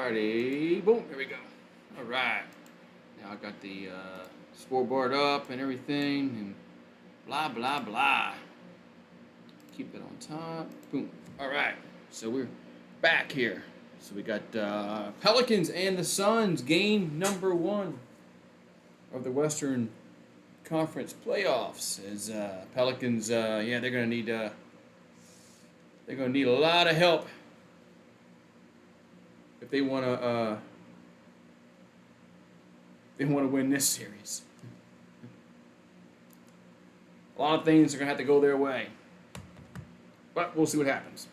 Alrighty, boom, there we go. Alright, now I got the scoreboard up and everything, and blah, blah, blah. Keep it on top, boom. Alright, so we're back here. So we got Pelicans and the Suns, game number 1 of the Western Conference playoffs. As Pelicans, they're gonna need a lot of help if they wanna win this series. A lot of things are gonna have to go their way, but we'll see what happens.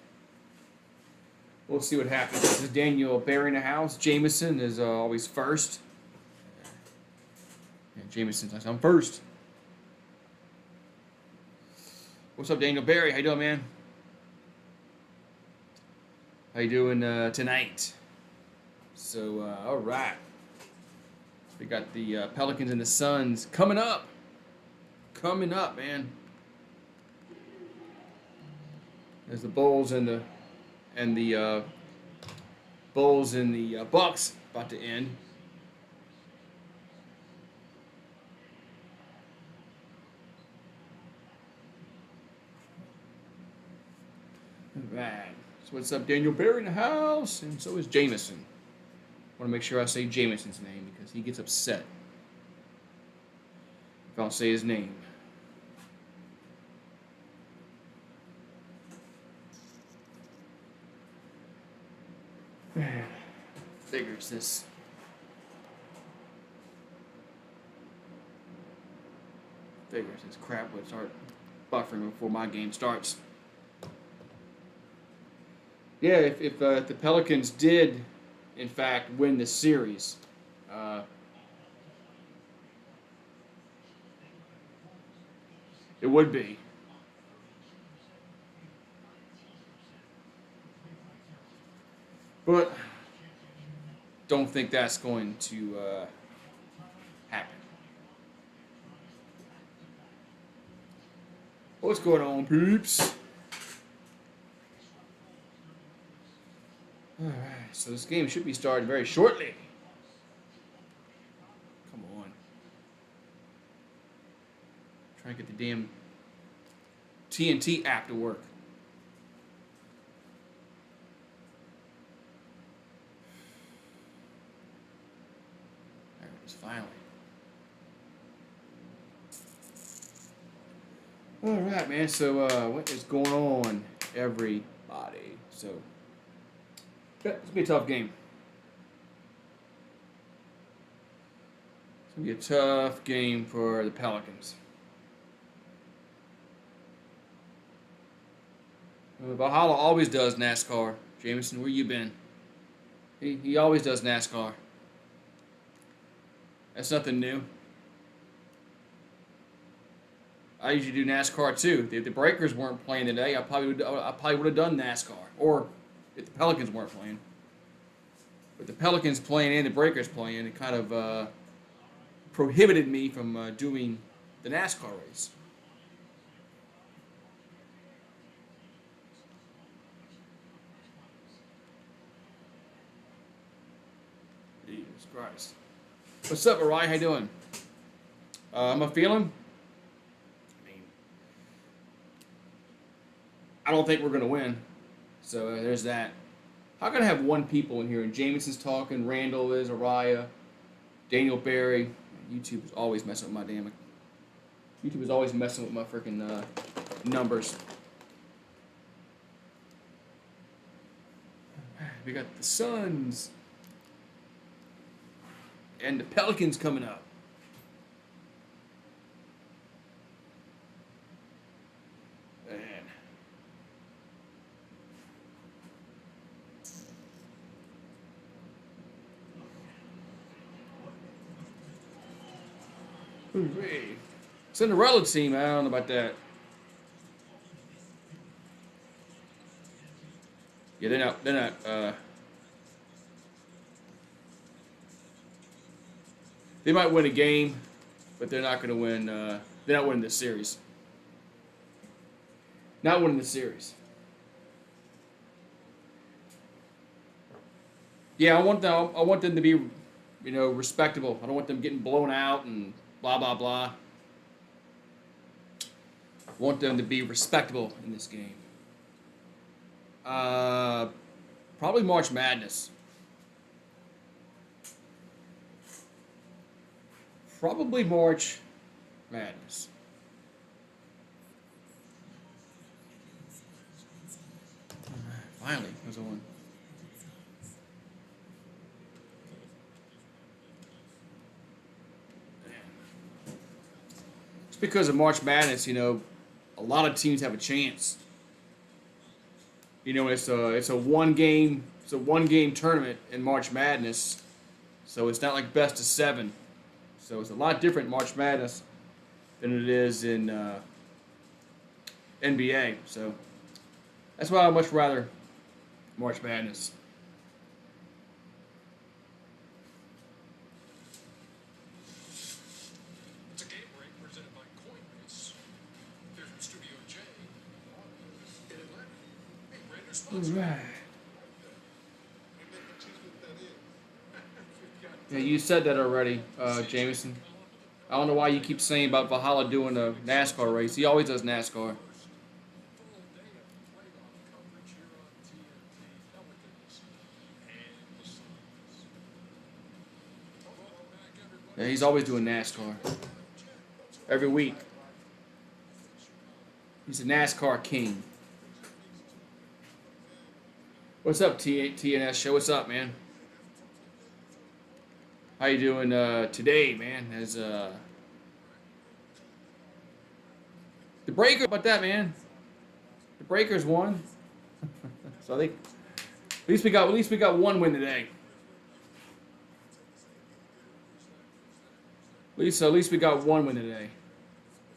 We'll see what happens. This is Daniel Barry in the house. Jameson is always first. And Jameson's like, I'm first. What's up, Daniel Barry? How you doing, man? How you doing tonight? So, all right. We got the Pelicans and the Suns coming up. Coming up, man. There's the Bulls and the Bulls and the Bucks about to end. All right. So what's up, Daniel Barry in the house, and so is Jameson. I want to make sure I say Jameson's name because he gets upset if I don't say his name. Figures this. Figures this crap would start buffering before my game starts. Yeah, if the Pelicans did, in fact, win the series, it would be. But don't think that's going to happen. What's going on, peeps? Alright, so this game should be starting very shortly. Come on. Try and get the damn TNT app to work. There it is, finally. Alright, man, so what is going on, everybody? So it's going to be a tough game. It's going to be a tough game for the Pelicans. Valhalla always does NASCAR. Jameson, where you been? He always does NASCAR. That's nothing new. I usually do NASCAR too. If the Breakers weren't playing today, I probably would have done NASCAR. Or if the Pelicans weren't playing. But the Pelicans playing and the Breakers playing, it kind of prohibited me from doing the NASCAR race. Jesus Christ. What's up, Mariah? How you doing? I'm a feeling. I don't think we're going to win. So there's that. How can I have one people in here? And Jameson's talking, Randall is, Araya, Daniel Barry. YouTube is always messing with my damn. YouTube is always messing with my freaking numbers. We got the Suns and the Pelicans coming up. Hooray. Cinderella team, I don't know about that. Yeah, they're not, they might win a game, but they're not going to win, they're not winning this series. Not winning the series. Yeah, I want them to be, respectable. I don't want them getting blown out and blah blah blah. I want them to be respectable in this game. Uh, Probably March Madness. Probably March Madness. Finally, there's a one. It's because of March Madness, a lot of teams have a chance. It's a one game tournament in March Madness, so it's not like best of seven. So it's a lot different in March Madness than it is in NBA. So that's why I much rather March Madness. It's a game break presented by Coinbase. Here's from Studio J in Atlanta. Hey, Brandon, sponsor. All right. Yeah, you said that already, Jameson. I don't know why you keep saying about Valhalla doing a NASCAR race. He always does NASCAR. Full day of playoff coverage here on TNT. Pelicans and the Suns. Welcome back, everybody. Yeah, he's always doing NASCAR. Every week. He's a NASCAR king. What's up, TNS show? What's up, man? How you doing today, man? As the Breakers, about that, man. The Breakers won, so they at least we got one win today. At least we got one win today.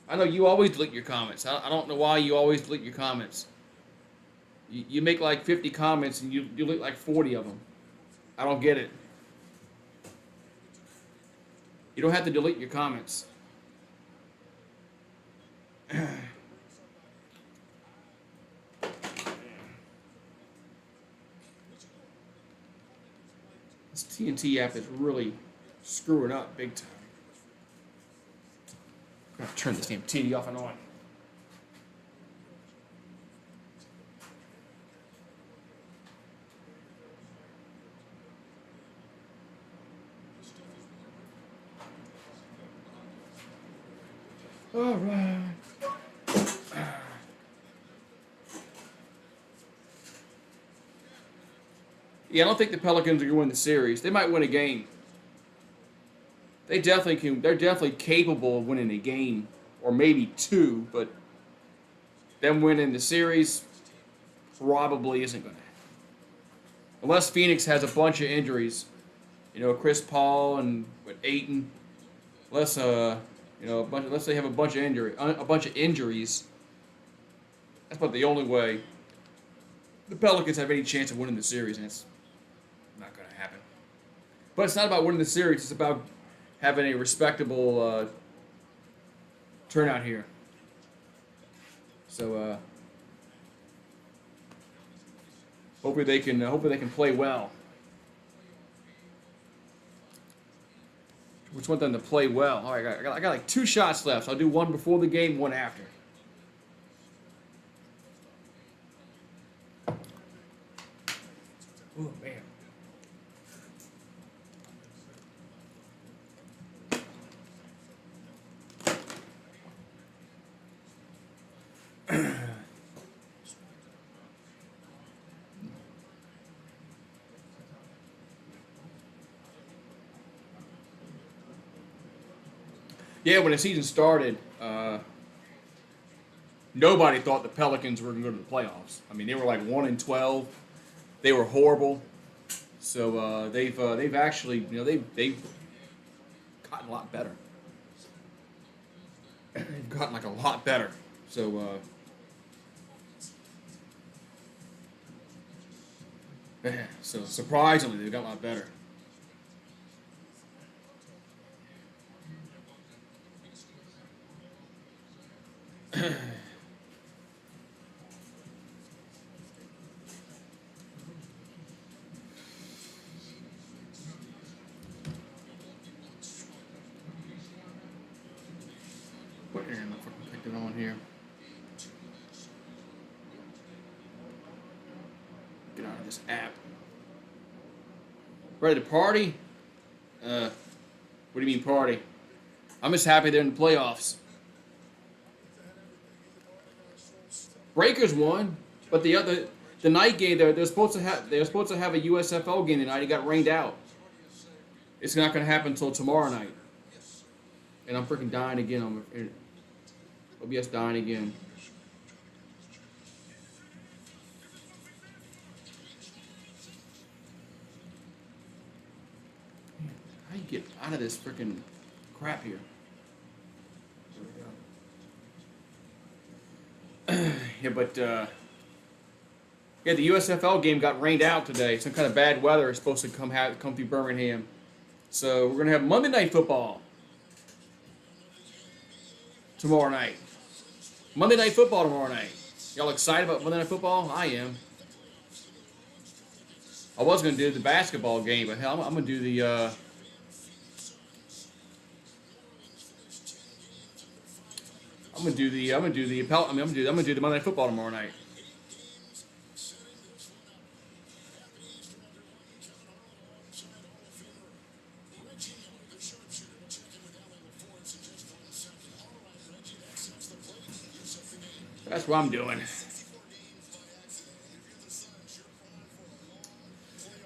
I know you always delete your comments. I don't know why you always delete your comments. You make like 50 comments and you delete like 40 of them. I don't get it. You don't have to delete your comments. This TNT app is really screwing up big time. I'm gonna have to turn this damn TV off and on. All right. Yeah, I don't think the Pelicans are going to win the series. They might win a game. They definitely can. They're definitely capable of winning a game, or maybe two. But them winning the series probably isn't going to happen, unless Phoenix has a bunch of injuries. Chris Paul and Ayton. Unless unless they have a bunch of injuries. That's about the only way the Pelicans have any chance of winning the series, and it's not going to happen. But it's not about winning the series. It's about having a respectable turnout here. So hopefully they can play well. We just want them to play well. All right, I got like 2 shots left. So I'll do one before the game, one after. Oh, man. Yeah, when the season started, nobody thought the Pelicans were going to go to the playoffs. I mean, they were like 1-12. They were horrible. So they've actually, they've gotten a lot better. They've gotten like a lot better. So so surprisingly, they've gotten a lot better. here. Get out of this app. Ready to party? What do you mean party? I'm just happy they're in the playoffs. Breakers won, but the night game they're supposed to have a USFL game tonight. It got rained out. It's not going to happen until tomorrow night. And I'm freaking dying again. OBS dying again. How do you get out of this freaking crap here? Yeah, but yeah, the USFL game got rained out today. Some kind of bad weather is supposed to come through Birmingham. So we're gonna have Monday Night Football tomorrow night. Monday Night Football tomorrow night. Y'all excited about Monday Night Football? I am. I was gonna do the basketball game, but hell, I'm gonna do the. I'm gonna do the Monday Night Football tomorrow night. That's what I'm doing.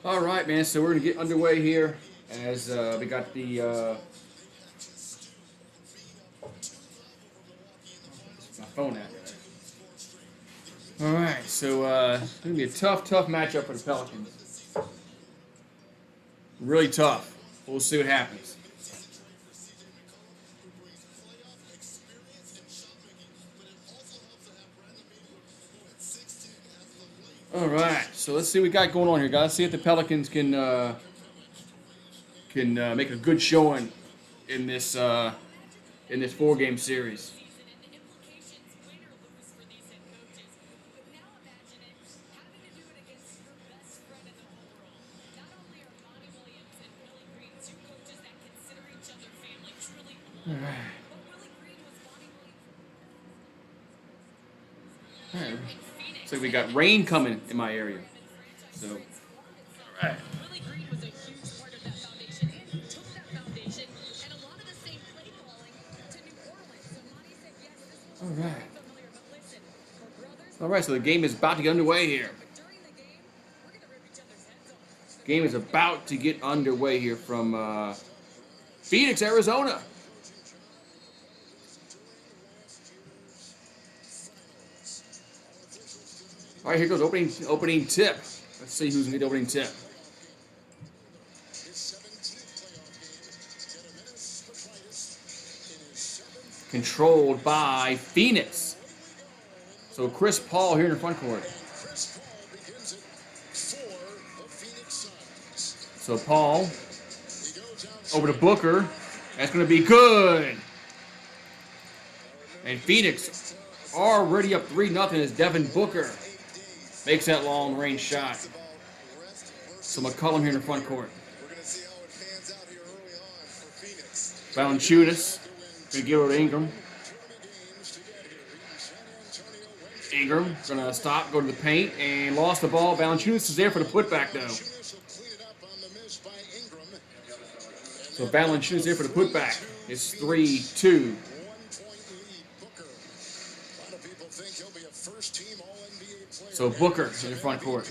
All right, man. So we're gonna get underway here as we got the. My phone out there. All right, so it's gonna be a tough matchup for the Pelicans. Really tough. We'll see what happens. All right, so let's see what we got going on here, guys. See if the Pelicans can make a good showing in this 4-game series. All right. So we got rain coming in my area. So, all right. All right. All right. So the game is about to get underway here. Game is about to get underway here from Phoenix, Arizona. All right, here goes opening tip. Let's see who's going to get the opening tip. Controlled by Phoenix. So Chris Paul here in the front court. So Paul over to Booker. That's going to be good. And Phoenix already up 3-0 as Devin Booker makes that long-range shot. So McCollum here in the front court. Valanciunas going to give it to Ingram. Ingram going to stop, go to the paint, and lost the ball. Valanciunas is there for the putback, though. So Valanciunas there for the putback. It's 3-2. So Booker in the front court.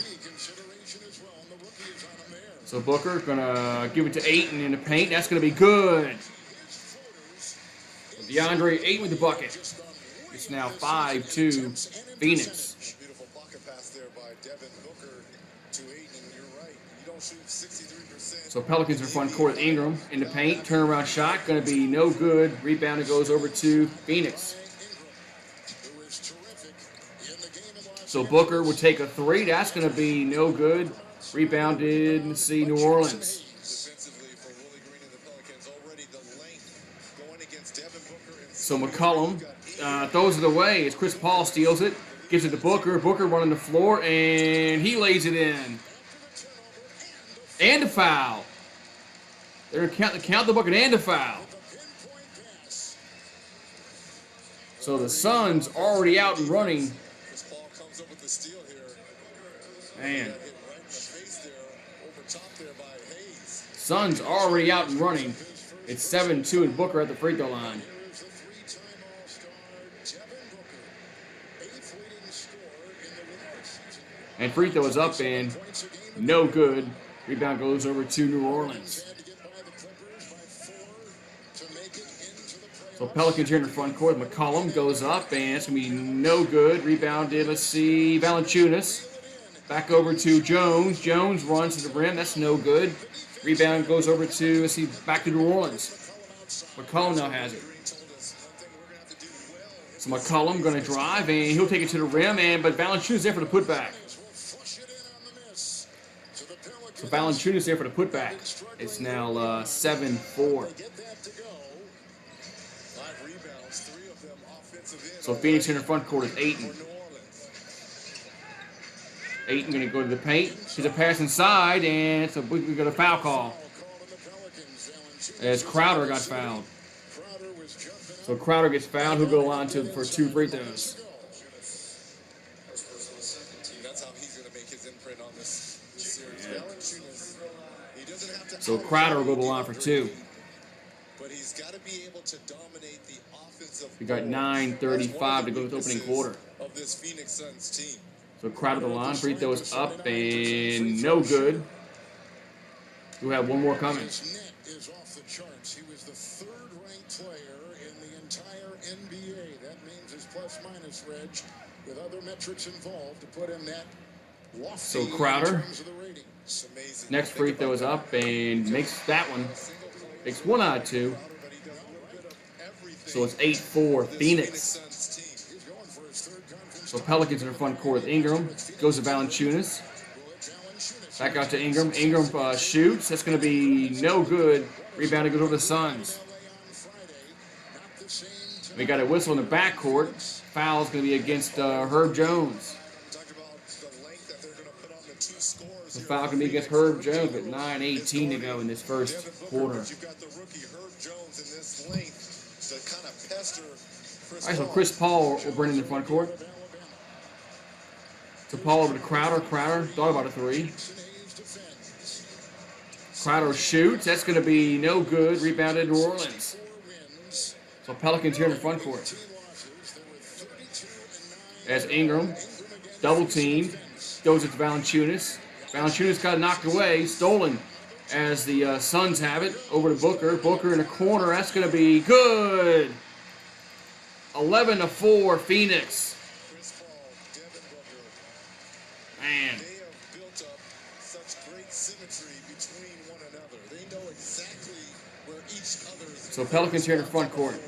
So Booker gonna give it to Ayton in the paint. That's gonna be good. DeAndre Ayton with the bucket. It's now 5-2 Phoenix. Beautiful pocket pass there by Devin Booker to Ayton. You're right. You don't shoot 63%. So Pelicans in the front court with Ingram in the paint. Turnaround shot gonna be no good. Rebound goes over to Phoenix. So Booker would take a 3. That's going to be no good. Rebounded, let's see, New Orleans. So McCollum throws it away as Chris Paul steals it. Gives it to Booker. Booker running the floor, and he lays it in. And a foul. They're going to count the bucket and a foul. So the Suns already out and running. Chris Paul comes up with the steal here. Man, Got hit right in the face there, over top there by Hayes. Suns already out and running. It's 7-2 and Booker at the free throw line. Here's the three-time All-Star, Devin Booker. 8th leading scorer in the regular season. And free throw is up and no good. Rebound goes over to New Orleans. Had to get by the Clippers by 4 to make it into the playoffs. So Pelicans here in the front court. McCollum goes up and it's going to be no good. Rebounded, let's see, Valanciunas. Back over to Jones. Jones runs to the rim. That's no good. Rebound goes over to, let's see, back to New Orleans. McCollum now has it. So McCollum going to drive and he'll take it to the rim, but Valanciunas there for the putback. So Valanciunas there for the putback. It's now 7-4. So Phoenix in the front court is Ayton. Ayton going to go to the paint. He's a pass inside, and we got a foul call. As Crowder got fouled. So Crowder gets fouled. He'll go on for 2 free throws. That's how he's going to make his imprint on this series. Valanciunas, he doesn't have to. So Crowder will go to the line for 2. But he's got to be able to dominate the offensive. We got 9:35 to go with the opening quarter. Of this Phoenix Suns team. So Crowder to the line. Free throws up and no good. We'll have one more coming. His net is off the charts. He was the 3rd-ranked player in the entire NBA. That means his plus-minus, Reg, with other metrics involved, to put him that lofty So Crowder, in terms of the ratings. Amazing. next free throw is up and makes that one. Makes 1 out of 2. But he does a little bit of everything. So it's 8-4 This Phoenix. Suns team. He's going for his 3rd conference. So Pelicans in the front court with Ingram. Goes to Valanciunas. Back out to Ingram. Ingram shoots. That's going to be no good. Rebound to go to the Suns. We got a whistle in the backcourt. Foul is going to be against Herb Jones. The foul can be against Herb Jones with 9:18 to go in this first quarter. You've got the rookie Herb Jones in this length to kind of pester Chris All right, so Paul. Chris Paul will bring in the front court. So Paul over to Crowder. Crowder thought about a 3. Crowder shoots. That's going to be no good. Rebounded New Orleans. So Pelicans here in the front court. As Ingram, double teamed, goes to Valanciunas. Valanciunas got knocked away, stolen as the Suns have it. Over to Booker. Booker in the corner. That's going to be good. 11-4 Phoenix. Man. They have built up such great symmetry between one another. They know exactly where each other's. So Pelicans here in the front court.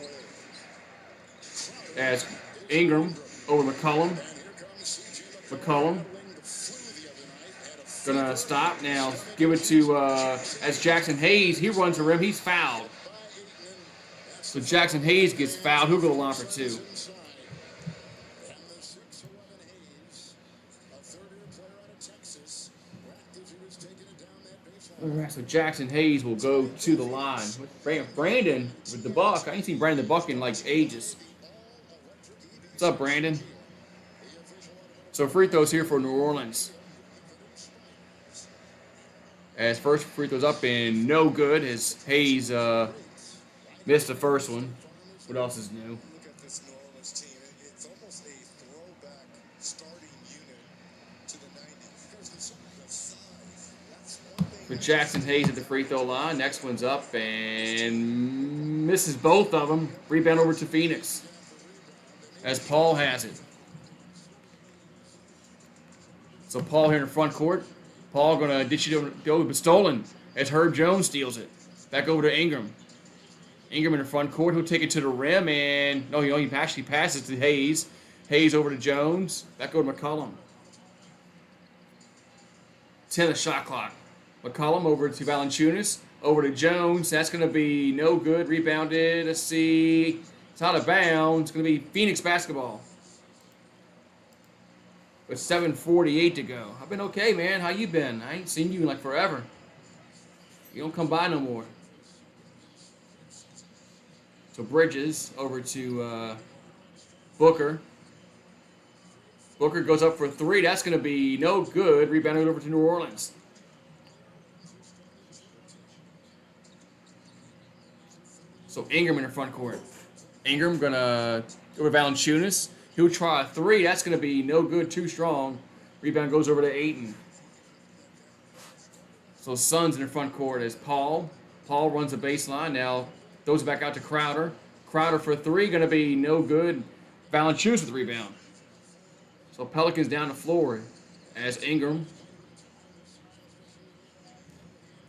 As Ingram over McCollum. McCollum gonna stop now. Give it to as Jackson Hayes. He runs the rim. He's fouled. So Jackson Hayes gets fouled. He'll go to the line for 2. All right, so Jackson Hayes will go to the line. Brandon with the buck. I ain't seen Brandon the buck in like ages. What's up, Brandon? So free throws here for New Orleans. As first free throws up and no good as Hayes missed the first one. What else is new? Look at this New Orleans team. It's almost a throwback starting unit to the 90s. Because the size. That's one thing. For Jackson Hayes at the free throw line. Next one's up and misses both of them. Rebound over to Phoenix. As Paul has it. So Paul here in the front court. Paul gonna ditch it over, but stolen as Herb Jones steals it. Back over to Ingram. Ingram in the front court. He'll take it to the rim and no, he only actually passes to Hayes. Hayes over to Jones. Back over to McCollum. 10 the shot clock. McCollum over to Valanciunas. Over to Jones. That's gonna be no good. Rebounded. Let's see. It's out of bounds. It's gonna be Phoenix basketball. With 7:48 to go. I've been okay, man. How you been? I ain't seen you in like forever. You don't come by no more. So Bridges over to Booker. Booker goes up for 3. That's going to be no good. Rebounded over to New Orleans. So Ingram in the front court. Ingram going to go to Valanciunas. He'll try a 3. That's going to be no good. Too strong. Rebound goes over to Ayton. So Suns in the front court is Paul. Paul runs the baseline. Now throws it back out to Crowder. Crowder for 3. Going to be no good. Valanciunas with the rebound. So Pelicans down the floor as Ingram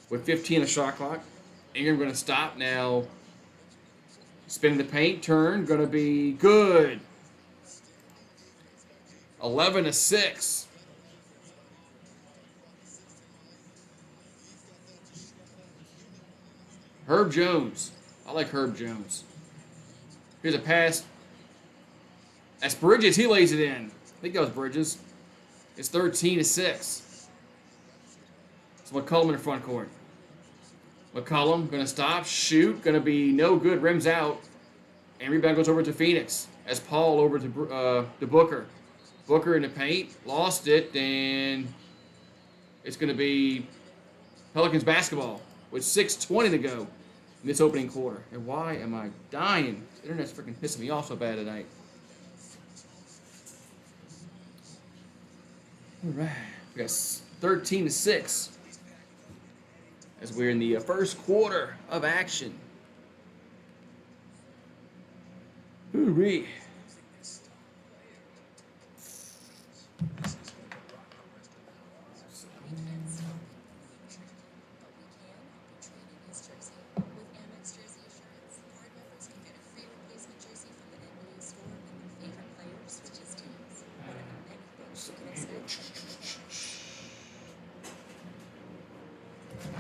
with 15 on the shot clock. Ingram going to stop now. Spinning the paint, turn, going to be good. 11-6. Herb Jones. I like Herb Jones. Here's a pass. That's Bridges. He lays it in. I think that was Bridges. It's 13-6. So McCollum in the front court. McCollum going to stop, shoot, going to be no good, rims out, and rebound goes over to Phoenix as Paul over to Booker. Booker in the paint, lost it, and it's going to be Pelicans basketball with 6:20 to go in this opening quarter. And why am I dying? The internet's freaking pissing me off so bad tonight. All right, we got 13-6. As we're in the first quarter of action. Hooray.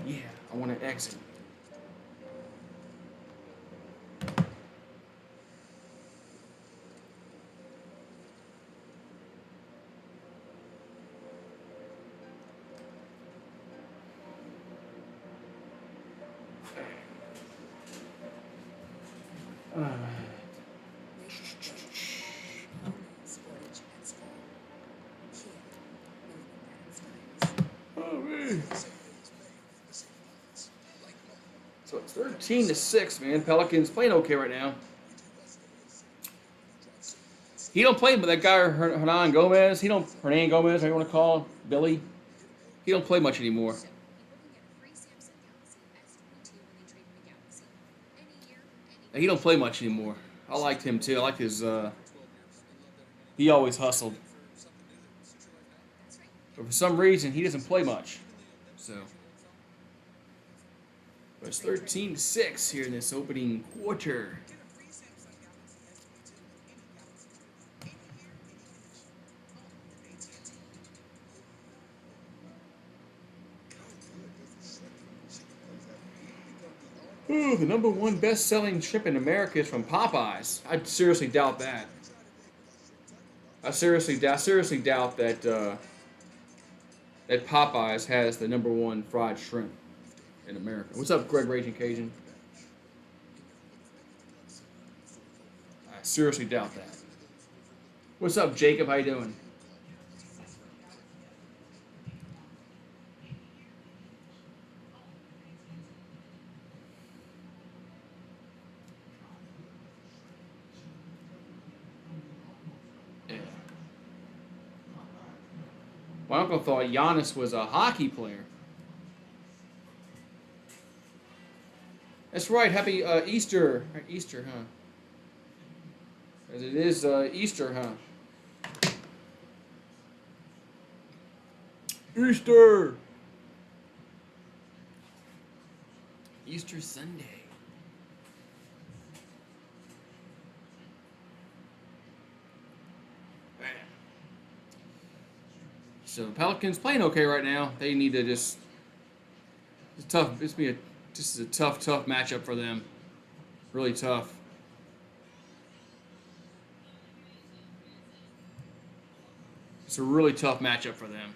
Yeah, I want to exit. So it's 13-6, man. Pelicans playing okay right now. He don't play, but that guy Hernan Gomez, Hernan Gomez, how you want to call him, Billy. He don't play much anymore. He don't play much anymore. I liked him too. I like his. He always hustled, but for some reason he doesn't play much. So. But it's 13-6 here in this opening quarter. Ooh, the #1 best-selling shrimp in America is from Popeyes. I seriously doubt that. I seriously doubt that that Popeyes has the #1 fried shrimp in America. What's up, Greg Raging Cajun? I seriously doubt that. What's up, Jacob? How you doing? Yeah. My uncle thought Giannis was a hockey player. That's right. Happy Easter. Easter, huh? As it is Easter, huh? Easter. Easter Sunday. So Pelicans playing okay right now. They need to just. It's tough. This is a tough matchup for them. Really tough. It's a really tough matchup for them.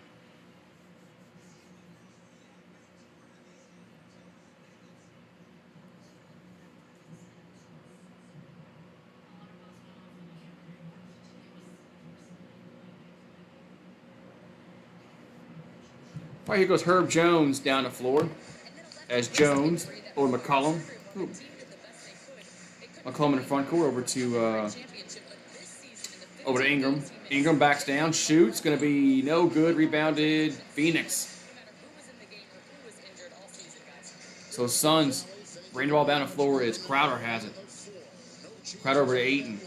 All right, here goes Herb Jones down the floor as Jones over McCollum. Ooh. McCollum in the front court over to Ingram. Ingram backs down, shoots, going to be no good. Rebounded Phoenix. So Suns bring the ball down the floor as Crowder has it. Crowder over to Ayton.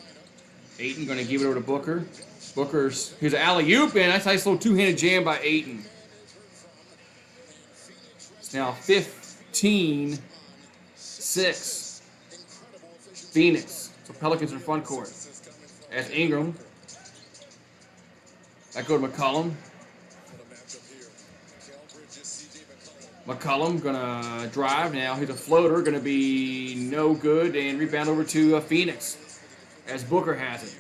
Ayton going to give it over to Booker. Here's an alley-oop, and that's a nice little two-handed jam by Ayton. It's now 15-6. Phoenix. So Pelicans in front court. As Ingram. That go to McCollum. McCollum gonna drive now. Here's a floater, gonna be no good, and rebound over to Phoenix as Booker has it.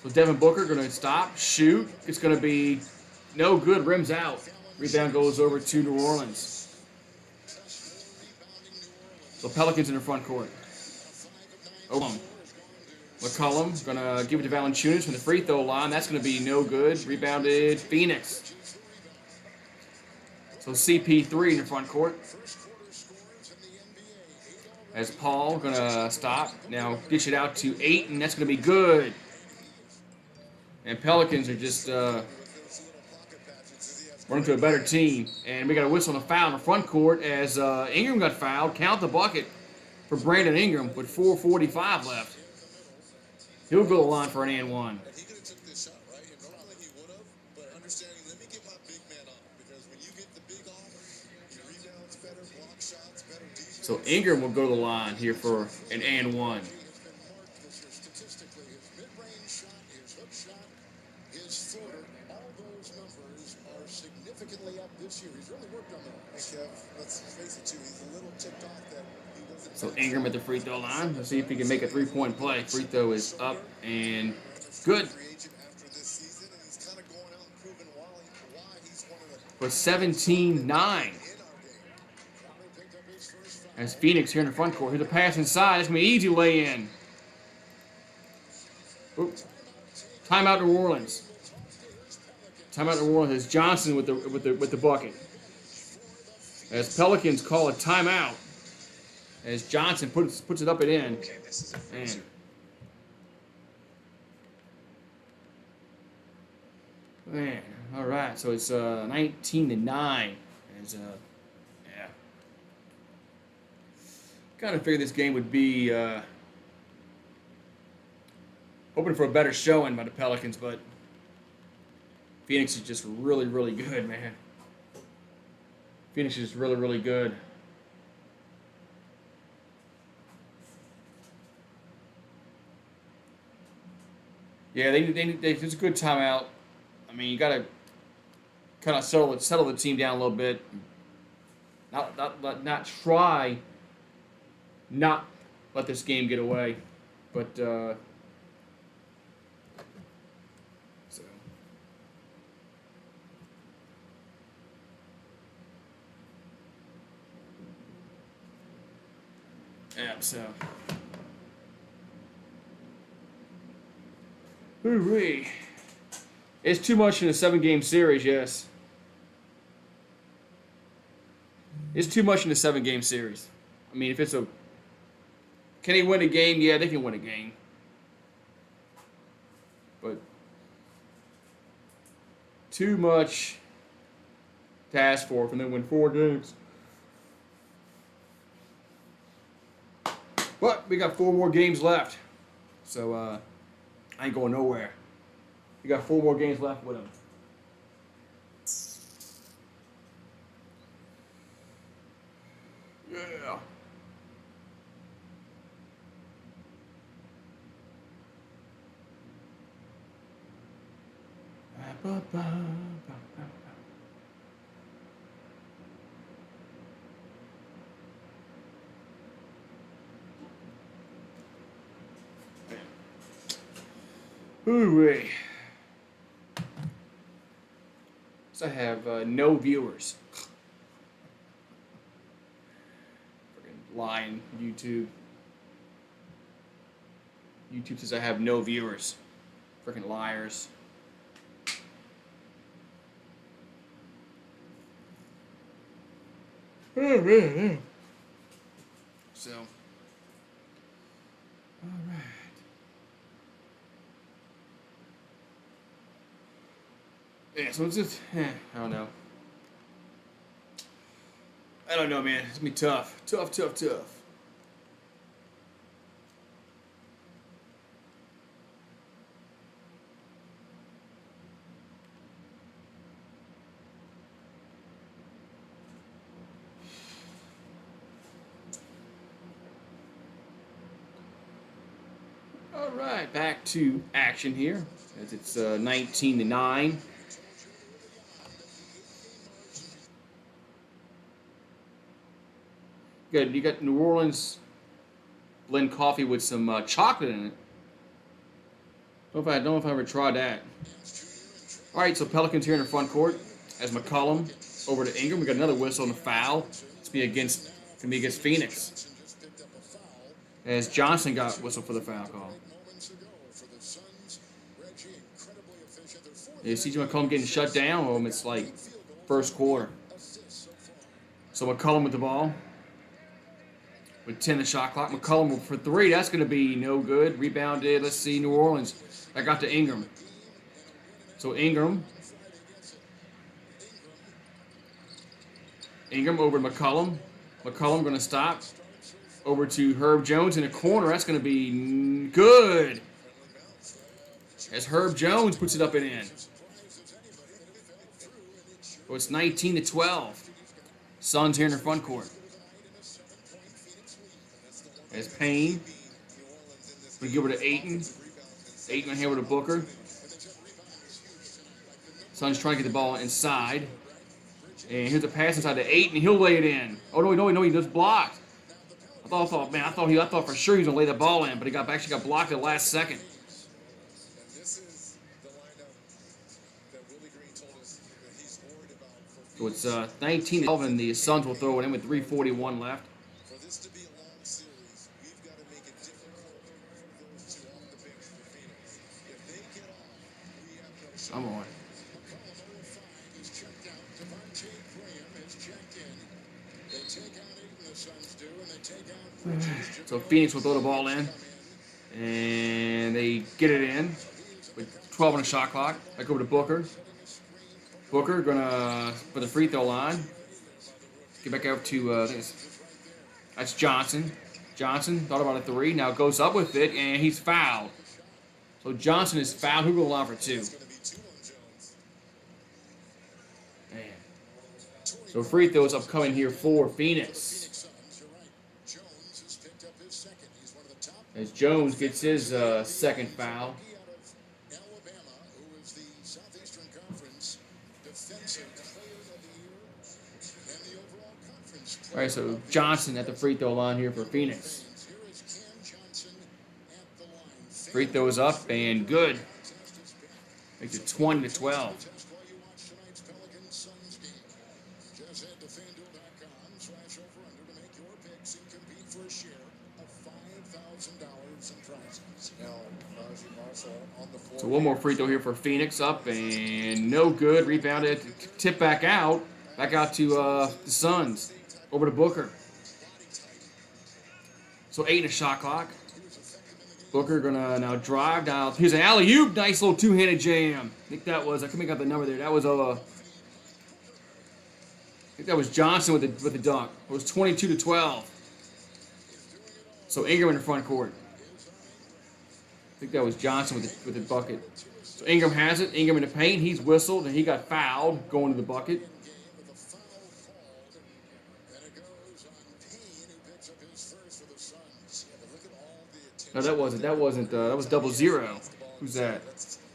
So Devin Booker gonna stop, shoot. It's gonna be no good, rims out. Rebound goes over to New Orleans. So Pelicans in the front court. McCollum gonna give it to Valanciunas from the free throw line. That's gonna be no good. Rebounded Phoenix. So CP3 in the front court. As Paul gonna stop. Now dish it out to Ayton. That's gonna be good. And Pelicans are just running to a better team. And we got a whistle and a foul in the front court as Ingram got fouled. Count the bucket for Brandon Ingram with 4:45 left. He'll go to the line for an and one. He could have took this shot, right? And normally he would have, but understanding, let me get my big man on. Because when you get the big off, your rebounds better, block shots better, defense. So Ingram will go to the line here for an and one. He has been marked this year statistically. His mid-range shot, his hook shot, his floater, all those numbers are significantly up this year. He's really worked on that. Hey, Kev, let's face it, too. He's a little ticked off that he wasn't. So Ingram at the free throw line. Let's see if he can make a three-point play. Free throw is up and good. For 17-9. As Phoenix here in the front court. Here's a pass inside. It's going to be easy lay-in. Timeout New Orleans. Timeout New Orleans. As Johnson with the bucket. As Pelicans call a timeout. As Johnson puts it up and in. Man. All right. So it's 19-9. As yeah. Kind of figured this game would be hoping for a better showing by the Pelicans, but Phoenix is just really, really good, man. Phoenix is really, really good. Yeah, it's a good timeout. I mean, you got to kind of settle the team down a little bit. Not try not let this game get away, but so yeah, so. Ooh-wee. It's too much in a 7-game series, yes. It's too much in a 7-game series. I mean, if it's a... Can they win a game? Yeah, they can win a game. But... Too much to ask for them to win 4 games. But we got 4 more games left. So, I ain't going nowhere. We got 4 more games left with them. Yeah. Ooh-wee. So I have no viewers. Freaking lying, YouTube. YouTube says I have no viewers. Freaking liars. So, all right. Yeah, so it's just, I don't know. I don't know, man. It's gonna be tough. Tough. All right, back to action here as it's 19-9. Good. You got New Orleans blend coffee with some chocolate in it. Don't know if I ever tried that. All right, so Pelicans here in the front court as McCollum over to Ingram. We got another whistle on the foul. It's can be against Phoenix. As Johnson got whistle for the foul call. Yeah, CJ McCollum getting shut down. It's like first quarter. So McCollum with the ball. With 10 the shot clock. McCollum for three. That's going to be no good. Rebounded. Let's see, New Orleans. I got to Ingram. So Ingram over to McCollum. McCollum going to stop. Over to Herb Jones in the corner. That's going to be good. As Herb Jones puts it up and in. So it's 19-12. Suns here in the front court. As Payne. We give it to Ayton. Ayton here with a Booker. Suns trying to get the ball inside. And here's a pass inside to Ayton. He'll lay it in. Oh, no, he just blocked. I thought for sure he was going to lay the ball in, but he actually got blocked at the last second. So it's 19-12, and the Suns will throw it in with 3:41 left. For this to be a long series, we've got to make it difficult for those two off the bench for Phoenix. If they get off, we have no shot. Come on. McCollum 0-5 is checked out. Devontae Graham is checked in. They take out Ayton, the Suns do, and they take out Bridges. So Phoenix will throw the ball in, and they get it in with 12 on the shot clock. Back over to Booker. Booker gonna for the free throw line. Get back out to that's Johnson. Johnson thought about a three. Now goes up with it, and he's fouled. So Johnson is fouled. Who will line for two? Man. So free throws upcoming here for Phoenix. As Jones gets his second foul. All right, so Johnson at the free throw line here for Phoenix. Free throw is up and good. Makes it 20-12. So one more free throw here for Phoenix, up and no good. Rebounded, tip back out to the Suns. Over to Booker. So 8 in the shot clock. Booker gonna now drive down. Here's an alley-oop. Nice little two-handed jam. I couldn't make out the number there. That was I think that was Johnson with the dunk. It was 22-12. So Ingram in the front court. I think that was Johnson with the bucket. So Ingram has it. Ingram in the paint. He's whistled and he got fouled going to the bucket. No, that wasn't. That was 00. Who's that?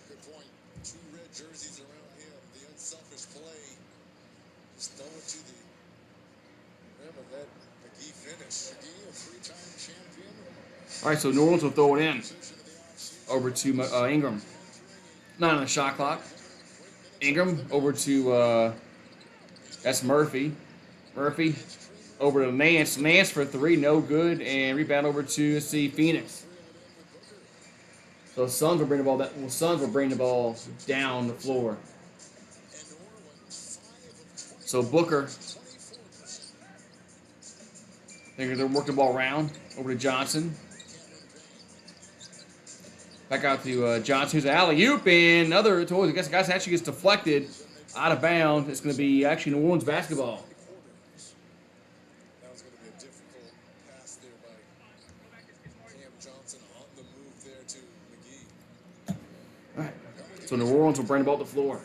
Good point. Two red jerseys around him. The unselfish play. Just throw it to the rim and let McGee finish. McGee, a three-time champion. All right, so New Orleans will throw it in over to Ingram. 9 on the shot clock. Ingram over to that's Murphy. Murphy over to Nance. Nance for 3, no good, and rebound over to Phoenix. So Suns will bring the ball down the floor. So Booker They're going to work the ball around over to Johnson. Back out to Johnson, who's an alley-oop, and another towards. I guess the guy actually gets deflected out of bounds. It's going to be actually New Orleans basketball. That was going to be a difficult pass there by Cam Johnson on the move there to McGee. All right. So New Orleans will bring the ball to the floor.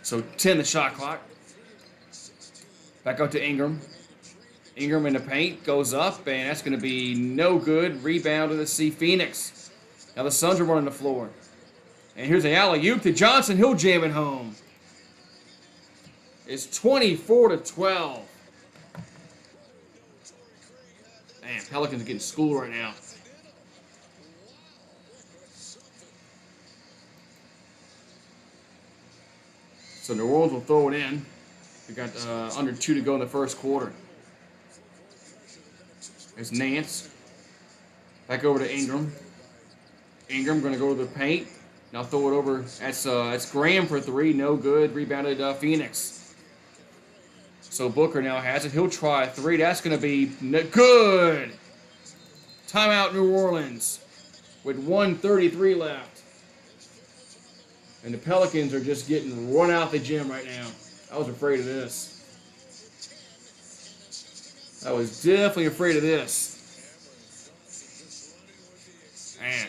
So 10 the shot clock. Back out to Ingram. Ingram in the paint goes up, and that's going to be no good. Rebound to the Phoenix. Now the Suns are running the floor. And here's the alley-oop to Johnson. He'll jam it home. It's 24-12. Man, Pelicans are getting schooled right now. So New Orleans will throw it in. We got under 2 to go in the first quarter. There's Nance. Back over to Ingram. Ingram going to go to the paint. Now throw it over. That's Graham for 3. No good. Rebounded Phoenix. So Booker now has it. He'll try a 3. That's going to be good. Timeout New Orleans with 1:33 left. And the Pelicans are just getting run out the gym right now. I was afraid of this. I was definitely afraid of this. Man.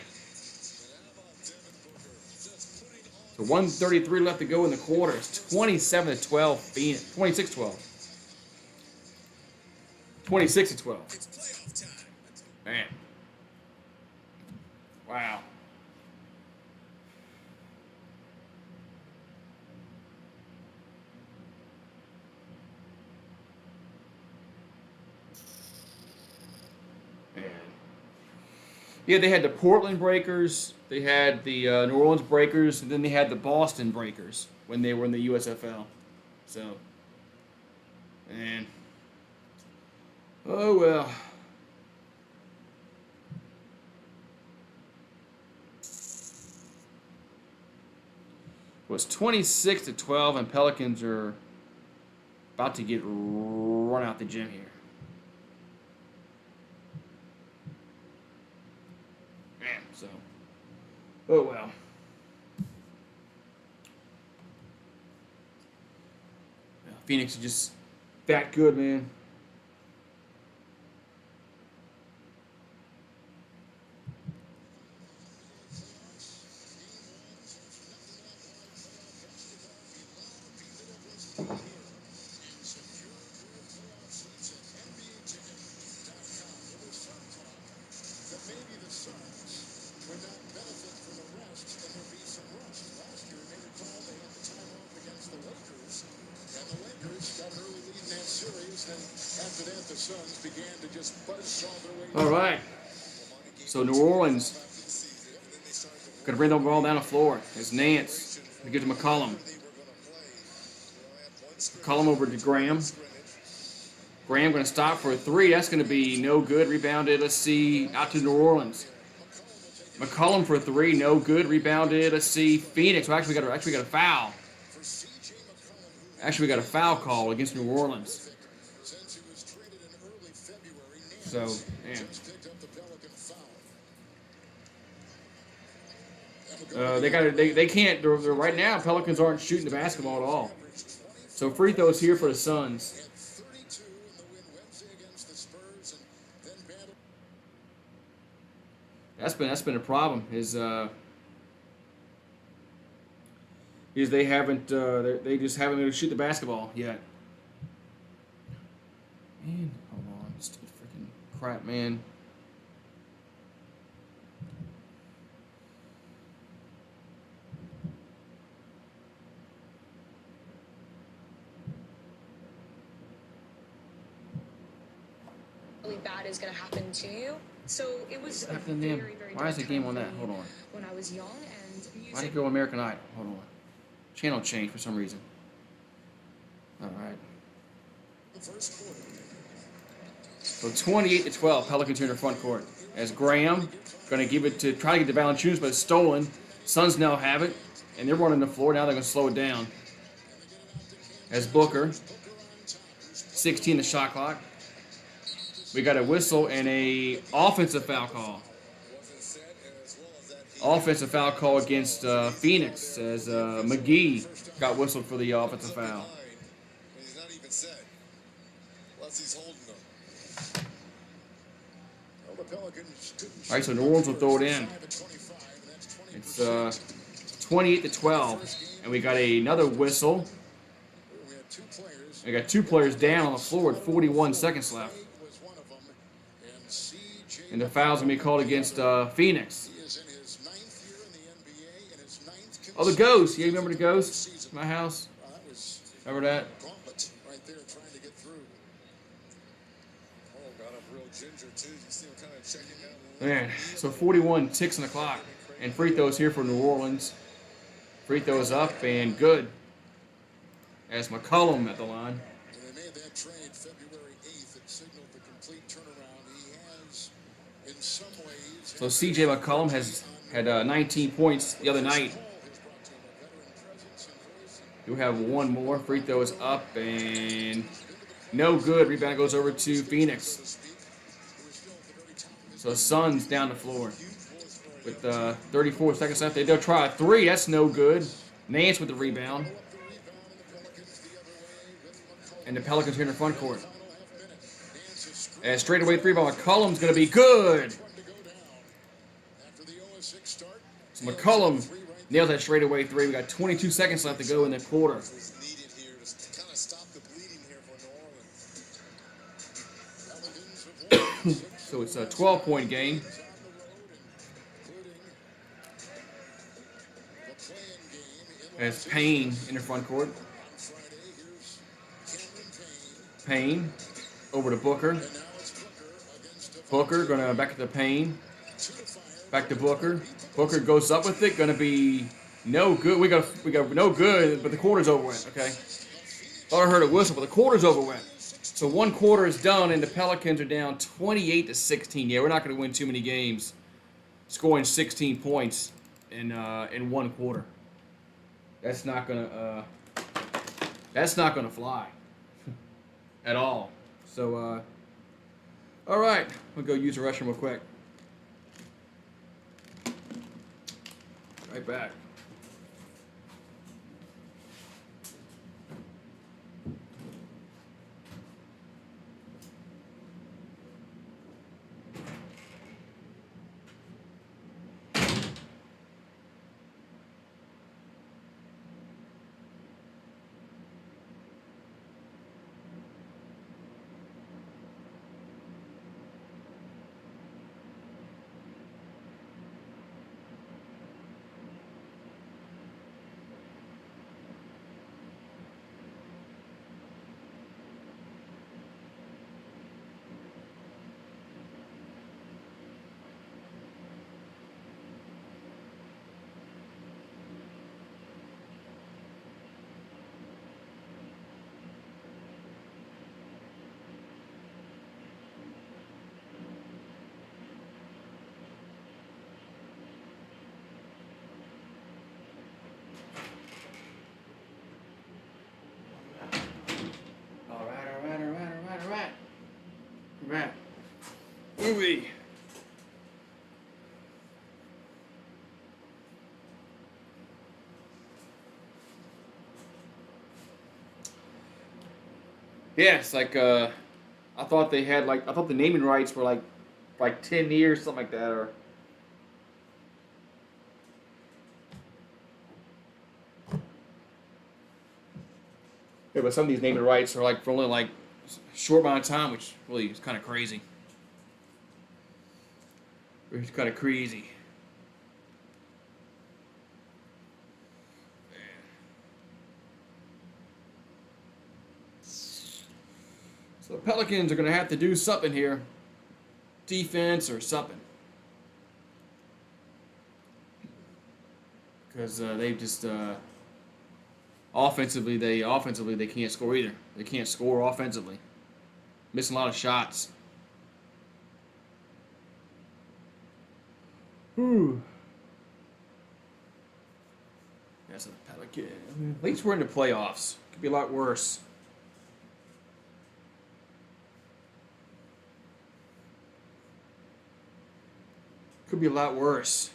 So 1:33 left to go in the quarter. It's 27-12 Phoenix. 26-12. 26-12. Man. Wow. Yeah, they had the Portland Breakers, they had the New Orleans Breakers, and then they had the Boston Breakers when they were in the USFL. So, man. Oh, well. It was 26-12, and Pelicans are about to get run out the gym here. So, oh well. Yeah, Phoenix is just that good, man. All right. So New Orleans going to bring the ball down the floor. It's Nance. They give to McCollum. McCollum over to Graham. Graham going to stop for a 3. That's going to be no good. Rebounded. Let's see. Out to New Orleans. McCollum for a 3. No good. Rebounded. Let's see. Phoenix. Well, actually got a foul. Actually, we got a foul call against New Orleans. So, man. They can't. They're right now, Pelicans aren't shooting the basketball at all. So free throws here for the Suns. That's been a problem. Is they haven't they just haven't been able to shoot the basketball yet. Man, hold on, stupid freaking crap, man. Really bad is going to happen to you. So it was a Happened very, to them? very Why is the dark game time on for that? me Hold on. when I was young, and Why music did it go American Idol? Hold on. Channel change for some reason. All right. So 28-12, Pelicans are in the front court. as Graham going to give it to try to get to Valanciunas, but it's stolen. Suns now have it, and they're running the floor. Now they're going to slow it down. As Booker, 16 the shot clock. We got a whistle and a offensive foul call. Offensive foul call against Phoenix as McGee got whistled for the offensive foul. He's not even set. Plus he's holding them. Well, the Pelicans couldn't All right, so New Orleans will throw it in. 5 at 25, and that's 20%. It's 28-12, and we got another whistle. We had 2 players. We got 2 players down on the floor with 41 seconds left. Was one of them, and CJ And the foul's going to be called against Phoenix. He is in his 9th year in the NBA and his 9th Oh, the Goose. Yeah, you remember the Goose? My house? That was Remember that? gauntlet right there trying to get through. Oh, got up real ginger too. You see him kind of checking out. Man, so 41 ticks on the clock. And free throws here for New Orleans. Free throws up and good. As McCollum at the line. When they made that trade February 8th, it signaled the complete turnaround. He has, in some ways, So C.J. McCollum has had 19 points the other night. Paul has brought to him a veteran presence and voice. Do have one more. Free throw is up and no good. Rebound goes over to Phoenix. So Suns down the floor with 34 seconds left. They'll try a 3. That's no good. Nance with the rebound. And the Pelicans here in the front court. And straightaway 3 by McCollum's going to be good. So McCollum nails that straightaway 3. We got 22 seconds left to go in the quarter. Was needed here to kind of stop the bleeding here for New Orleans. So it's a 12-point game. As Payne in the front court. Payne over to Booker. Booker gonna back to Payne. Back to Booker. Booker goes up with it. Gonna be no good. We got no good, but the quarter's over with. Okay. Thought I heard a whistle, but the quarter's over with. So one quarter is done, and the Pelicans are down 28-16. Yeah, we're not gonna win too many games, scoring 16 points in one quarter. That's not gonna fly at all. So all right, we'll go use the restroom real quick. Right back. Right. Movie. Yeah, it's like I thought they had I thought the naming rights were like 10 years, something like that, or yeah, but some of these naming rights are for only a short amount of time, which really is kind of crazy. It's kind of crazy. So the Pelicans are going to have to do something here. Defense or something. Because they just offensively they can't score either. They can't score offensively. Missing a lot of shots. Whew. That's a Pelican. At least we're in the playoffs. Could be a lot worse. Could be a lot worse.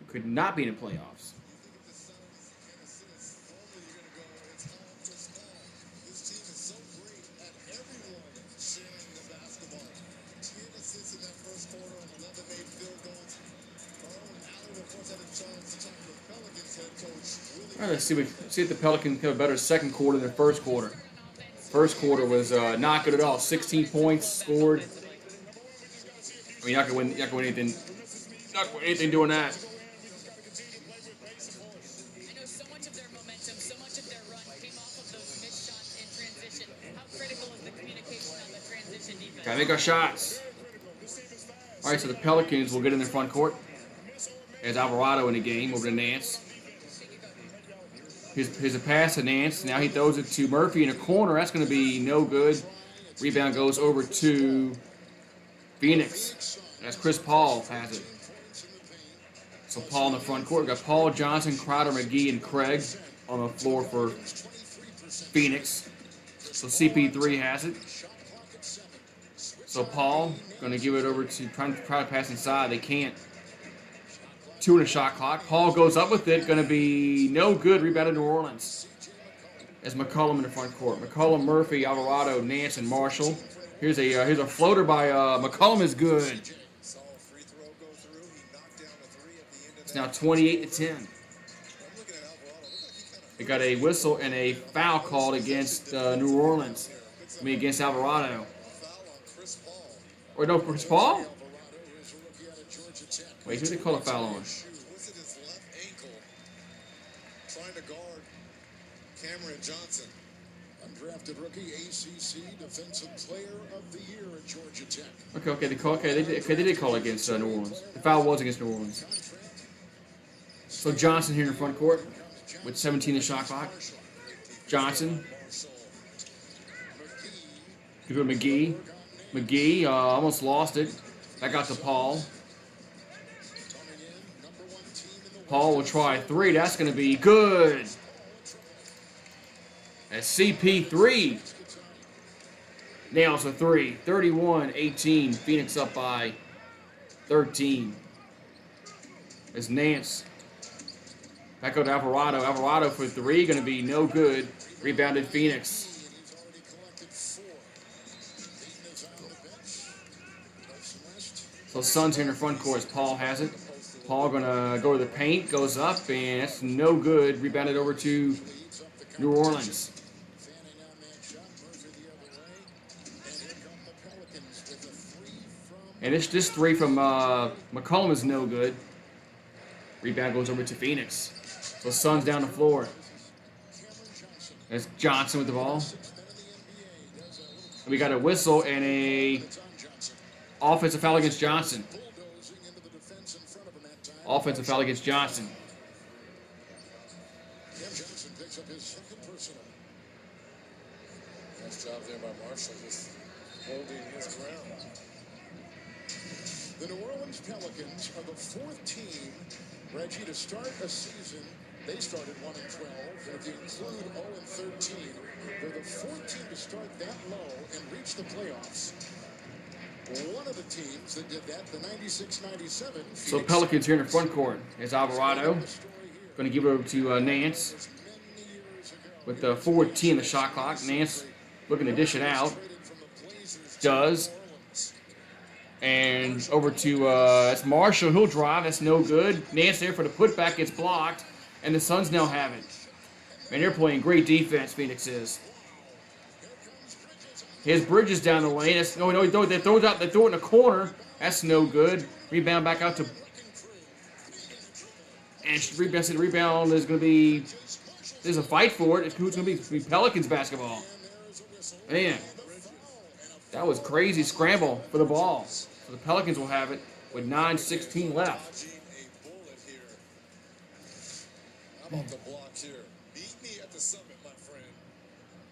We could not be in the playoffs. All right, let's see if the Pelicans have a better second quarter than first quarter. First quarter was not good at all. 16 points scored. I mean, you're not gonna win anything. Not gonna win anything doing that. I know so much of their momentum, so much of their run came off of those missed shots in transition. How critical is the communication on the transition defense? Gotta make our shots. All right, so the Pelicans will get in their front court. There's Alvarado in the game over to Nance. Here's a pass to Nance. Now he throws it to Murphy in a corner. That's going to be no good. Rebound goes over to Phoenix. That's Chris Paul has it. So Paul in the front court. We've got Paul, Johnson, Crowder, McGee, and Craig on the floor for Phoenix. So CP3 has it. So Paul going to give it over to try to pass inside. They can't. 2 in the shot clock. Paul goes up with it. Going to be no good. Rebound to New Orleans. As McCollum in the front court. McCollum, Murphy, Alvarado, Nance, and Marshall. Here's a floater by McCollum is good. It's now 28-10. They got a whistle and a foul called against New Orleans. I mean against Alvarado. Or no, Chris Paul? Wait, who did they call a foul on? Trying to guard Cameron Johnson. Undrafted rookie, ACC Defensive Player of the Year at Georgia Tech. Okay, they did call against New Orleans. The foul was against New Orleans. So Johnson here in the front court with 17 in the shot clock. Johnson. Give it to McGee. McGee almost lost it. That got to Paul. Paul will try 3. That's going to be good. That's CP3. Nails a 3. 31-18. Phoenix up by 13. It's Nance. Back out to Alvarado. Alvarado for 3. Going to be no good. Rebounded Phoenix. So Suns here in the front court as Paul has it. Paul gonna go to the paint, goes up, and that's no good. Rebounded over to New Orleans. And this 3 from McCollum is no good. Rebound goes over to Phoenix. So Suns down the floor. There's Johnson with the ball. We got a whistle and a offensive foul against Johnson. Offensive foul against Johnson. Cam Johnson picks up his second personal. Nice job there by Marshall, just holding his ground. The New Orleans Pelicans are the 4th team, Reggie, to start a season. They started 1-12, and if you include 0-13, they're the 4th team to start that low and reach the playoffs. One of the teams that did that, the 96-97. So Pelicans here in the front court. There's Alvarado. Going to give it over to Nance. With the 14 in the shot clock. Nance looking to dish it out. Does. And over to that's Marshall. He'll drive. That's no good. Nance there for the putback. Gets blocked. And the Suns now have it. Man, they're playing great defense, Phoenix is. His Bridges down the lane. That's, no, they throw it in the corner. That's no good. Rebound back out to. And rebound is going to be. There's a fight for it. Who's going to be Pelicans basketball? Man, that was crazy scramble for the ball. So the Pelicans will have it with 9:16 left. How about the blocks here? Meet me at the summit, my friend.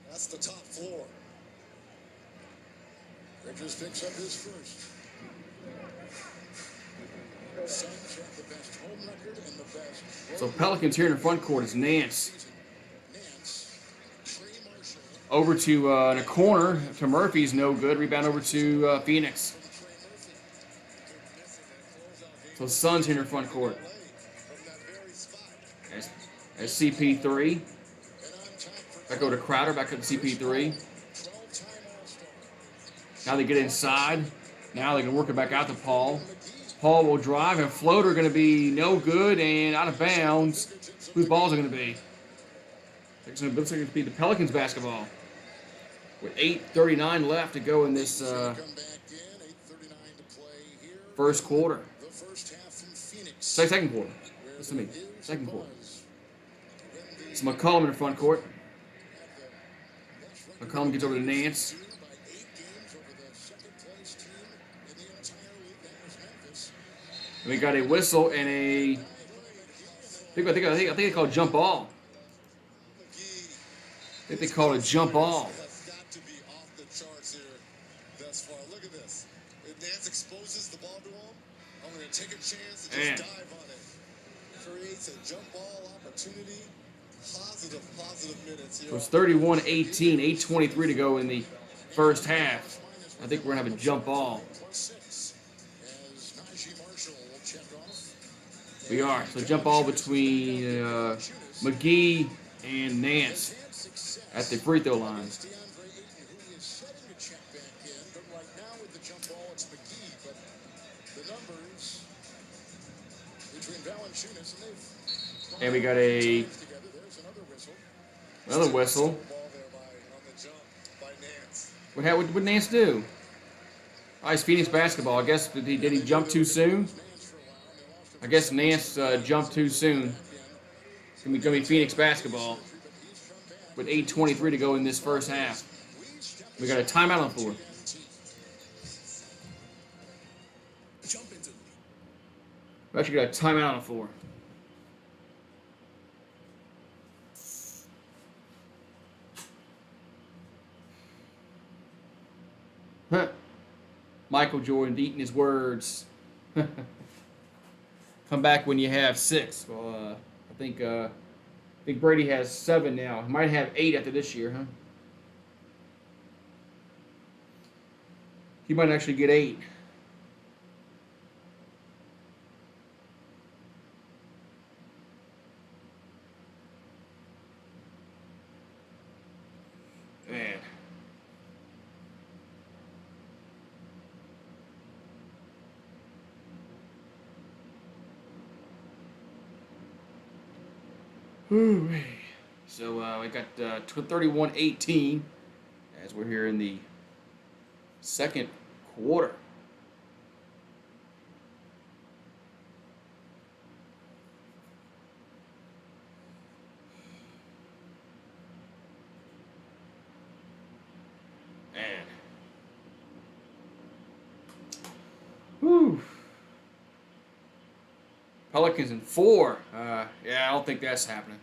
That's the top floor. Bridges picks up his first. Suns have the best home record and the best. So Pelicans here in the front court is Nance. Nance, Trey Marshall, Over to in a corner to Murphy's no good. Rebound over to Phoenix. Trey Murphy. So Suns here in the front court. From that very spot. As CP3. And on top for Back over to Crowder. Back up to CP3. 12-time All-Star. Now they get inside. Now they can work it back out to Paul. Paul will drive, and floater going to be no good and out of bounds. Whose balls are going to be? It's going to be the Pelicans basketball. With 8:39 left to go in this Come back in, 8:39 to play here. first quarter. The first half from Phoenix. Second quarter. Listen to me. Second quarter. It's McCollum in the front court. McCollum gets over to Nance. By 8 games over the second-place team in the entire league. That was Memphis. And we got a whistle and a. I think they call it jump ball. I think they call it jump ball. Has got to be off the charts here thus far. Look at this. If Nance exposes the ball to him, I'm going to take a chance and Man. just dive on it. Creates a jump ball opportunity. Positive minutes here. So it's 31-18, 8:23 to go in the first half. I think we're going to have a jump ball. +6 as Najee Marshall will check off. We are. So jump ball between McGee and Nance at the free throw line. It's DeAndre Ayton, who is setting to check back in. But right now with the jump ball, it's McGee. But the numbers between Valanciunas and they've And we got a together. There's another whistle. another whistle. Ball there on the jump by Nance. What did Nance do? Oh, it's Phoenix basketball. I guess did he jump too soon? I guess Nance jumped too soon. It's gonna be Phoenix basketball with 8:23 to go in this first half. We got a timeout on the floor. We actually got a timeout on the floor. Huh. Michael Jordan eating his words. Come back when you have 6. Well, I think Brady has 7 now. He might have 8 after this year, huh? He might actually get 8. Man. Whew. So we got 31-18 as we're here in the second quarter. Man. Whew. Pelicans in 4. Yeah, I don't think that's happening.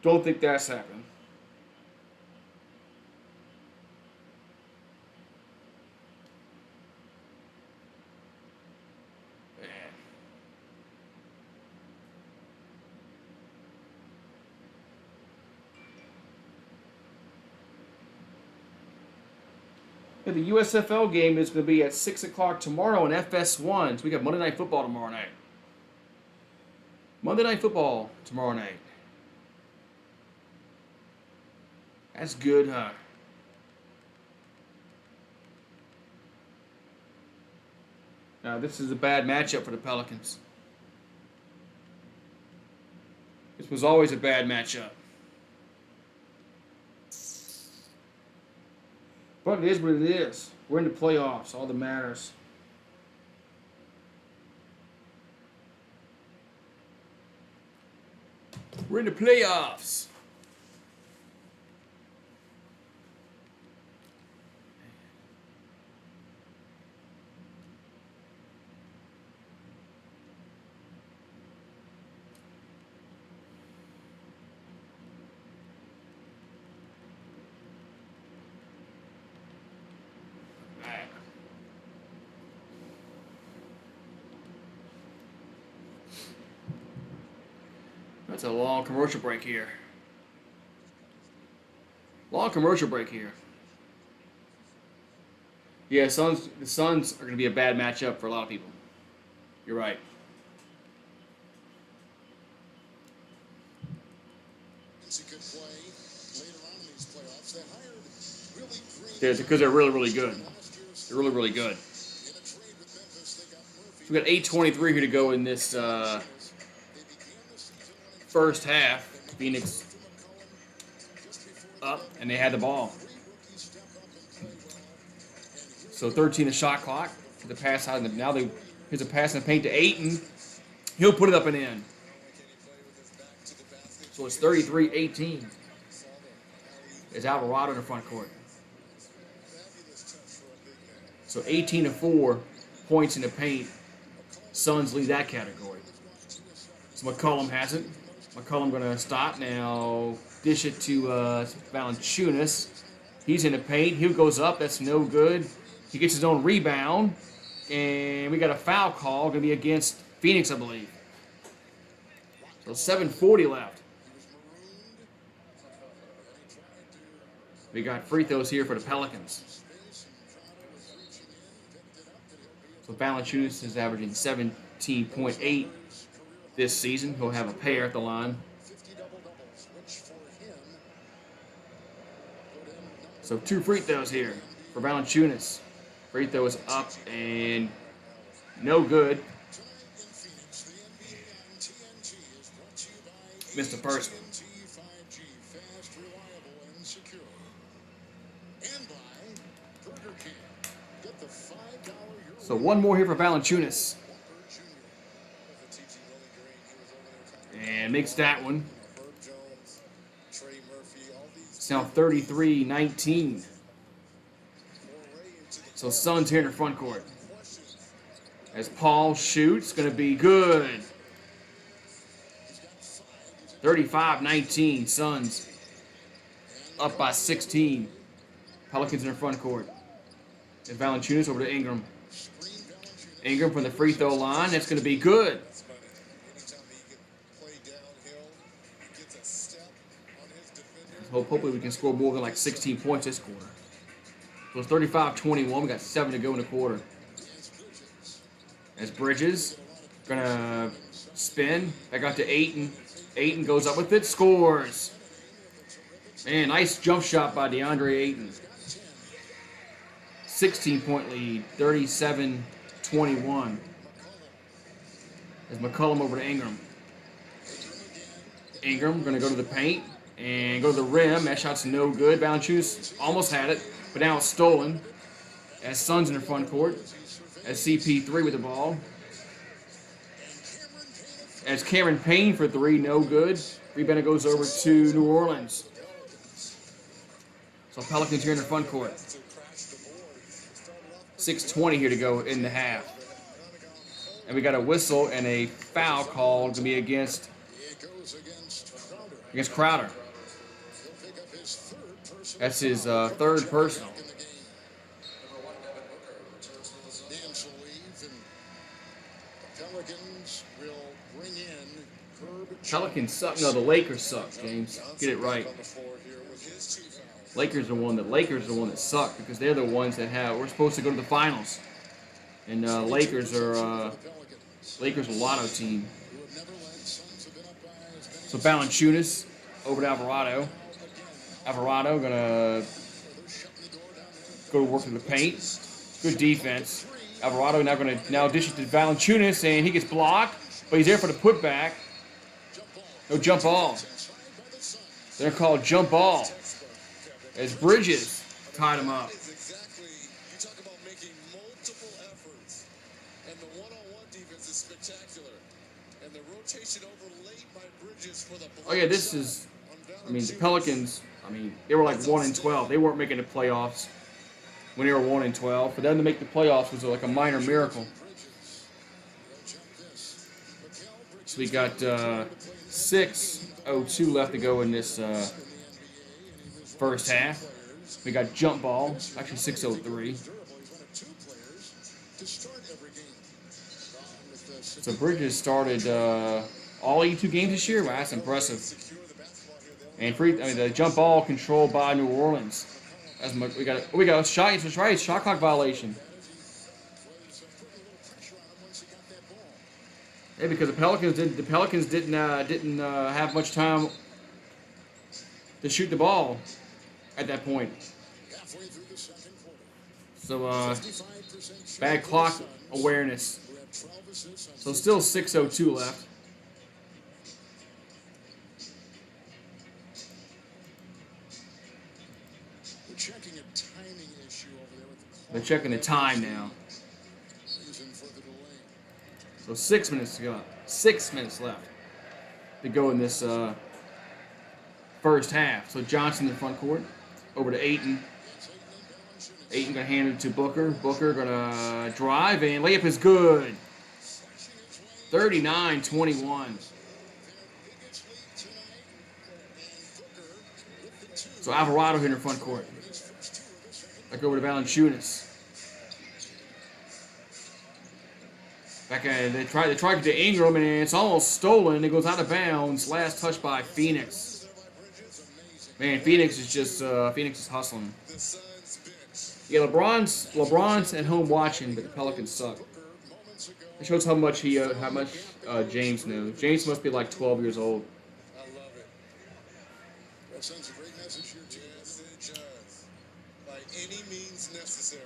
Don't think that's happening. Man. Yeah, the USFL game is going to be at 6 o'clock tomorrow on FS1. So we got Monday Night Football tomorrow night. Monday Night Football tomorrow night. That's good, huh? Now, this is a bad matchup for the Pelicans. This was always a bad matchup. But it is what it is. We're in the playoffs. All that matters. We're in the playoffs. That's a long commercial break here. Long commercial break here. Yeah, the Suns are going to be a bad matchup for a lot of people. You're right. Because they're really, really good. They're really, really good. So we got 8:23 here to go in this first half. Phoenix up, and they had the ball. So 13 the shot clock. The pass out, and now here's a pass in the paint to Ayton. He'll put it up and in. So it's 33-18. It's Alvarado in the front court. So 18-4 points in the paint. Suns lead that category. So McCollum has it. McCollum going to stop now. Dish it to Valanciunas. He's in the paint. He goes up. That's no good. He gets his own rebound. And we got a foul call. Going to be against Phoenix, I believe. So 7:40 left. We got free throws here for the Pelicans. So Valanciunas is averaging 17.8 this season. He'll have a pair at the line. So 2 free throws here for Valanciunas. Free throw is up and no good. Missed the first one. So one more here for Valanciunas. And makes that one. It's now 33-19. So Suns here in the front court. As Paul shoots, going to be good. 35-19, Suns up by 16. Pelicans in the front court. And Valanciunas over to Ingram. Ingram from the free throw line. That's going to be good. Hopefully we can score more than like 16 points this quarter. So it's 35-21. We got 7 to go in the quarter. As Bridges going to spin. Back out to Ayton. Ayton goes up with it. Scores. Man, nice jump shot by DeAndre Ayton. 16-point lead. 37-21. As McCollum over to Ingram. Ingram going to go to the paint and go to the rim. That shot's no good. Valanciunas almost had it, but now it's stolen. As Suns in the front court. As CP3 with the ball. As Cameron Payne for 3, no good. Rebound goes over to New Orleans. So Pelicans here in the front court. 6:20 here to go in the half. And we got a whistle and a foul called to be against Crowder. That's his third personal. Pelicans suck. No, the Lakers suck, James. Get it right. Lakers are the one that suck because they're the ones that we're supposed to go to the finals. And Lakers are a lotto team. So Valanciunas over to Alvarado. Alvarado gonna go to work in the paint. Good defense. Alvarado now dish it to Valanciunas, and he gets blocked, but he's there for the putback. No jump ball. They're called jump ball. As Bridges tied him up. You talk about making multiple efforts, and the one-on-one defense is spectacular. And the rotation over late by Bridges for the block. Oh yeah, this is. The Pelicans. They were like 1-12. They weren't making the playoffs when they were 1-12. For them to make the playoffs was like a minor miracle. So we got 6:02 left to go in this first half. We got jump ball. Actually 6:03. So Bridges started All 82 games this year? Wow, that's impressive. Secure the basketball here. And the jump ball controlled by New Orleans. That's much. We got a shot. That's right. Shot clock violation. Yeah, because the Pelicans didn't have much time to shoot the ball at that point. So bad clock awareness. So still 6:02 left. We're checking a timing issue over there with the clock. They're checking the time now. Reason for the delay. So 6 minutes to go. 6 minutes left to go in this first half. So Johnson in the front court. Over to Ayton. Ayton gonna hand it to Booker. Booker gonna drive and layup is good. 39-21. So Alvarado here in the front court. Back over to Valanciunas. Back at they try to get to Ingram and it's almost stolen. It goes out of bounds. Last touch by Phoenix. Man, Phoenix is hustling. Yeah, LeBron's at home watching, but the Pelicans suck. It shows how much James knows. James must be like 12 years old. I love it. That sends a great message here, too. Yes, it does. By any means necessary.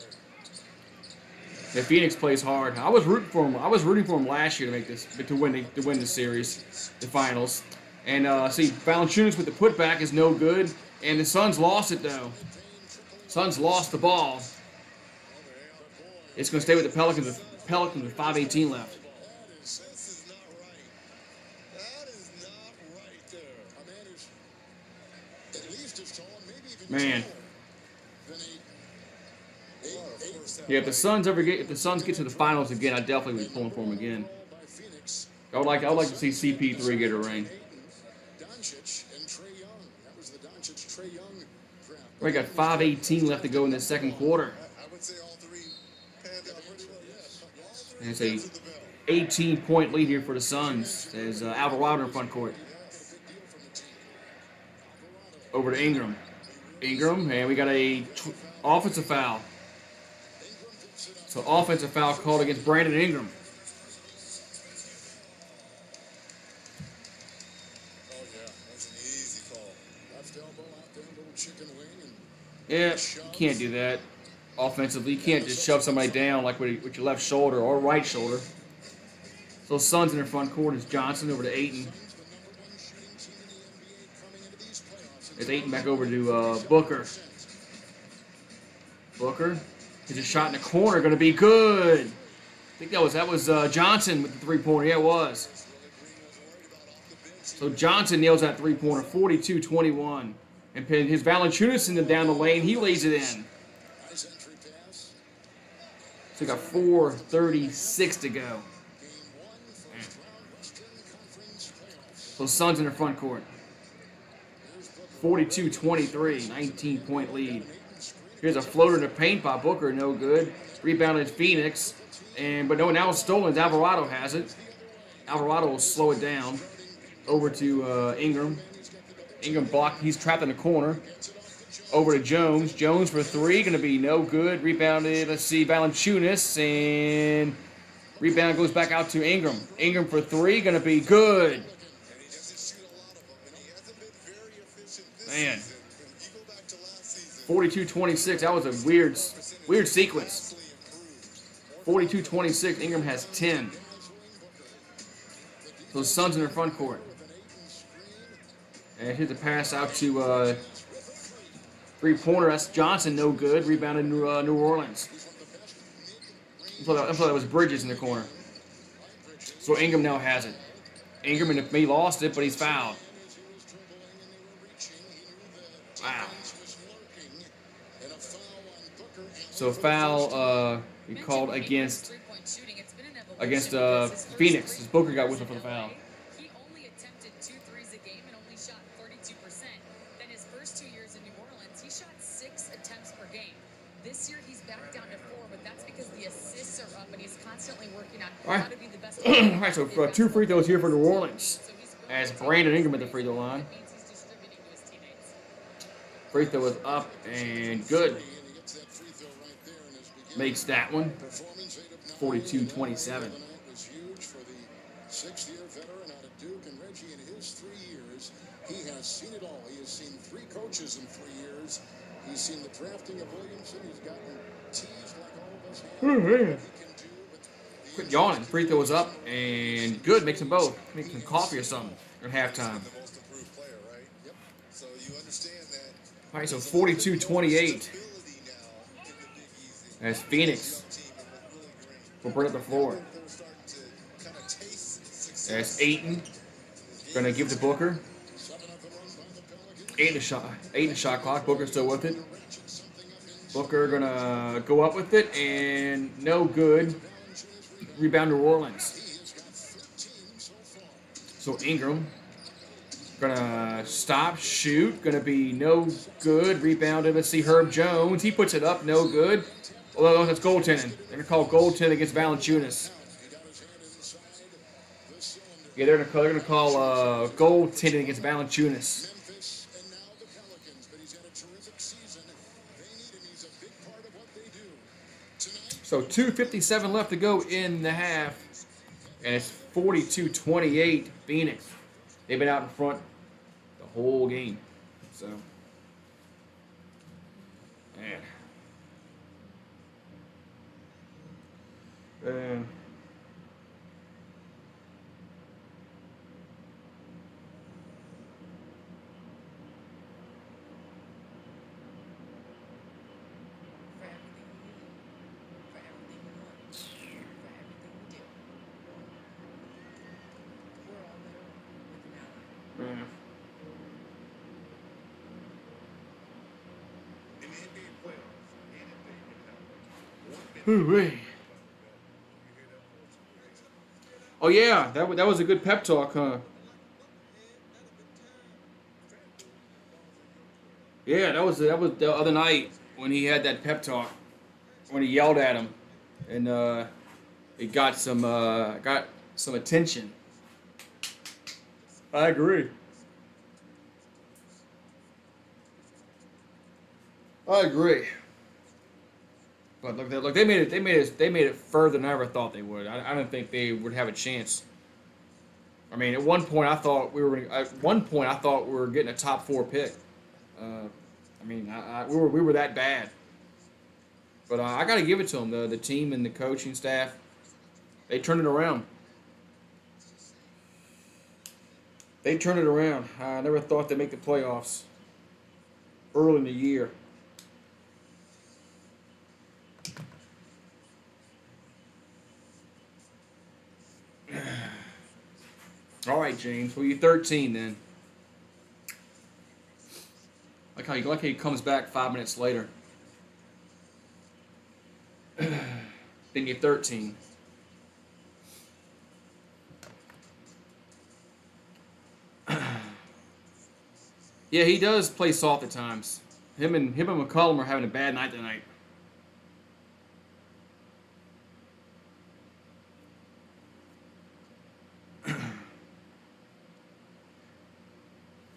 Yeah, Phoenix plays hard. I was rooting for him last year to win the series, the finals. And see, Valanciunas with the putback is no good, and the Suns lost it though. Suns lost the ball. It's going to stay with the Pelicans with 5:18 left. This is not right. That is not right there. A man who's at least as tall, maybe even Man. taller than Yeah, if the Suns get to the finals again, I definitely would be pulling for them again. by Phoenix. I would like to see CP3 get a ring. Doncic and Trae Young. That was the Doncic-Trae Young draft. We got 5:18 left to go in the second quarter. I would say all three panned out pretty well, yes. All three And it's a answered the bell. 18-point lead here for the Suns. There's Alvarado in front court. Over to Ingram. Ingram, and we got a offensive foul. So offensive foul called against Brandon Ingram. Oh, yeah. That's an easy call. Left elbow out there, little chicken wing. And Yeah, you can't do that. Offensively, you can't just shove somebody down like with your left shoulder or right shoulder. So Suns in their front court is Johnson over to Ayton. It's Ayton back over to Booker. Booker. His shot in the corner, going to be good. I think that was Johnson with the three-pointer. Yeah, it was. So Johnson nails that three-pointer, 42-21. And his Valanciunas in the down the lane, he lays it in. nice entry pass. So we got 4:36 to go. Game 1, first round Western Conference playoffs. So Suns in the front court. 42-23, 19-point lead. Here's a floater in the paint by Booker, no good. Rebounded Phoenix, but no, now it's stolen. Alvarado has it. Alvarado will slow it down. Over to Ingram. Ingram blocked. He's trapped in the corner. Over to Jones. Jones for three, going to be no good. Rebounded. Let's see, Valanciunas, and rebound goes back out to Ingram. Ingram for three, going to be good. And he doesn't shoot a lot of them, and he hasn't been very efficient this Man. season. If you go back to last season, 42-26. That was a weird sequence. vastly improved. 42-26. Ingram has 10. So the Suns in their front court. And here's the pass out to three-pointer. That's Johnson, no good. Rebounded New Orleans. I thought that was Bridges in the corner. So Ingram now has it. Ingram, and he lost it, but he's fouled. Wow. So foul he called against Phoenix. As Booker got whistled for the foul. He only attempted 2 threes a game and only shot 32%. Then his first 2 years in New Orleans, he shot 6 attempts per game. This year he's back down to 4, but that's because the assists are up and he's constantly working on how to be the best. All right, so 2 free throws here for New Orleans. So as Brandon Ingram at the free throw line. That means he's distributing to his teammates. Free throw is up and good. And he gets that free throw right there in his beginning Makes that one. performance. 8 of 9. 42-27. The night was huge for the 6th-year veteran out of Duke, and Reggie in his 3 years, he has seen it all. He has seen 3 coaches in 3 years. He's seen the drafting of Williamson. He's gotten teased like all of us have. What he can do, but the Quit yawning. Free throw is up and good. Makes them both. Make some coffee or something at halftime. The most improved player, right? Yep. So you understand that. All right, so there's a little bit 42-28 more stability now in the Big Easy. as Phoenix Young team and with Willie Green. will bring up the floor. They're starting to kind of taste success. As Ayton gonna give to Booker. 7 of the run by the Pelicans. 8 in the shot clock. Booker still with it. Booker gonna go up with it and no good. Rebound New Orleans. He has got 13 so far. So Ingram gonna stop, shoot, gonna be no good. Rebounded. Let's see Herb Jones. He puts it up, no good. Oh, that's goaltending. They're gonna call goaltending against Valanciunas. He got his hand inside the cylinder. Yeah, they're gonna call goaltending against Valanciunas. Memphis and now the Pelicans, but he's had a terrific season. They need him. He's a big part of what they do. Tonight, So 2:57 left to go in the half, and it's 42-28 Phoenix. They've been out in front the whole game. So, man. For everything we need, for everything we want, for everything we do. We're all better with an ally. Man. In the NBA playoffs, anything can happen. 1 minute. Hoo-wee. You hear that, folks? Oh yeah, that was a good pep talk, huh? Yeah, that was the other night when he had that pep talk, when he yelled at him, and it got some attention. I agree. But look, they made it further than I ever thought they would. I didn't think they would have a chance. I mean, at one point I thought we were getting a top 4 pick. I mean, we were that bad. But I got to give it to them. The team and the coaching staff, they turned it around. They turned it around. I never thought they'd make the playoffs early in the year. All right, James. Well, you're 13 then. Like how he comes back 5 minutes later. Then you're 13. Yeah, he does play soft at times. Him and McCollum are having a bad night tonight.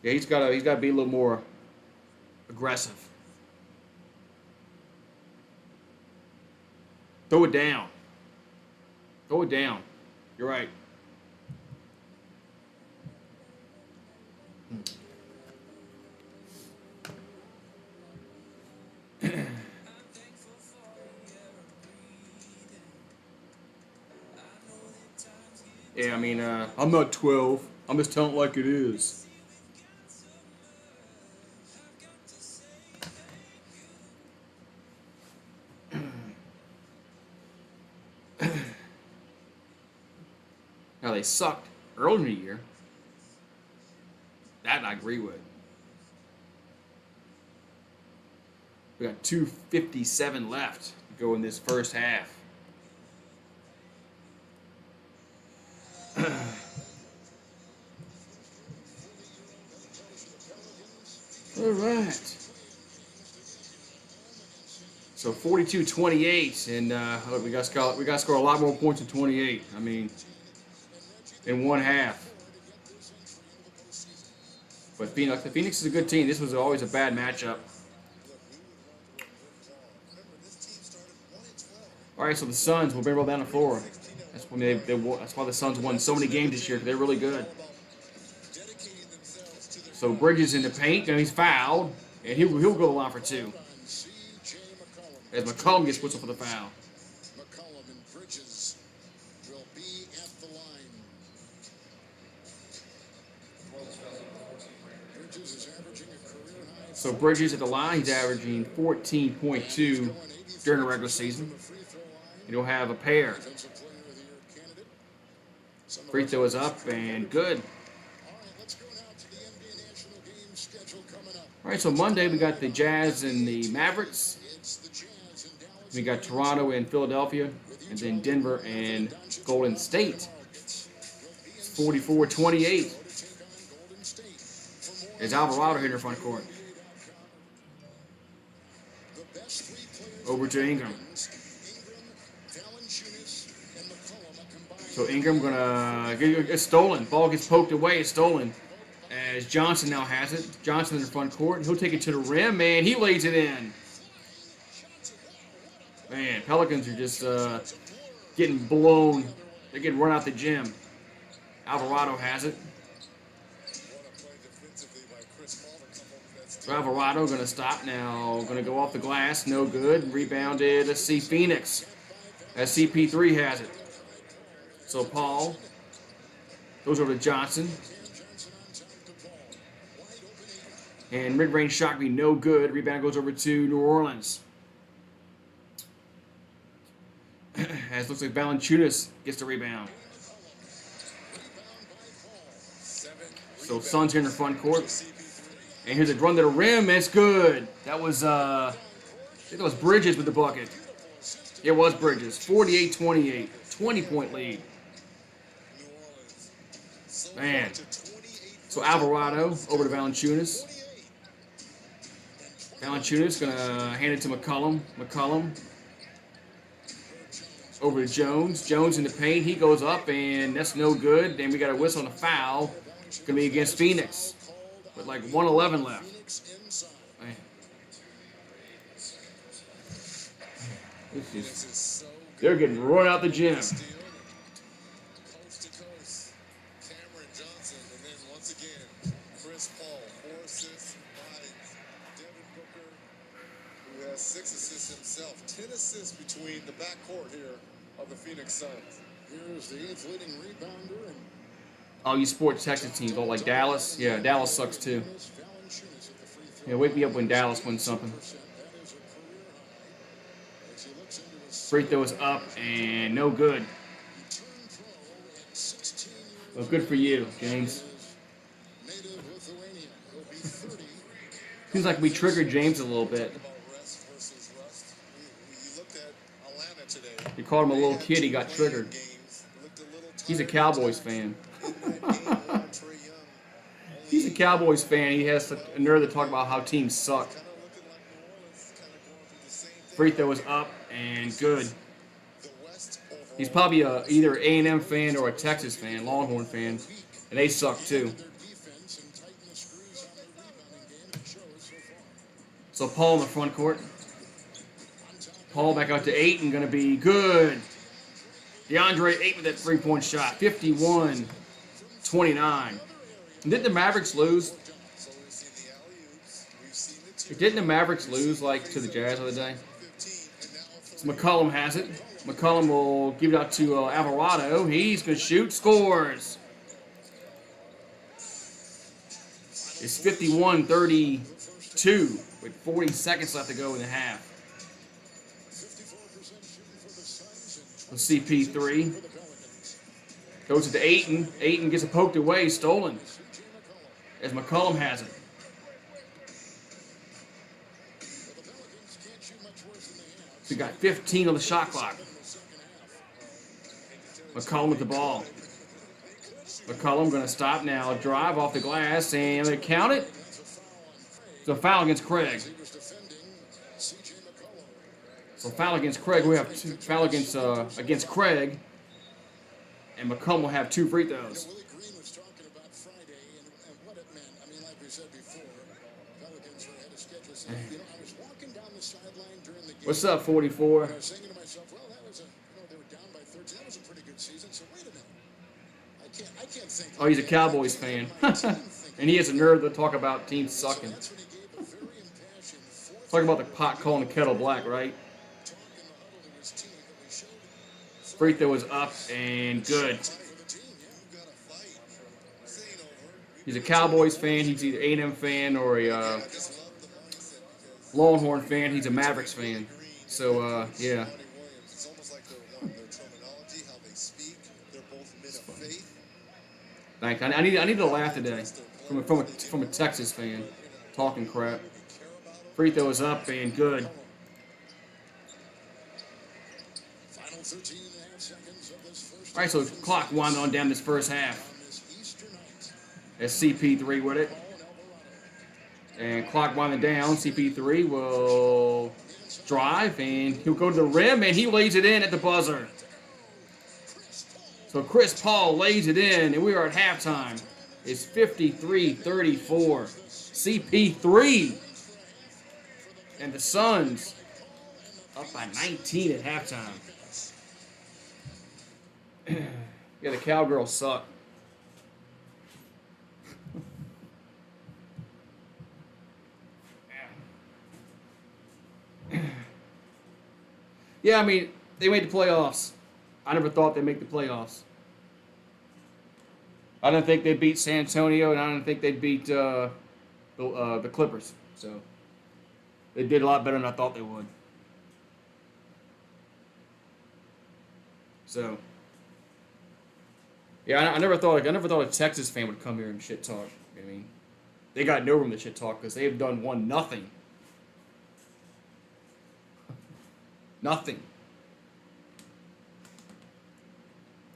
Yeah, he's got to be a little more aggressive. Throw it down. Throw it down. You're right. Yeah, I mean, I'm not 12. I'm just telling it like it is. Now, they sucked early in the year. That I agree with. We got 2:57 left to go in this first half. All right. So 42-28, and we got to score a lot more points than 28. I mean, in one half. But the Phoenix is a good team. This was always a bad matchup. All right, so the Suns will bring the ball down the floor. That's when that's why the Suns won so many games this year. They're really good. So Bridges in the paint, and he's fouled, and he'll go to the line for 2. As McCollum gets whistled for the foul. McCollum and Bridges will be at the line. Bridges is averaging a career high. So Bridges at the line, he's averaging 14.2 during the regular season. And he'll have a pair. Free throw is up and good. All right, so Monday we got the Jazz and the Mavericks. We got Toronto and Philadelphia, and then Denver and Golden State. 44-28. There's Alvarado here in the front court. Over to Ingram. So Ingram gonna get stolen. Ball gets poked away. It's stolen. As Johnson now has it. Johnson in the front court. And he'll take it to the rim, and he lays it in. Man, Pelicans are just getting blown. They're getting run out the gym. Alvarado has it. So Alvarado going to stop now. Going to go off the glass. No good. Rebounded. Let's see, Phoenix. As CP3 has it. So Paul goes over to Johnson. And mid-range shot be no good. Rebound goes over to New Orleans. As looks like Valanciunas gets the rebound. So Suns here in the front court. And here's a run to the rim. It's good. That was, I think that was Bridges with the bucket. It was Bridges. 48-28. 20-point lead. Man. So Alvarado over to Valanciunas. Valanciunas going to hand it to McCollum. McCollum over to Jones. Jones in the paint. He goes up, and that's no good. Then we got a whistle on a foul. It's going to be against Phoenix with like 1:11 left. Man. They're getting run out the gym. Coast to coast, Cameron Johnson, and then once again, Chris Paul, 4 assists, 5. Devin Booker, who has 6 assists himself, 10 assists between the backcourt here of the Phoenix Suns. Here's the 8th leading rebounder. And All you sports Texas teams, all like Dallas. Yeah, Dallas sucks too. Yeah, wake me up when Dallas wins something. Free throw is up and no good. Well, good for you, James. Seems like we triggered James a little bit. You called him a little kid, he got triggered. He's a Cowboys fan. He's a Cowboys fan. He has a nerve to talk about how teams suck. Free throw is up and good. He's probably either A&M fan or a Texas fan, Longhorn fan, and they suck too. So Paul in the front court. Paul back out to Ayton, going to be good. DeAndre Ayton with that three-point shot, 51-29. Didn't the Mavericks lose? Didn't the Mavericks lose like to the Jazz the other day? So McCollum has it. McCollum will give it out to Alvarado. He's going to shoot. Scores. It's 51-32 with 40 seconds left to go in the half. CP3 goes to Ayton. Ayton gets it poked away, stolen. As McCollum has it. So we got 15 on the shot clock. McCollum with the ball. McCollum going to stop now. Drive off the glass and they count it. It's a foul against Craig. So foul against Craig. We have two foul against Craig, and McCollum will have 2 free throws. what it meant. I mean, like we said before, Pelicans were ahead of schedule. So, I was walking down the sideline during the game. What's up, 44? And I was thinking to myself, well, that was they were down by 13. That was a pretty good season. So wait a minute. I can't think. Oh, he's a Cowboys fan. And he has a nerve to talk about teams sucking. So that's when he gave a very impassioned fourth. Talking about the pot calling the kettle black, right? Talk in the huddle to his team that we showed. Free throw was up and good. For the team, yeah. You gotta fight. This ain't over. He's a Cowboys fan. He's either A&M fan or a I just love the mindset because Longhorn fan. He's a Mavericks fan. So, yeah. Monty Williams, it's almost like they're one. Their terminology, how they speak, they're both men of faith. Thanks. I need to laugh today from a Texas fan talking crap. Free throw is up and good. Final 13 and a half seconds of this first. All right, so clock wound on down this first half. On this Easter night. That's CP3 with it. Paul and Alvarado. And clock winding down. CP3 will drive and he'll go to the rim and he lays it in at the buzzer. So Chris Paul lays it in and we are at halftime. It's 53-34. CP3 and the Suns up by 19 at halftime. Yeah, the Cowgirls suck. Yeah, I mean, they made the playoffs. I never thought they'd make the playoffs. I didn't think they'd beat San Antonio, and I didn't think they'd beat the Clippers. So they did a lot better than I thought they would. So yeah, I never thought a Texas fan would come here and shit talk. I mean, they got no room to shit talk because they've done nothing. Nothing.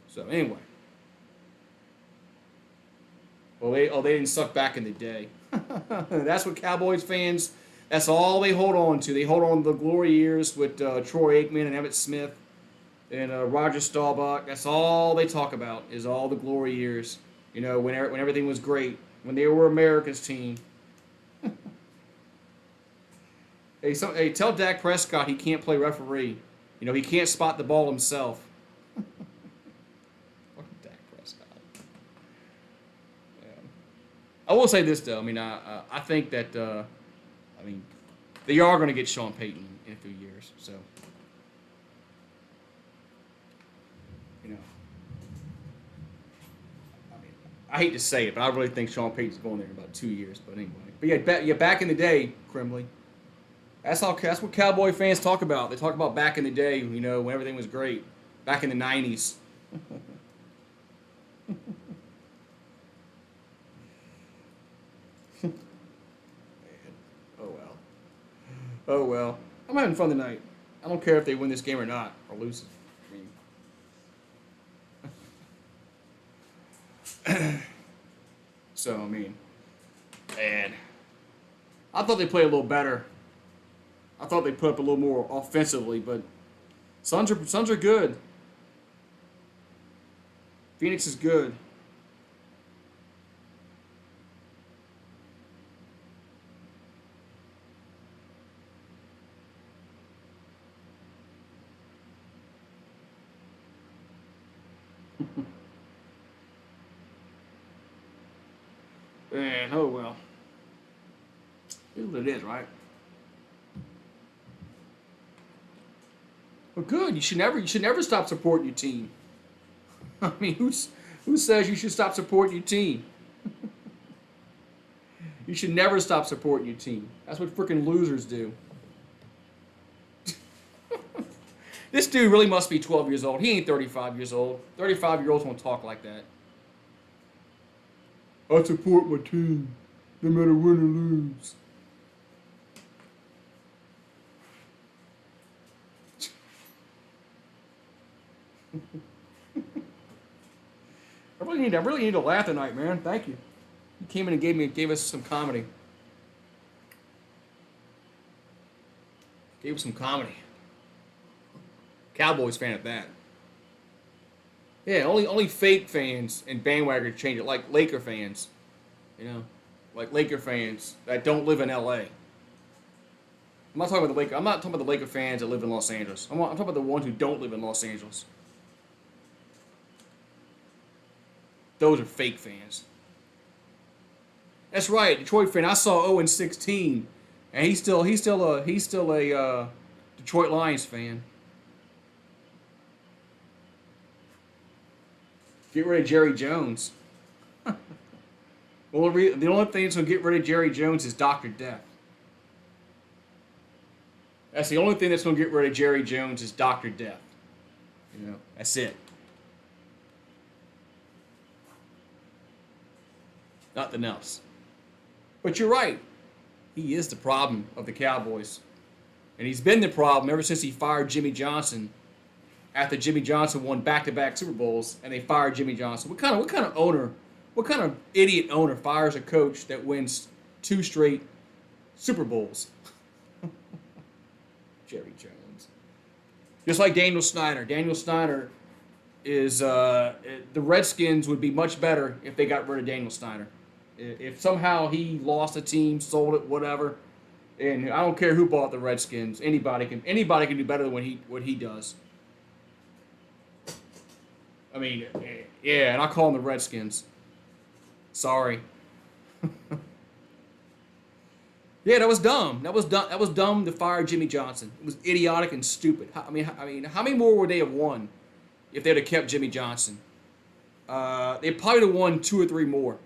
So anyway. Well, they didn't suck back in the day. That's what Cowboys fans, that's all they hold on to. They hold on to the glory years with Troy Aikman and Emmitt Smith and Roger Staubach. That's all they talk about is all the glory years. You know, when everything was great. When they were America's team. Hey, tell Dak Prescott he can't play referee. You know, he can't spot the ball himself. Fucking Dak Prescott. Yeah. I will say this, though. I mean, I think that, they are going to get Sean Payton in a few years. So, you know. I mean, I hate to say it, but I really think Sean Payton's going there in about 2 years. But anyway. But yeah, back in the day, Crimley. That's what Cowboy fans talk about. They talk about back in the day, you know, when everything was great. Back in the 90s. Oh, well. Oh, well. I'm having fun tonight. I don't care if they win this game or not, or lose it. So, I mean, and I thought they played a little better. I thought they put up a little more offensively, but Suns are good. Phoenix is good. And oh well. Here's what it is, right? Well, good. You should never stop supporting your team. I mean, who says you should stop supporting your team? You should never stop supporting your team. That's what freaking losers do. This dude really must be 12 years old. He ain't 35 years old. 35-year-olds won't talk like that. I support my team, no matter win or lose. I really need to laugh tonight, man. Thank you. You came in and gave us some comedy. Gave us some comedy. Cowboys fan at that. Yeah, only fake fans and bandwagoners change it, like Laker fans. You know, like Laker fans that don't live in LA. I'm not talking about the Laker. I'm not talking about the Laker fans that live in Los Angeles. I'm talking about the ones who don't live in Los Angeles. Those are fake fans. That's right, Detroit fan. I saw 0-16, and he's still a Detroit Lions fan. Get rid of Jerry Jones. The only thing that's gonna get rid of Jerry Jones is Dr. Death. That's the only thing that's gonna get rid of Jerry Jones is Dr. Death. You know, that's it. Nothing else. But you're right. He is the problem of the Cowboys. And he's been the problem ever since he fired Jimmy Johnson after Jimmy Johnson won back-to-back Super Bowls and they fired Jimmy Johnson. What kind of idiot owner fires a coach that wins 2 straight Super Bowls? Jerry Jones. Just like Daniel Snyder. Daniel Snyder is the Redskins would be much better if they got rid of Daniel Snyder. If somehow he lost a team, sold it, whatever, and I don't care who bought the Redskins, anybody can do better than what he does. I mean, yeah, and I call them the Redskins. Sorry. Yeah, that was dumb. That was dumb to fire Jimmy Johnson. It was idiotic and stupid. I mean, how many more would they have won if they'd have kept Jimmy Johnson? They probably would have won 2 or 3 more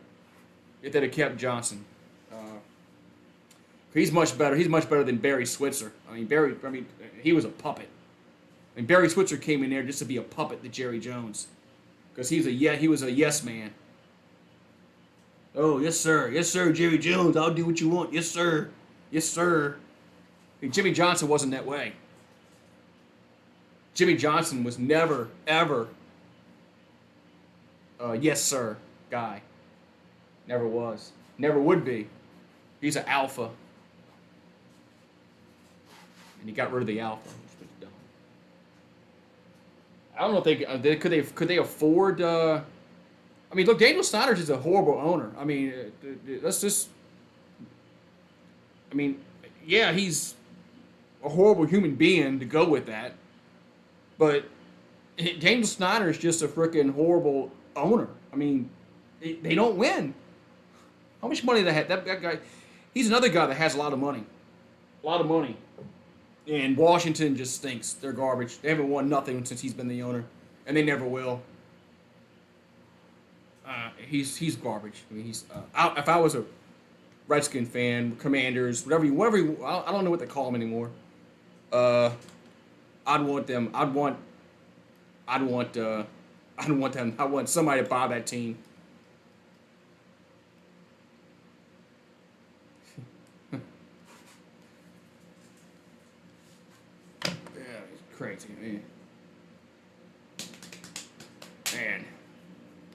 if they'd have kept Johnson. He's much better. He's much better than Barry Switzer. He was a puppet. I mean, Barry Switzer came in there just to be a puppet to Jerry Jones, because he was a yes man. Oh, yes sir, Jerry Jones. I'll do what you want. Yes sir, yes sir. I mean, Jimmy Johnson wasn't that way. Jimmy Johnson was never ever a yes sir guy. Never was. Never would be. He's an alpha. And he got rid of the alpha, which was dumb. I don't know if could they afford. I mean, look, Daniel Snyder's is a horrible owner. I mean, let's just. I mean, yeah, he's a horrible human being to go with that, but Daniel Snyder is just a freaking horrible owner. I mean, they don't win. How much money they had? That guy, he's another guy that has a lot of money. A lot of money. And Washington just stinks. They're garbage. They haven't won nothing since he's been the owner. And they never will. He's garbage. I mean, if I was a Redskin fan, Commanders, whatever I don't know what they call them anymore. I'd want them. I'd want them. I want somebody to buy that team. Crazy, man.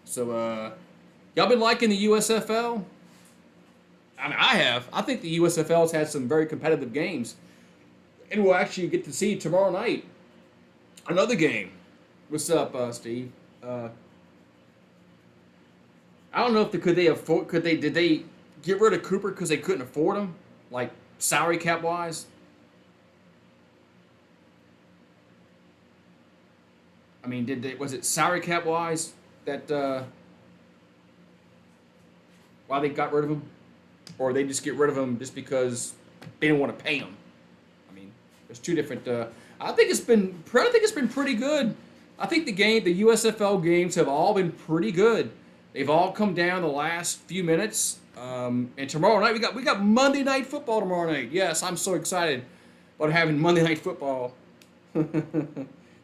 So, y'all been liking the USFL? I mean, I have. I think the USFL's had some very competitive games. And we'll actually get to see tomorrow night another game. What's up, Steve? I don't know if did they get rid of Cooper because they couldn't afford him? Like, salary cap wise? I mean, was it salary cap wise that why they got rid of him, or they just get rid of him just because they didn't want to pay him? I mean, there's 2 different. I think it's been pretty good. I think the USFL games have all been pretty good. They've all come down the last few minutes. And tomorrow night we got Monday Night Football tomorrow night. Yes, I'm so excited about having Monday Night Football.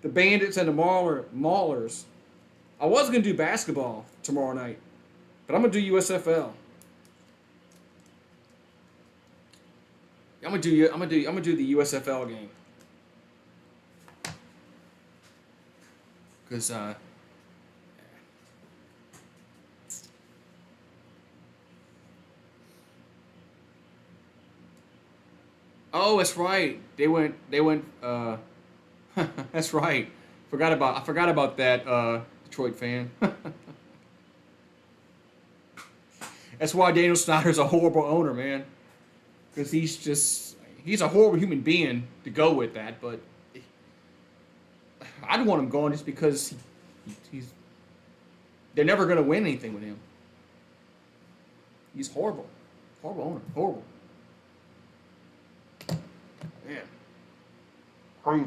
The Bandits and the Maulers. I was gonna do basketball tomorrow night, but I'm gonna do USFL. I'm gonna do the USFL game. Cause oh, that's right. They went. That's right. I forgot about that, Detroit fan. That's why Daniel Snyder's a horrible owner, man. Because he's a horrible human being to go with that. But I'd want him gone just because they're never going to win anything with him. He's horrible. Horrible owner. Horrible. Man. Crazy.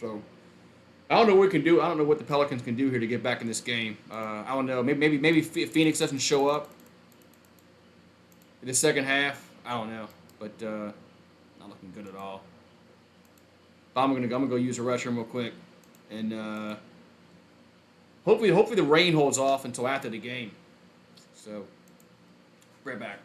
So, I don't know what we can do. I don't know what the Pelicans can do here to get back in this game. I don't know. Maybe Phoenix doesn't show up in the second half. I don't know, but not looking good at all. But I'm gonna go use the restroom real quick, and hopefully the rain holds off until after the game. So, right back.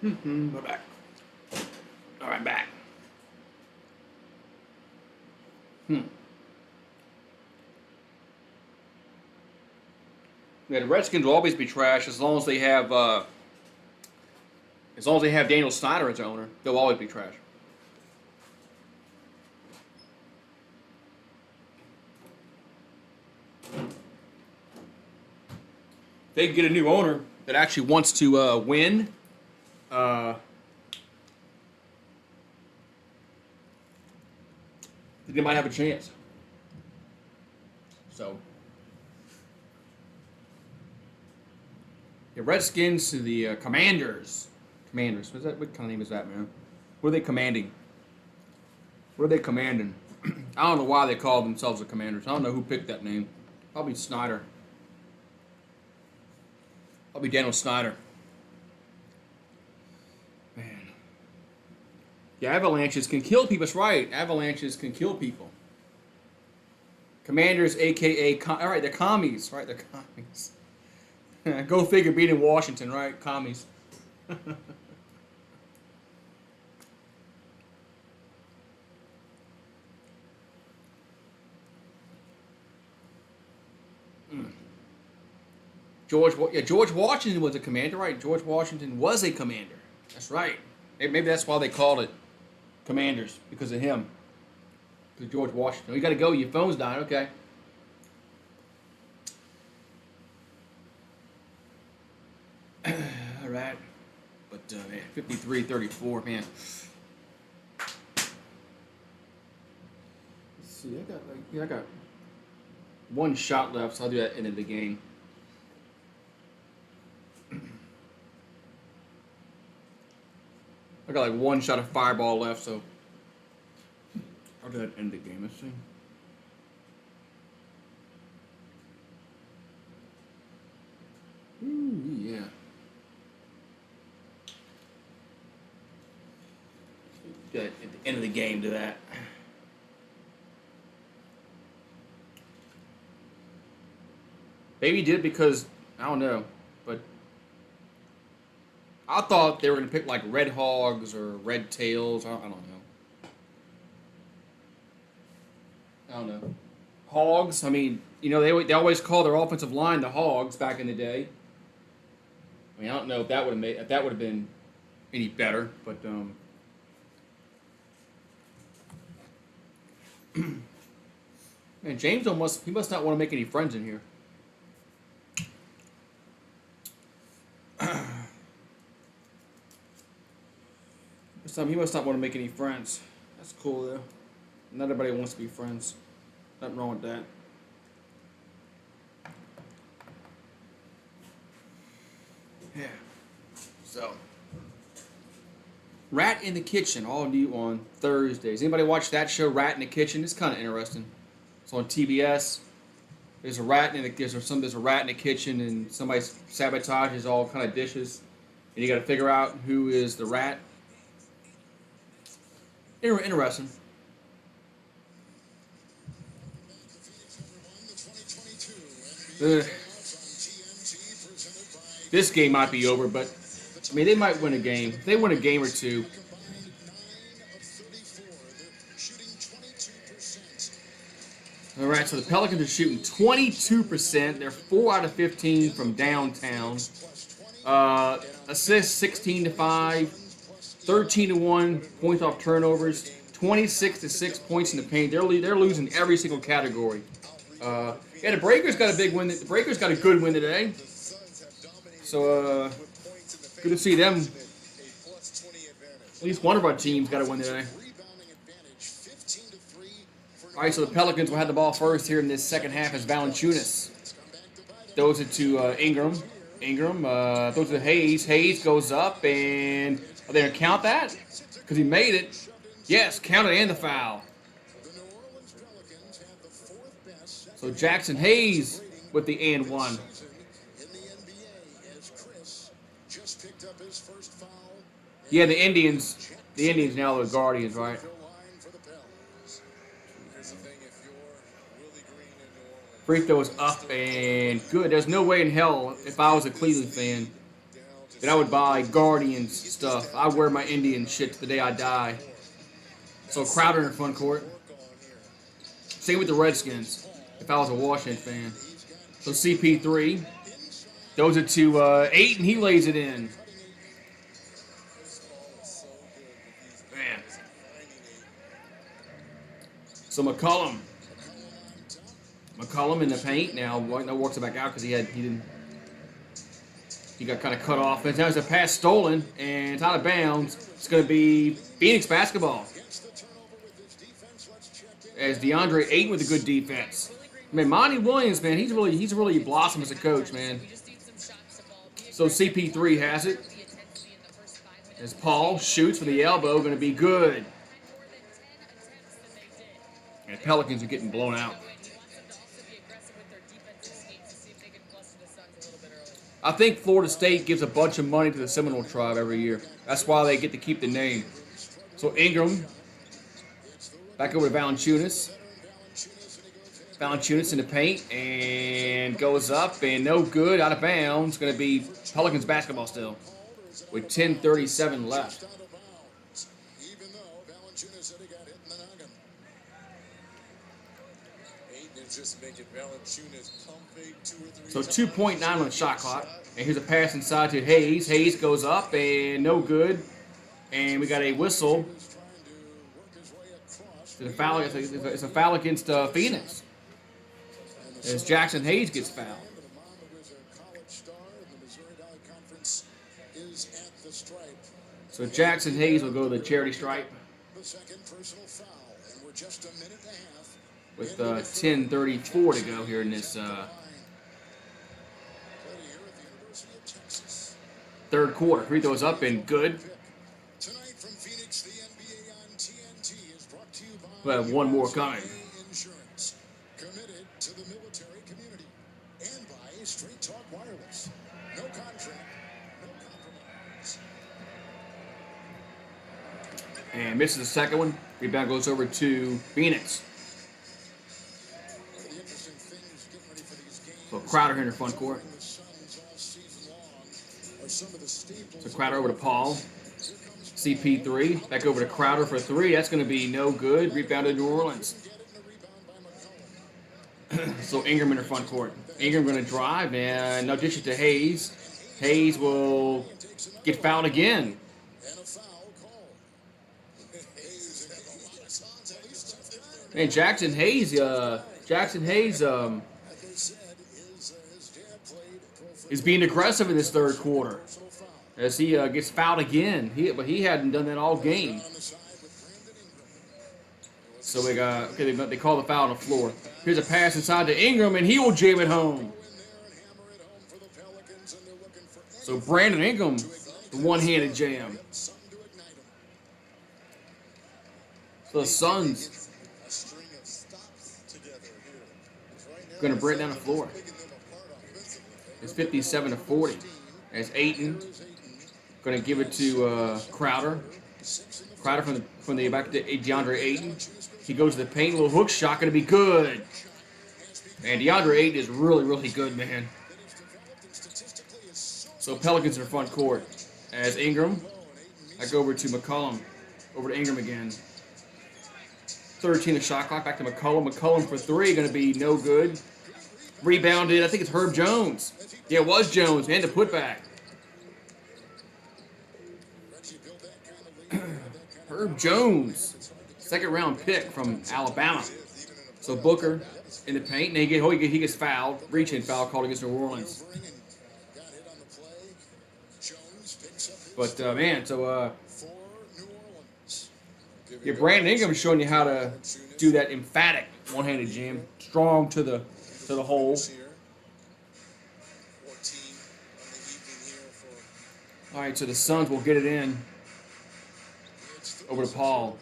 We're back. All right, back. Yeah, the Redskins will always be trash as long as they have Daniel Snyder as their owner. They'll always be trash. They can get a new owner that actually wants to win. They might have a chance. So, the Redskins to the Commanders. Commanders. What kind of name is that, man? What are they commanding? What are they commanding? I don't know why they call themselves the Commanders. I don't know who picked that name. Probably Snyder. Probably Daniel Snyder. Man. Yeah, avalanches can kill people. That's right. Avalanches can kill people. Commanders, a.k.a. All right, they're commies. Right, they're commies. Go figure, beating Washington, right? Commies. George Washington was a commander, right? George Washington was a commander. That's right. Maybe that's why they called it Commanders, because of him. Because George Washington. You got to go. Your phone's dying. Okay. All right. But, man, 53-34, man. Let's see. I got one shot left, so I'll do that at the end of the game. I got like one shot of fireball left, so I'll do that at the end of the game. Let's see. Ooh, yeah. Got at the end of the game, do that. Maybe he did because, I don't know, but I thought they were going to pick like Red Hogs or Red Tails. I don't know. I don't know. Hogs, I mean, you know, they always call their offensive line the Hogs back in the day. I mean, I don't know if that would have been any better, but man, James must not want to make any friends in here. He must not want to make any friends. That's cool though. Not everybody wants to be friends. Nothing wrong with that. Yeah. So, Rat in the Kitchen, all new on Thursdays. Anybody watch that show, Rat in the Kitchen? It's kind of interesting. It's on TBS. There's a rat in the kitchen, and somebody sabotages all kind of dishes, and you got to figure out who is the rat. Interesting. This game might be over, but I mean they might win a game. If they win a game or two. All right, so the Pelicans are shooting 22%. They're 4 out of 15 from downtown. Assists 16-5, 13-1 points off turnovers, 26-6 points in the paint. They're losing every single category. Yeah, the Breakers got a big win. The Breakers got a good win today. So good to see them. At least one of our teams got a win today. All right, so the Pelicans will have the ball first here in this second half as Valanciunas throws it to Ingram. Ingram throws it to Hayes. Hayes goes up, and are they going to count that? Because he made it. Yes, count it and the foul. So Jackson Hayes with the and one. Yeah, the Indians now are the Guardians, right? Free throw is up and good. There's no way in hell if I was a Cleveland fan that I would buy Guardians stuff. I wear my Indian shit to the day I die. So Crowder in the front court. Same with the Redskins if I was a Washington fan. So CP3 throws it to Ayton. He lays it in. Man. So McCollum in the paint now. No works it back out because he got kind of cut off. And now there's a pass stolen and it's out of bounds. It's going to be Phoenix basketball. As DeAndre Ayton with a good defense. Man, Monty Williams, man, he's really blossomed as a coach, man. So CP3 has it. As Paul shoots for the elbow, going to be good. And Pelicans are getting blown out. I think Florida State gives a bunch of money to the Seminole tribe every year. That's why they get to keep the name. So Ingram, back over to Valanciunas. Valanciunas in the paint and goes up and no good, out of bounds. Going to be Pelicans basketball still with 10:37 left. just make it Valanciunas pump fake 2 or 3 So times. 2.9 on the shot clock. And here's a pass inside to Hayes. Hayes goes up and no good. And we got a whistle. Is trying to work his way across. It's a foul, it's a foul against Phoenix. As Jackson Hayes gets fouled. The mom who is a college star in the Missouri Valley Conference is at the stripe. So Jackson Hayes will go to the charity stripe The second personal foul, and we're just a minute and a half. with 10:34 to go here in this Played here at the University of Texas. third quarter. Free throws up and good. Tonight from Phoenix, the NBA on TNT is brought to you by We'll have one more coming. Insurance, committed to the military community, and by Straight Talk Wireless. No contract, no compromise. And misses the second one. Rebound goes over to Phoenix. One of the interesting things getting ready for these games. So Crowder here in the front court. The Suns all season long are some of the staples. So Crowder over to Paul. CP3. Back over to Crowder for 3. That's going to be no good. Rebounded New Orleans. Get it in a rebound by McCollum. So Ingram in the front court. Ingram going to drive and now dish it to Hayes. Hayes will get fouled again. And a foul called. Hayes had a lot of shots, at least that's good. Man, Jackson Hayes, Like I said, his dad played pro football. is being aggressive in this third quarter Personal foul. as he gets fouled again. But he hadn't done that all game. On the side with Brandon Ingram. So we got they call the foul on the floor. Here's a pass inside to Ingram, and he will jam it home. Go in there and hammer it home for the Pelicans, and they're looking for So Brandon Ingram, the one-handed jam. something to ignite them. So the Suns A string of stops together here. 'Cause right now, going to break down the Suns floor. picking them apart offensively. It's 57-40. As Ayton going to give it to Crowder. Crowder from the back to DeAndre Ayton. He goes to the paint, little hook shot, going to be good. And DeAndre Ayton is really, really good, man. So Pelicans in the front court. As Ingram, back over to McCollum. Over to Ingram again. 13 the shot clock, back to McCollum. McCollum for 3, going to be no good. Rebounded, I think it's Herb Jones. Yeah, it was Jones, and the putback. Herb Jones, second round pick from Alabama. So Booker in the paint, and he gets fouled. Reaching foul called against New Orleans. Got hit on the play. Jones picks up his But man, so for New Orleans. yeah, Brandon Ingram is showing you how to do that emphatic one-handed jam, strong to the hole. Here. 14 on the evening here for All right, so the Suns will get it in over to Paul.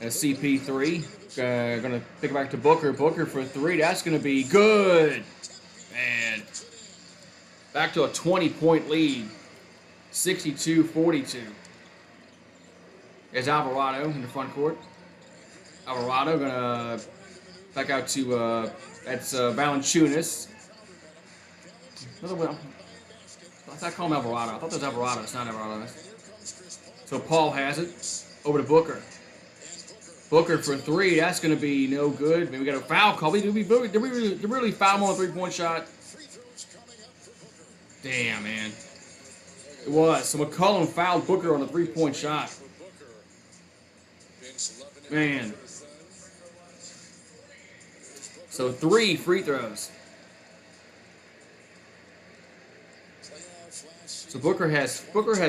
As CP3 going to pick it back to Booker. Booker for 3. That's going to be good. Man, back to a 20-point lead, 62-42. There's Alvarado in the front court. Alvarado going to back out to that's Valanciunas. Another one. I call him Alvarado. I thought that was Alvarado. It's not Alvarado. So Paul has it. Over to Booker. Booker for 3. That's going to be no good. Maybe we got a foul call. Did we really foul him on a three-point shot? Damn, man. It was. So McCollum fouled Booker on a three-point shot. Booker. Bench 11 Man. for the Suns. So 3 free throws. So Booker has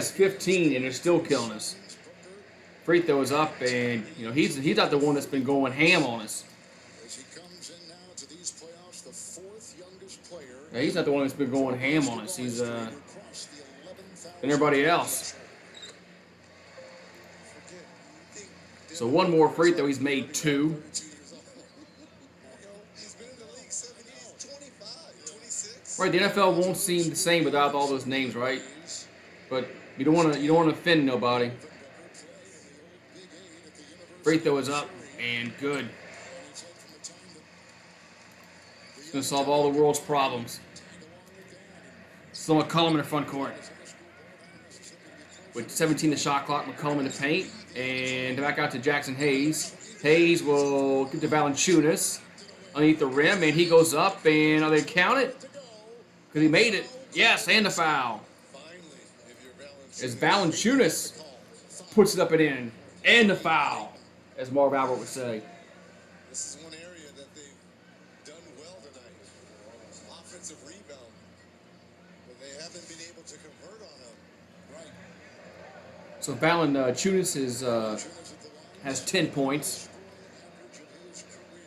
15, and they're still killing us. Free throws up, and he's not the one that's been going ham on us. As he comes in now to these playoffs, the 4th youngest player. Yeah, he's not the one that's been going ham on us. He's Across the 11,000 and everybody else. So one more free throw. He's made 2. He's been in the league 7 years. 25, 26. Right, the NFL won't seem the same without all those names, right? But you don't want to offend nobody. Free throw is up and good. It's going to solve all the world's problems. So McCollum in the front court. With 17 the shot clock, McCollum in the paint. And back out to Jackson Hayes. Hayes will give to Valanciunas. underneath the rim, and he goes up, and are they count it? Because he made it. Yes, and the foul. As Valanciunas puts it up and in. And the foul, as Marv Albert would say. This is one area that they've done well tonight. Offensive rebound. But they haven't been able to convert on them. Right. So Valanciunas has 10 points.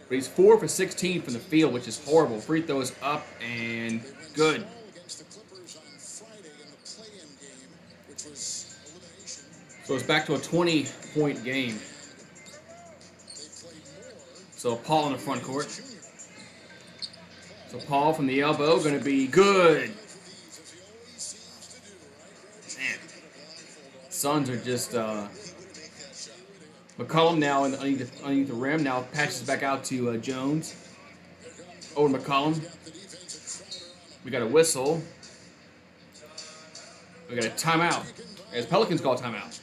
But he's 4 for 16 from the field, which is horrible. Free throws up and good. So it's back to a 20-point game. So Paul in the front court. So Paul from the elbow, going to be good. Man. Suns are just... McCollum now underneath the rim. Now passes back out to Jones. Over to McCollum. We got a whistle. We got a timeout. As Pelicans call timeout.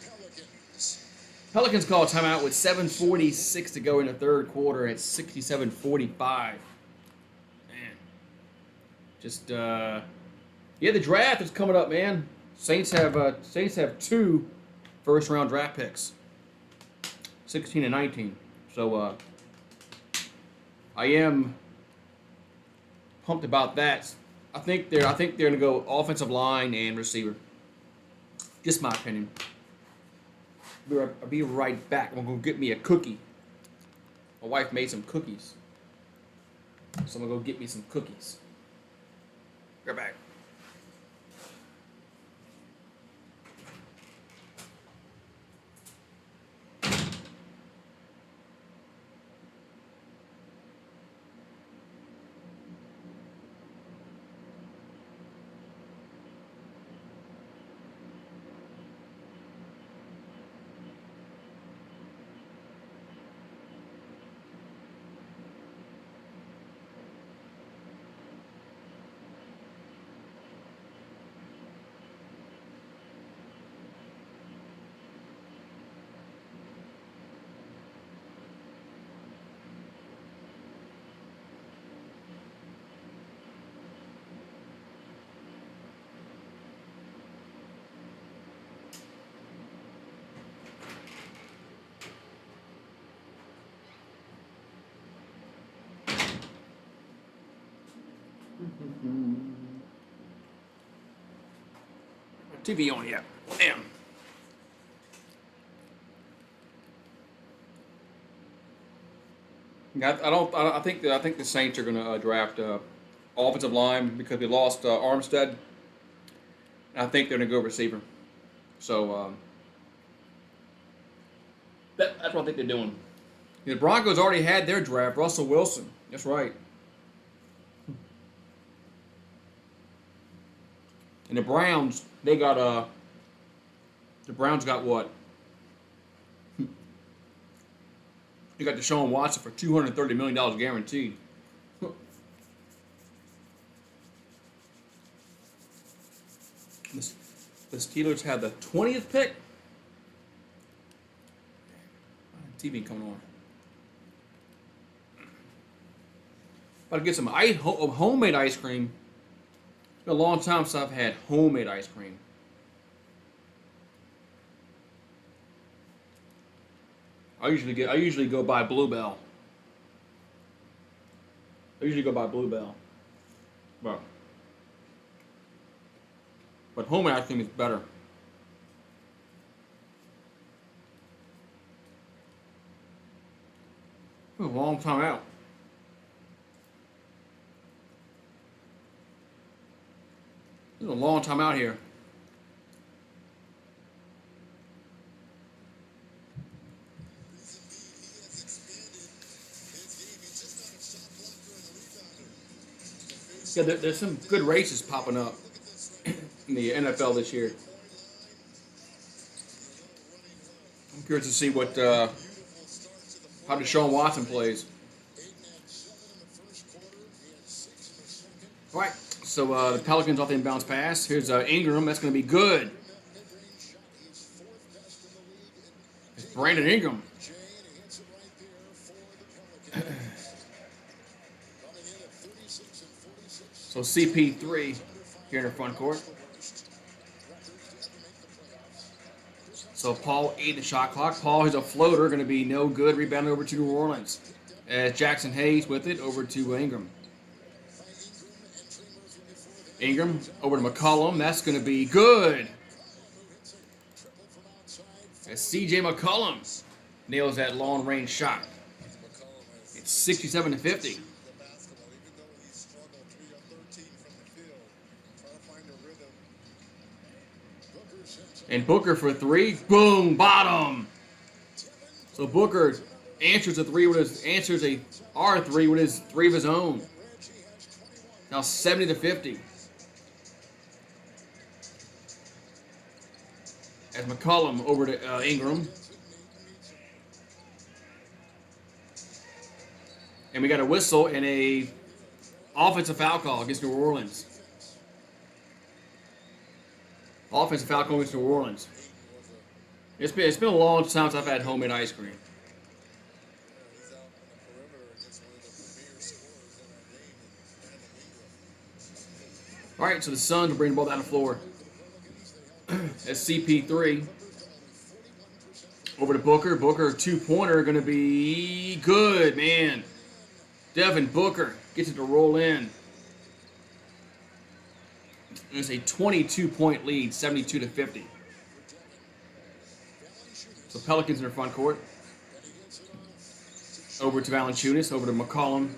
Pelicans call timeout with 7:46 to go in the third quarter at 67-45. Man. Just, yeah, the draft is coming up, man. Saints have 2 first-round draft picks. 16 and 19. So, I am pumped about that. I think they're going to go offensive line and receiver. Just my opinion. I'll be right back. I'm going to get me a cookie. My wife made some cookies. So I'm going to go get me some cookies. Right back. TV on yet. Damn. I think the Saints are going to draft offensive line because they lost Armstead. And I think they're going to go receiver. So that's what I think they're doing. The Broncos already had their draft. Russell Wilson. That's right. And the Browns, they got the Browns got what? They got Deshaun Watson for $230 million guaranteed. The Steelers have the 20th pick. TV coming on. About to get some homemade ice cream. It's been a long time since I've had homemade ice cream. I usually go buy Bluebell. But homemade ice cream is better. It was a long time out. It was a long time out here. Yeah, there's some good races popping up in the NFL this year. I'm curious to see what how Deshaun Watson plays. All right, so the Pelicans off the inbounds pass. Here's Ingram. That's going to be good. It's Brandon Ingram. So CP3 here in the front court. So Paul 8 the shot clock. Paul, who's a floater, going to be no good. Rebounded over to New Orleans. As Jackson Hayes with it over to Ingram. Ingram over to McCollum. That's going to be good. As CJ McCollum nails that long range shot. It's 67 to 50. The basketball, even though he struggled 3 of 13 from the field, trying to find a rhythm. And Booker for 3. Boom, bottom. So Booker answers a R3 with his 3 of his own. Now 70 to 50. As McCollum over to Ingram. And we got a whistle and a offensive foul call against New Orleans. Offensive foul call against New Orleans. It's been a long time since I've had homemade ice cream. He's out on the perimeter against one of the premier scorers in our game, Brandon Ingram. All right, so the Suns will bring the ball down the floor. That's CP3. Over to Booker. Booker, 2-pointer, going to be good, man. Devin Booker gets it to roll in. It's a 22-point lead, 72 to 50. So Pelicans in their front court. Over to Valanciunas, over to McCollum.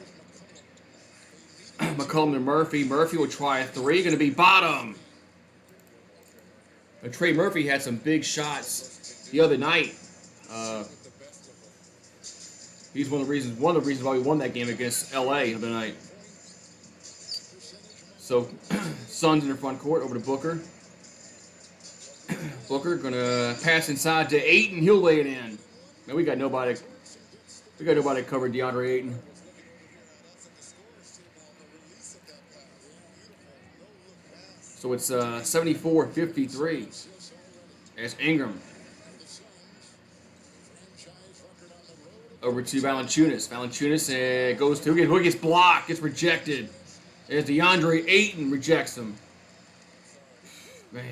McCollum to Murphy. Murphy will try a 3, going to be bottom. Trey Murphy had some big shots the other night. He's one of the reasons why we won that game against LA the other night. So Suns in their front court, over to Booker. Booker gonna pass inside to Ayton. He'll lay it in. Man, we got nobody to cover DeAndre Ayton. So it's 74-53 as Ingram over to Valanciunas. Valanciunas goes to who gets blocked, gets rejected. As DeAndre Ayton rejects him. Man.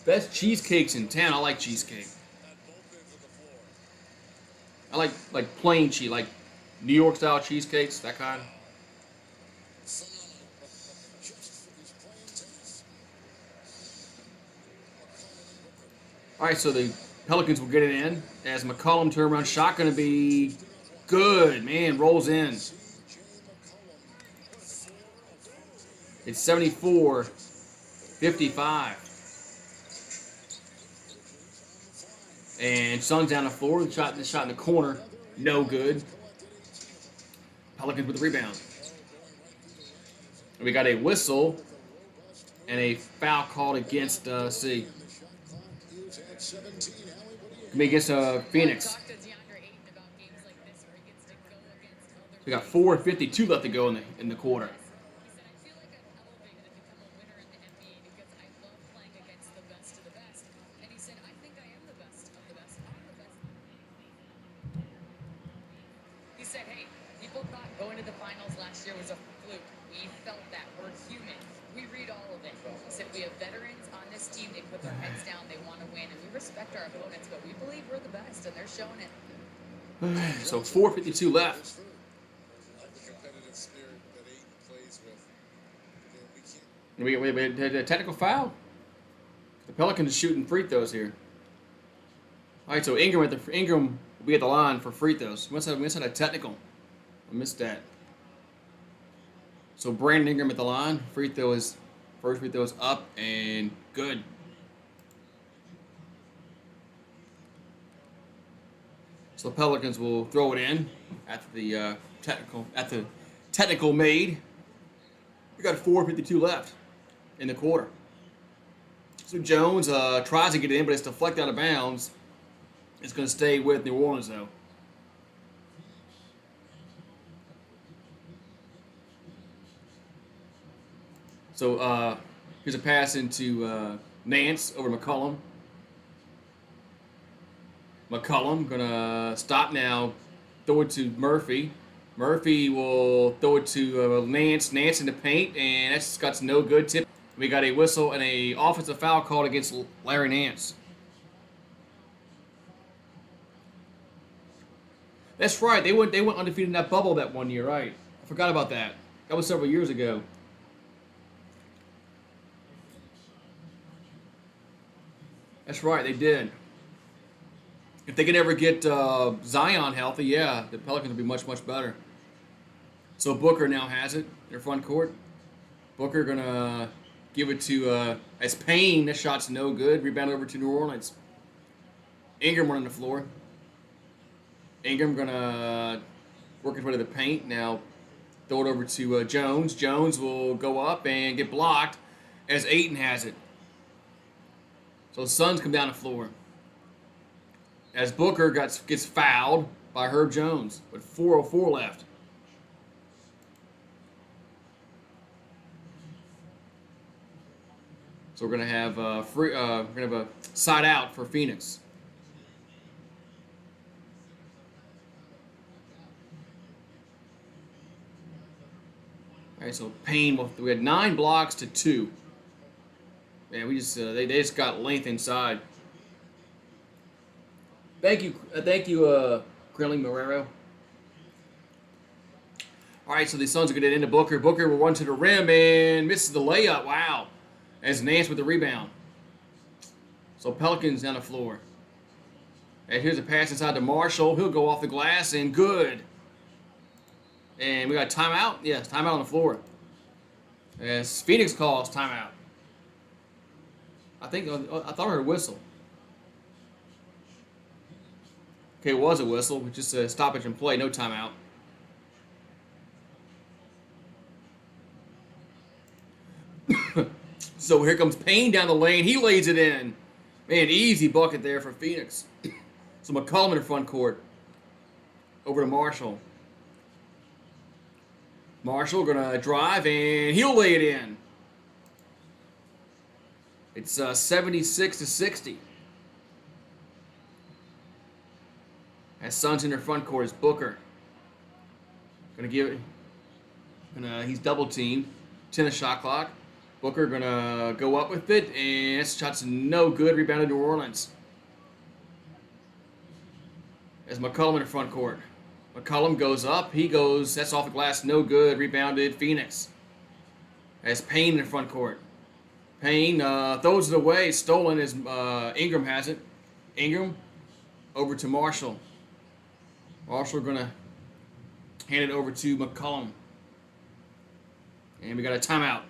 Best cheesecakes in town. I like cheesecake. I like plain cheese, like New York style cheesecakes, that kind. All right, so the Pelicans will get it in as McCollum turnaround shot going to be good, man. Rolls in. It's 74-55. And Suns down the floor. The shot in the corner, no good. Pelicans with the rebound. And we got a whistle and a foul called against C. Against Phoenix. We got 4:52 left to go in the quarter. He said, hey, people thought going to the finals last year was a fluke. We felt that. We're human. We read all of it. He said, we have veterans on this team. They put their heads down. They want to win. And we respect our opponents, but we believe we're the best, and they're showing it. So 4:52 left. The competitive spirit that Ayton plays with. We had a technical foul. The Pelicans are shooting free throws here. All right, so Ingram will be at the line for free throws. We must have a technical. I missed that. So Brandon Ingram at the line. First free throw is up and good. So the Pelicans will throw it in after the technical made. We got 4:52 left in the quarter. So Jones tries to get it in, but it's deflected out of bounds. It's going to stay with New Orleans, though. So here's a pass into Nance over McCollum. McCollum going to stop now, throw it to Murphy. Murphy will throw it to Nance. Nance in the paint, and that's got no good tip. We got a whistle and a offensive foul called against Larry Nance. That's right. They went undefeated in that bubble that one year, right? I forgot about that. That was several years ago. That's right. They did. If they could ever get Zion healthy, yeah, the Pelicans would be much, much better. So Booker now has it in their front court. Booker gonna give it to as Payne. That shot's no good. Rebound over to New Orleans. Ingram running the floor. Ingram gonna work his way to the paint. Now throw it over to Jones. Jones will go up and get blocked as Ayton has it. So the Suns come down the floor. As Booker gets fouled by Herb Jones with 4:04 left. So we're gonna have a side out for Phoenix. All right, so Payne. We had 9 blocks to 2. Man, we just they just got length inside. Thank you, Grilling Marrero. All right, so the Suns are going to get into Booker. Booker will run to the rim and misses the layup. Wow. As Nance with the rebound. So Pelicans down the floor. And here's a pass inside to Marshall. He'll go off the glass and good. And we got a timeout. Yes, timeout on the floor. As Phoenix calls timeout. I thought I heard a whistle. Okay, it was a whistle, but just a stoppage and play, no timeout. So here comes Payne down the lane. He lays it in. Man, easy bucket there for Phoenix. So McCollum in the front court. Over to Marshall. Marshall gonna drive and he'll lay it in. It's 76-60. As Suns in their front court is Booker. He's double teamed. 10 shot clock. Booker gonna go up with it, and this shot's no good. Rebounded New Orleans. As McCollum in the front court. McCollum goes up. He goes. That's off the glass. No good. Rebounded Phoenix. As Payne in the front court. Payne throws it away. Stolen as Ingram has it. Ingram over to Marshall. Marshall gonna hand it over to McCollum. And we got a timeout.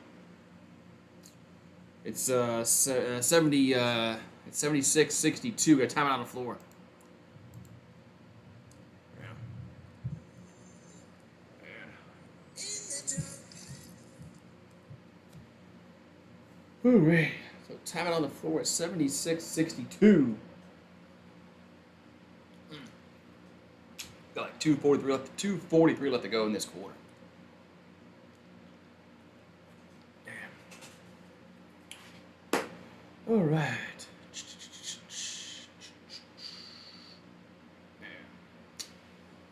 It's 76-62. Got a timeout on the floor. Ooh, right. So timeout on the floor at 76-62. Got like 2:43 left to go in this quarter. Damn. All right.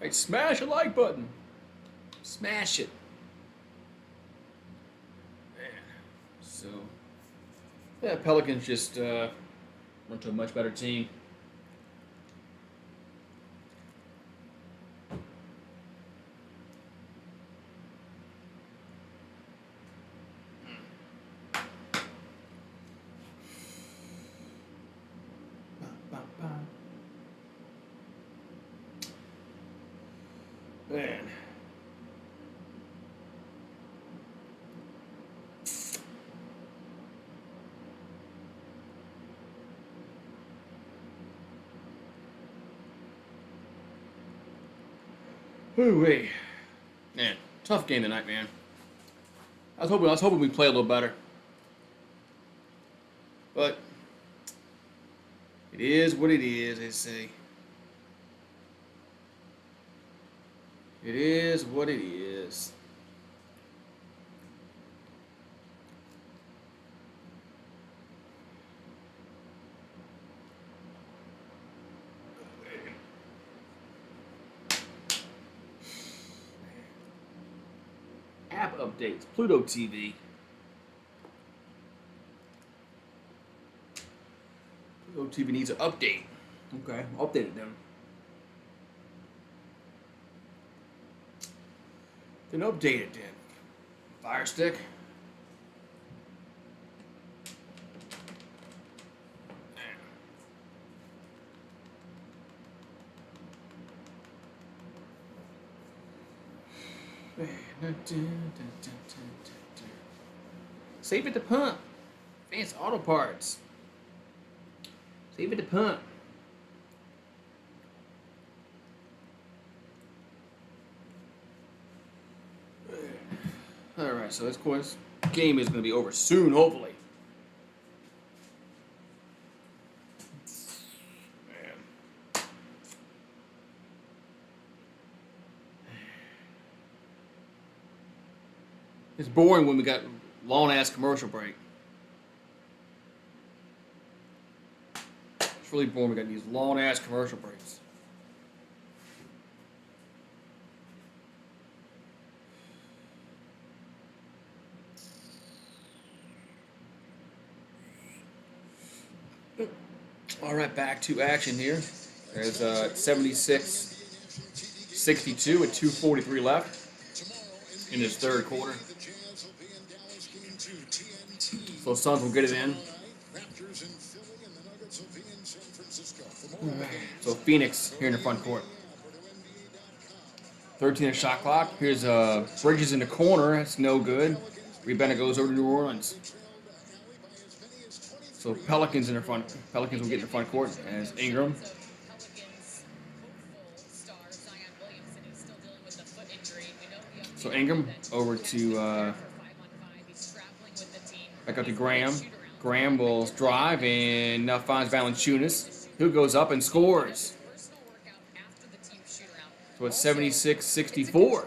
Hey, smash a like button. Smash it. Man. So, yeah, Pelicans just went to a much better team. Man. Ooh-wee. Man, tough game tonight, man. I was hoping we'd play a little better. But it is what it is, they say. It is what it is. updates. Pluto TV. Pluto TV needs an update. Okay, update it then. Then update it then. Fire stick. Save it to pump. Fancy auto parts. Save it to pump. Alright, so this course game is going to be over soon, hopefully. Man. It's boring when we got long-ass commercial break. It's really boring. We got these long-ass commercial breaks. All right, back to action here. There's 76-62 with 2:43 left in this third quarter. So Suns will get it in. So Phoenix here in the front court. 13 shot clock. Here's Bridges in the corner. That's no good. Rebound goes over to New Orleans. So Pelicans in the front. Pelicans will get in the front court as Ingram. So Ingram over to back up to Graham. Graham will drive and now finds Valanciunas, who goes up and scores. So it's 76-64.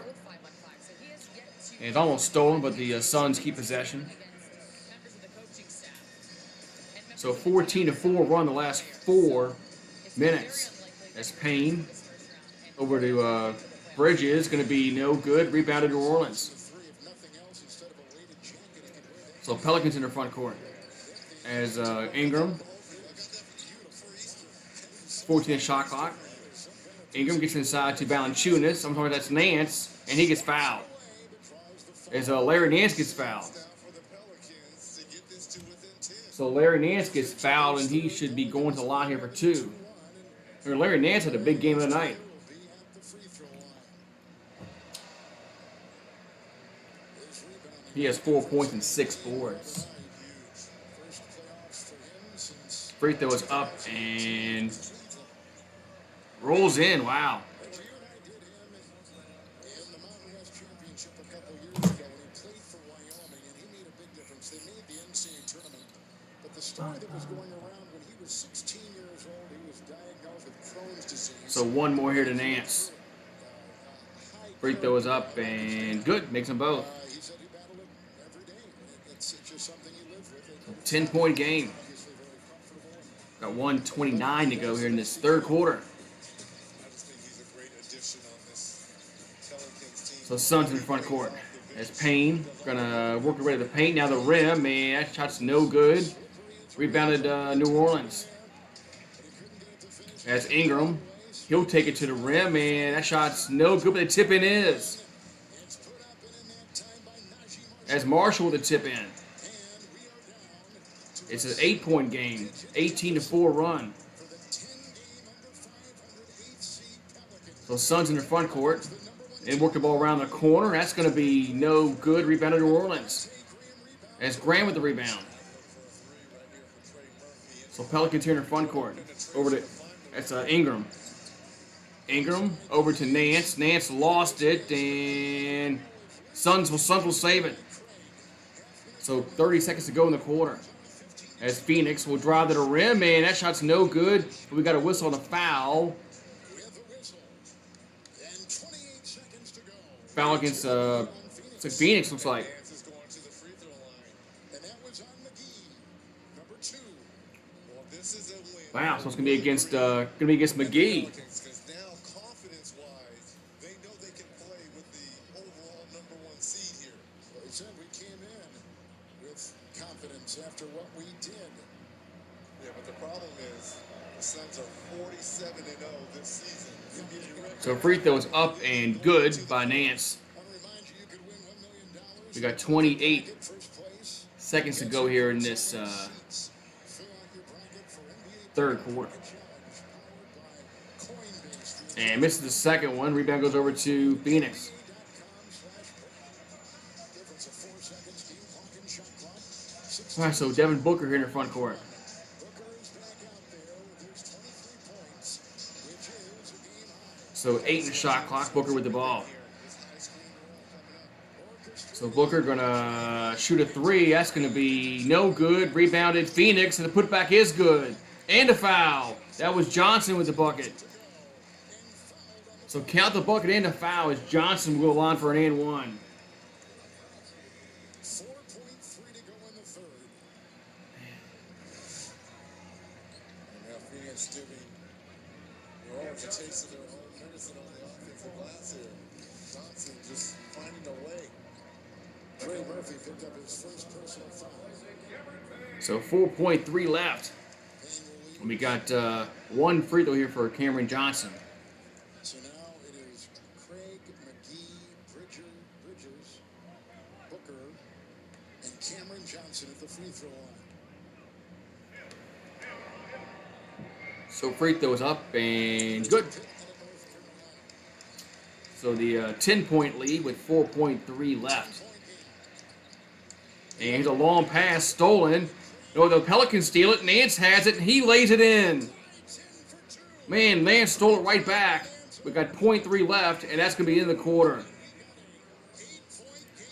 And it's almost stolen, but the Suns keep possession. So 14-4 run the last 4 minutes. That's Payne over to Bridges, going to be no good. Rebounded New Orleans. So Pelicans in the front court as Ingram. 14 shot clock. Ingram gets inside to Valanciunas. I'm sorry, that's Nance, and he gets fouled. As Larry Nance gets fouled. So Larry Nance gets fouled, and he should be going to the line here for 2. Larry Nance had a big game of the night. He has 4 points and 6 boards. Free throw is up and rolls in. Wow. So one more here to Nance. Free throw is up and good. Makes them both. 10-point game. Got 1:29 to go here in this third quarter. So Suns in the front court. As Payne gonna work away to the paint. Now the rim, man, that shot's no good. Rebounded New Orleans. As Ingram, he'll take it to the rim, man. That shot's no good, but the tip in is. As Marshall with the tip in. It's an 8-point game, 18-4 run. So Suns in the front court. And work the ball around the corner. That's going to be no good. Rebound to New Orleans. As Graham with the rebound. So Pelicans here in the front court. Over to that's Ingram. Ingram over to Nance. Nance lost it, and Suns will save it. So 30 seconds to go in the quarter. As Phoenix will drive to the rim, man, that shot's no good. But we got a whistle on the foul. Foul against it's like Phoenix, looks like. Wow, so it's gonna be against McGee. confidence after what we did. Yeah, but the problem is the Suns are 47-0 this season. So free throws up and good by Nance. I'll remind you, you could win $1 million. We got 28 Get first place. seconds to go here in this Fill out your bracket for NBA third quarter. Challenge powered by Coinbase. And misses the second one. Rebound goes over to Phoenix. Difference of 4 seconds. Game clock and shot clock. 6 All right, so Devin Booker here in the front court. Booker is back out there. There's 23 points, which is a game high. So 8 in the shot clock. Booker with the ball. His high screen roll coming up. So Booker gonna shoot a 3. That's gonna be no good. Rebounded Phoenix, and the putback is good. And a foul. That was Johnson with the bucket. So count the bucket and the foul as Johnson will go on for an and 1. 4.3 to go in the third. And now Phoenix giving New Orleans a taste of their own medicine on the offensive glass here. Johnson just finding a way. Trey Murphy picked up his first personal foul. So 4.3 left. And we got one free throw here for Cameron Johnson. So now it is Craig, McGee, Bridgers, Booker, and Cameron Johnson at the free throw line. So free throws up and good. So the 10-point lead with 4.3 left. And here's a long pass stolen. No, the Pelicans steal it. Nance has it, and he lays it in. Man, Nance stole it right back. We got 0.3 left, and that's going to be in the quarter.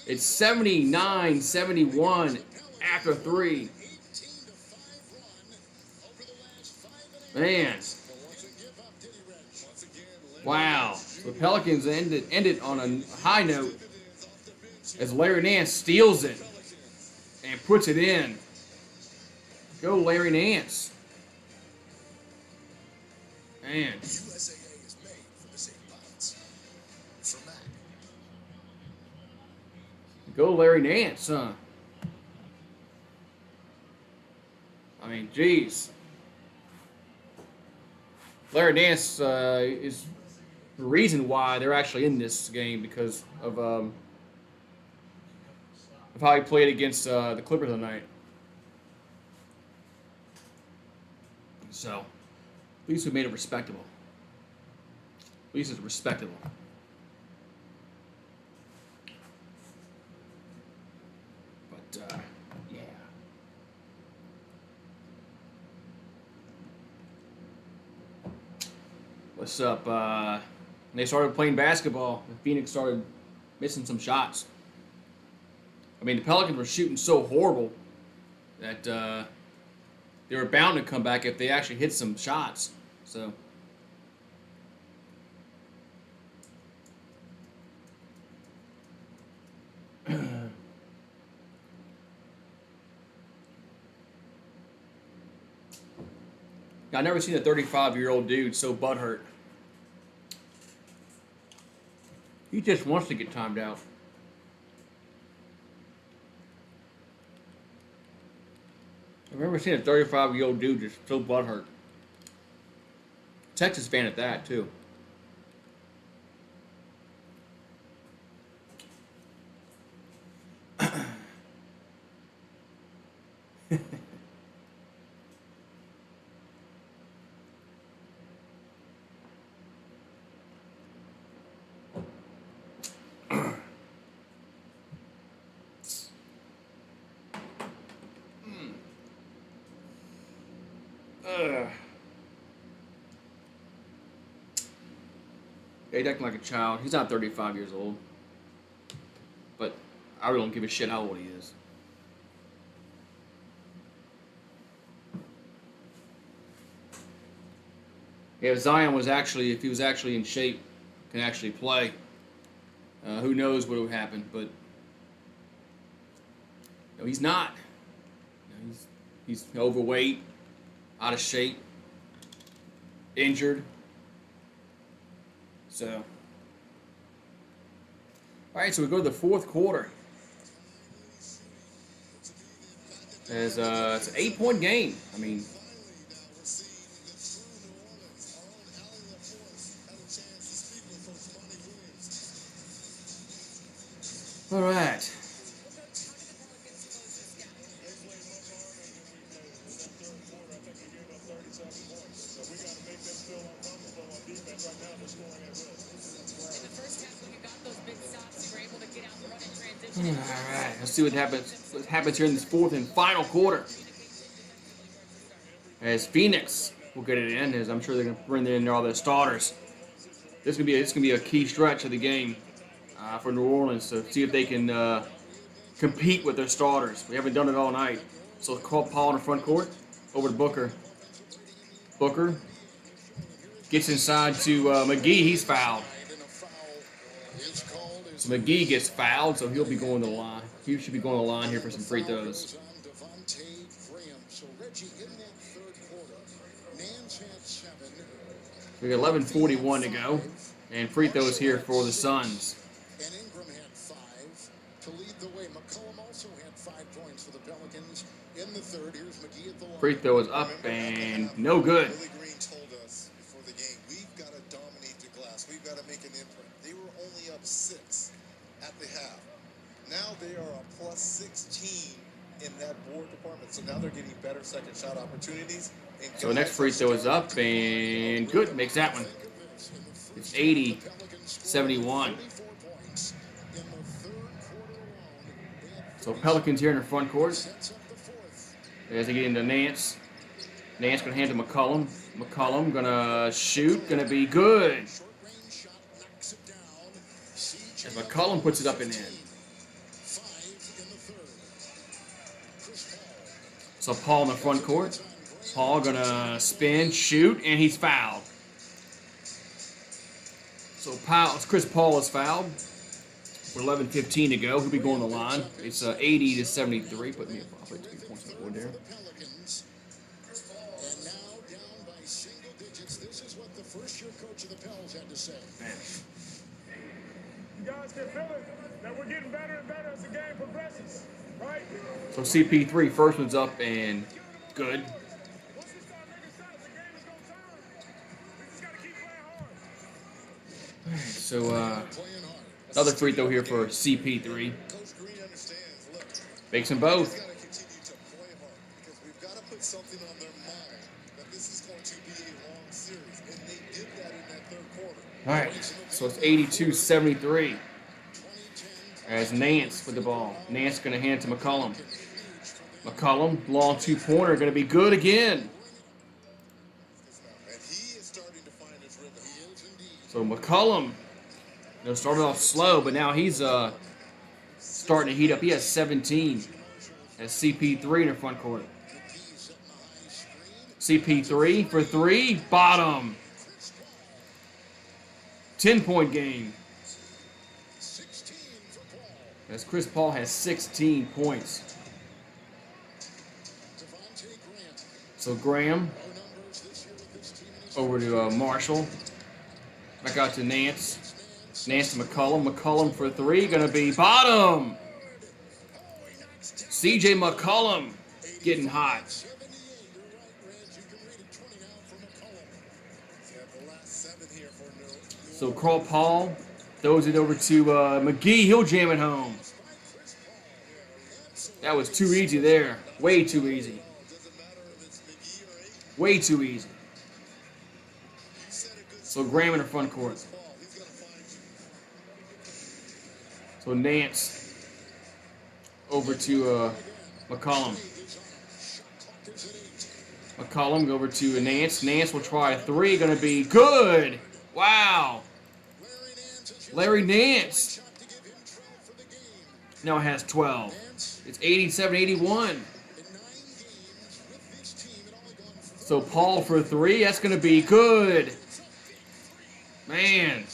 It's 79-71 after 3. Man. Wow. The Pelicans ended on a high note as Larry Nance steals it and puts it in. Go Larry Nance. Man. USAA is made for the same pots. For Mac. Go Larry Nance, huh? I mean, geez. Larry Nance is the reason why they're actually in this game because of how he played against the Clippers tonight. So, at least we made it respectable. At least it's respectable. But, yeah. What's up? They started playing basketball, and Phoenix started missing some shots. I mean, the Pelicans were shooting so horrible that they were bound to come back if they actually hit some shots. So. I've never seen a 35-year-old dude so butthurt. He just wants to get timed out. I've never seen a 35-year-old dude just so butthurt. Texas fan at that, too. He's acting like a child. He's not 35 years old. But I really don't give a shit how old he is. Yeah, if Zion was actually, if he was actually in shape, can actually play, who knows what would happen, but no, he's not. No, he's overweight, out of shape, injured. So, all right, so we go to the fourth quarter. As it's an 8-point game. I mean, Finally, now we're seeing the true New Orleans. Our own Allie LaForce had a chance to speak with Coach Monty Williams. all right. Well, Coach, how do the Pelicans close this gap? They played much harder than we played. In that third quarter, I think we gave up 37 points. So we got to make them feel uncomfortable on defense. Right now, they're scoring at will. In the first half, when you got those big stops, you were able to get out and run in transition. All right. Let's see what happens. What happens here in this fourth and final quarter. As Phoenix will get it in, as I'm sure they're going to bring in all their starters. This is gonna be a key stretch of the game for New Orleans to see if they can compete with their starters. We haven't done it all night. So call Paul in the front court over to Booker. Booker gets inside to McGee. He's fouled. And a foul is called. So McGee gets fouled, so he'll be going to the line. He should be going to the line here for some free throws. So Reggie in that third quarter, Nance had 7. We got 11:41 to go, and free throws here for the Suns. And Ingram had 5 to lead the way. McCollum also had 5 points for the Pelicans in the third. Here's McGee at the line. Free throw is up and no good. Billy Green told us before the game, we've got to dominate the glass. We've got to make an imprint. They were only up 6 at the half. Now they are a plus 16 in that board department. So now they're getting better second shot opportunities. And So the next free throw is up and good. Makes that one. It's 80-71. So Pelicans here in the front court. As they get into Nance. Nance gonna hand to McCollum. McCollum gonna shoot. Gonna be good. As McCollum puts it up and in. So Paul in the front court. Paul gonna spin, shoot, and he's fouled. So Chris Paul is fouled. With 11:15 to go, he'll be going to the line. It's 80-73. Put me up. I'll put 3 points on the board there. And now down by single digits. This is what the first-year coach of the Pels had to say. You guys can feel it, that we're getting better and better as the game progresses, right? So CP3 first one's up and good. Once we start making shots, the game is going to turn. We just got to keep playing hard. So Playing hard. another free throw here for CP3. Coach Green understands, look, Makes them we've both. got to continue to play hard because we've got to put something on their mind that this is going to be a long series. And they did that in that third quarter. All right. So it's 82-73. As Nance with the ball. Nance going to hand it to McCollum. McCollum, long 2-pointer, going to be good again. And he is starting to find his rhythm. He is indeed. So McCollum, started off slow, but now he's starting to heat up. He has 17 as CP3 in the front court. CP3 for 3, bottom. 10-point game. 16 for Paul. As Chris Paul has 16 points. Devontae Grant. So Graham No numbers this year with this team. And he's over to Marshall. Back out to Nance. Nance to McCollum. McCollum for 3. Going to be bottom. CJ McCollum getting hot. 78. You're right, Reg. You can read it 20 now for McCollum. Yeah, the last 7 here for New So Carl Paul throws it over to McGee. He'll jam it home. That was too easy there. Way too easy. Doesn't matter if it's McGee or 8. Way too easy. You said a good So Graham in the front court. ball. He's going to find you. So Nance over to McCollum. McCollum over to Nance. Nance will try a 3. Going to be good. Wow. Larry Nance now has 12. It's 87-81. So Paul for 3. That's going to be good. Man.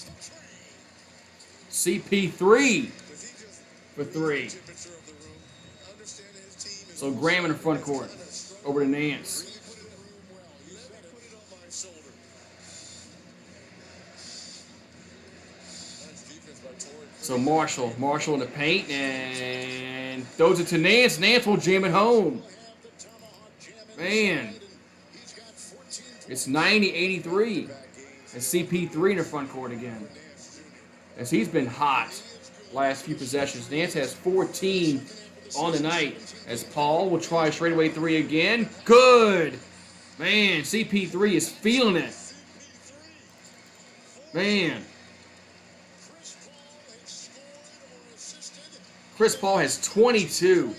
CP3 for 3. Temperature of the room. Understanding his team is So Graham in the front court. Over to Nance. put it on my shoulder. Nice defense by Torrey. So Marshall in the paint and throws it to Nance. Nance will jam it home. Man. It's 90-83. And CP3 in the front court again. As he's been hot last few possessions. Nance has 14 on the night. As Paul will try a straightaway three again. Good. Man, CP3 is feeling it. Man. Chris Paul has 22.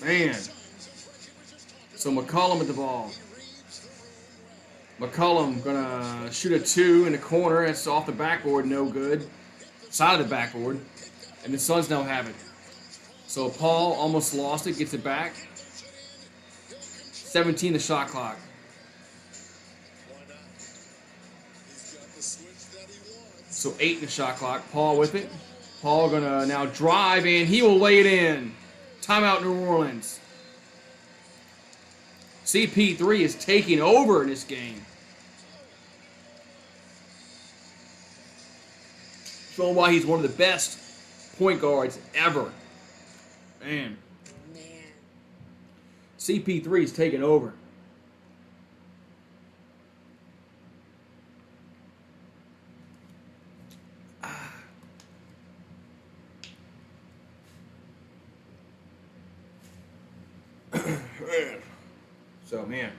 Man. So McCollum with the ball. McCollum gonna shoot a two in the corner. It's off the backboard, no good. Side of the backboard. And the Suns now have it. So Paul almost lost it, gets it back. 17 the shot clock. So 8 in the shot clock. Paul with it. Paul gonna now drive and he will lay it in. Timeout New Orleans. CP3 is taking over in this game. Showing why he's one of the best point guards ever. Man. CP3 is taking over. So, man.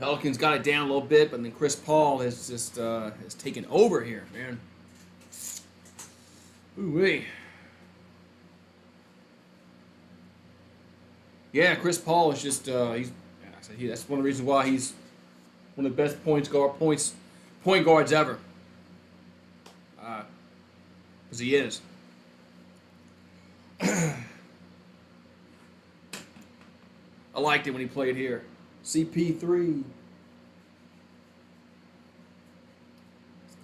Pelicans got it down a little bit, but then Chris Paul has just has taken over here, man. Ooh-wee. Yeah, Chris Paul is just that's one of the reasons why he's one of the best point guards ever. Because he is. I liked it when he played here. CP3.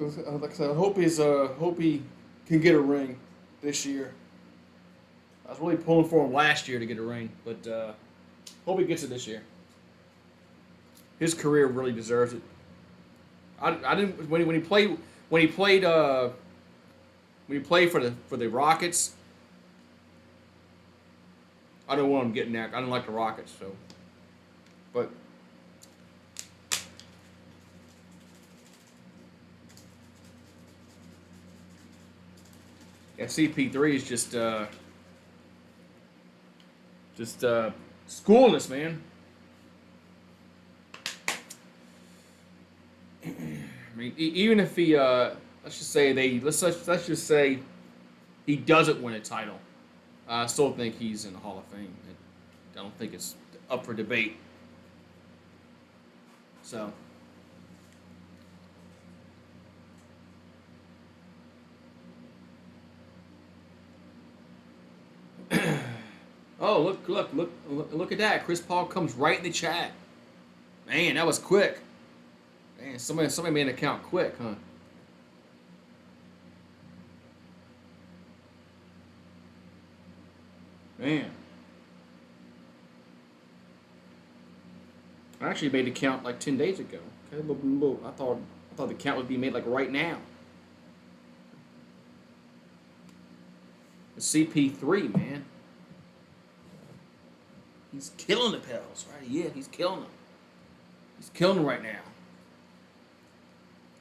Like I said, I hope he can get a ring this year. I was really pulling for him last year to get a ring, but hope he gets it this year. His career really deserves it. I didn't when he played for the Rockets. I don't want him getting that. I didn't like the Rockets, so. But yeah, CP3 is just schooling us, man. I mean, even if he let's just say he doesn't win a title. I still think he's in the Hall of Fame. I don't think it's up for debate. So. Oh, look at that. Chris Paul comes right in the chat. Man, that was quick. Man, somebody made an account quick, huh? Man. I actually made the count like 10 days ago. Okay, I thought the count would be made like right now. The CP3, man. He's killing the Pels, right? Yeah, he's killing them. He's killing them right now.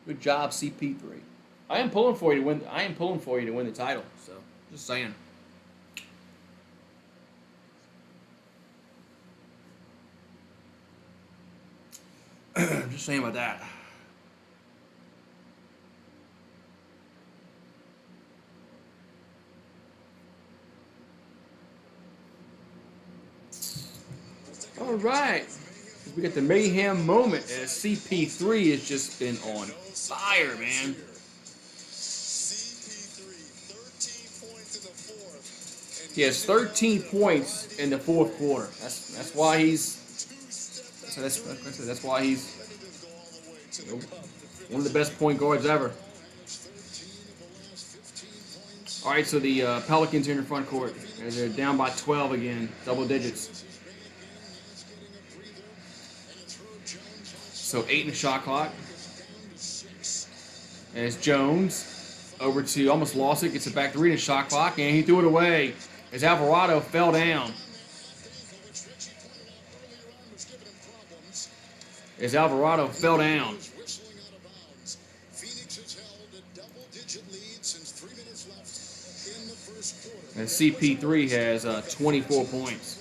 Good job, CP3. I am pulling for you to win the title. So, just saying. Just saying about that. All right. We get the mayhem moment as CP3 has just been on fire, man. He has 13 points in the fourth quarter. That's why he's one of the best point guards ever. All right, so the Pelicans are in the front court. They're down by 12 again, double digits. So 8 in the shot clock. And it's Jones over to almost lost it, gets it back 3 in the shot clock, and he threw it away as Alvarado fell down. as Alvarado fell down. Whistling out of bounds. Phoenix has held a double-digit lead since 3 minutes left in the first quarter. And CP3 has 24 points.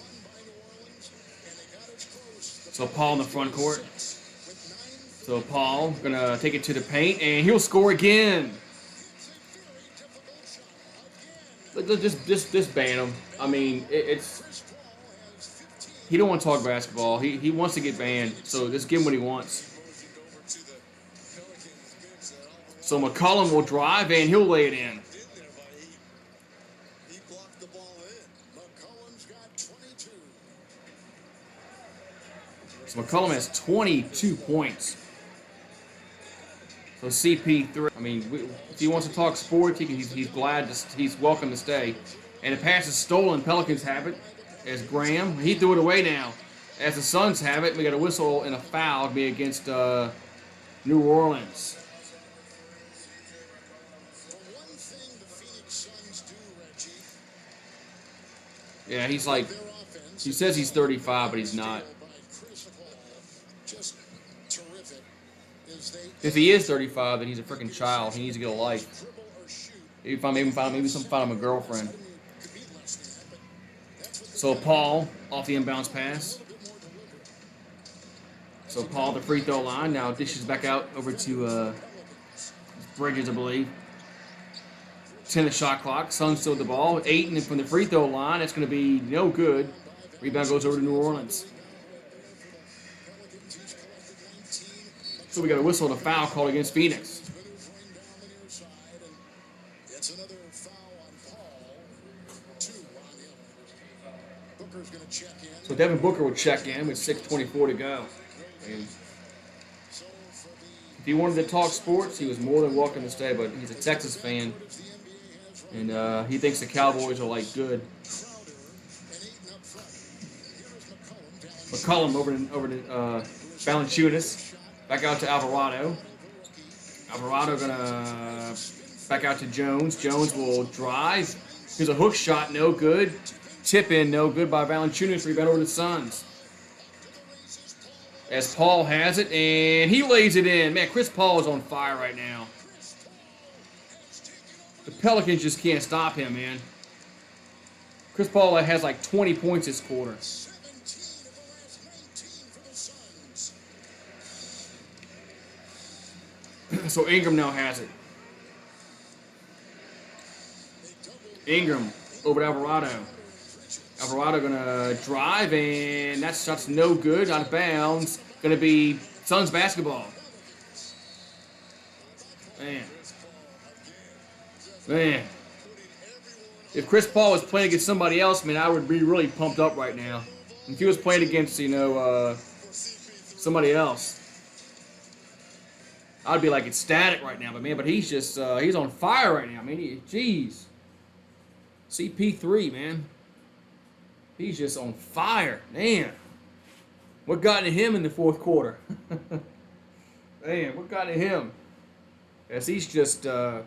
So Paul in the front court. So Paul gonna take it to the paint, and he'll score again. Just ban him. I mean, it's he don't want to talk basketball. He wants to get banned. So just give him what he wants. So McCollum will drive, and he'll lay it in. He blocked the ball in. McCollum's got 22. So McCollum has 22 points. So CP3, I mean, if he wants to talk sports, he's glad he's welcome to stay. And the pass is stolen. Pelicans have it. As Graham, he threw it away now. As the Suns have it, we got a whistle and a foul to be against New Orleans. For one thing the Phoenix Suns do, Reggie, Yeah, he's like, their offense. he says he's 35, but he's not. By Chris Paul, just terrific. As they If he is 35, then he's a freaking child. He needs to get a life. dribble or shoot, Maybe find him a girlfriend. could be less than that, but that's what So Paul off the inbounds pass. So Paul the free throw line now dishes back out over to Bridges, I believe. 10 the shot clock. Suns still with the ball. 8 and from the free throw line. That's going to be no good. Rebound goes over to New Orleans. So we got a whistle and a foul called against Phoenix. maneuvering down the near side, and it's another foul on Paul. 2 on him. Booker's going to check in. So Devin Booker will check in with 6:24 to go. And So for the if he wanted to talk sports, he was more than welcome to stay, but he's a Texas fan, the NBA has and he thinks the Cowboys are like good. Crowder and Ayton up front. Here is McCollum down McCollum over to Valanciunas. Back out to Alvarado. Alvarado gonna back out to Jones. Jones will drive. Here's a hook shot, no good. Tip in, no good by Valanciunas. Rebound over to the Suns. As Paul has it, and he lays it in. Man, Chris Paul is on fire right now. The Pelicans just can't stop him, man. Chris Paul has like 20 points this quarter. 17 of the last 19 for the Suns. So Ingram now has it. Ingram over to Alvarado. Alvarado gonna drive, and that shot's no good, out of bounds. Gonna be Suns basketball. Man. If Chris Paul was playing against somebody else, man, I would be really pumped up right now. If he was playing against, somebody else, I'd be like ecstatic right now. But he's just, he's on fire right now. I mean, jeez. CP3, man. He's just on fire. Man. What got into him in the fourth quarter? Man, what got into him? As he's just, man,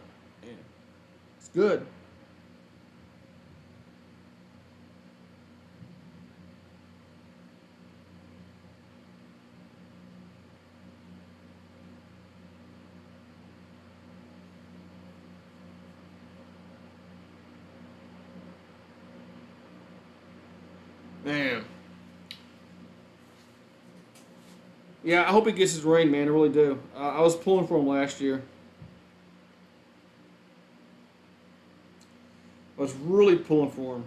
it's good. Man. Yeah, I hope he gets his ring, man. I really do. I was pulling for him last year. I was really pulling for him.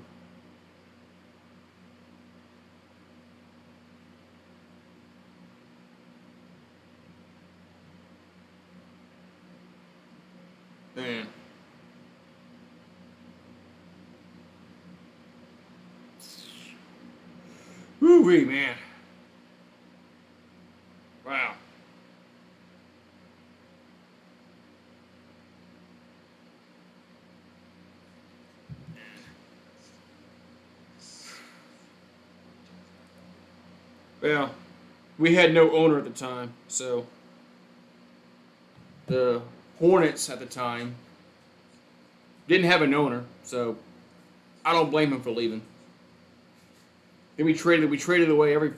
Man. Woo-wee, man. Wow. Well, we had no owner at the time, so the Hornets at the time didn't have an owner, so I don't blame him for leaving. And we traded away every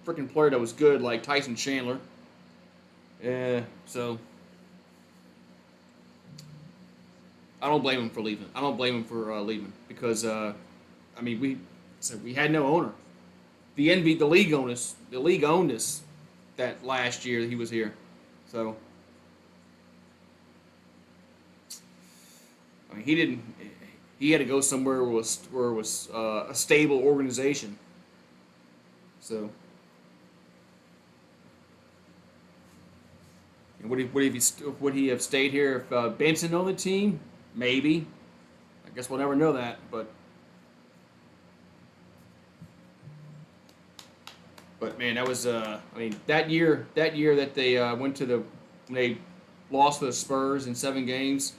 freaking player that was good like Tyson Chandler. So I don't blame him for leaving. I don't blame him for leaving because I mean we had no owner. The league owned us. The league owned us that last year that he was here. So I mean he didn't. He had to go somewhere where it was a stable organization. So. And would he have stayed here if Benson on the team? Maybe. I guess we'll never know that. But man, that was I mean that year that they went to when they lost to the Spurs in 7 games,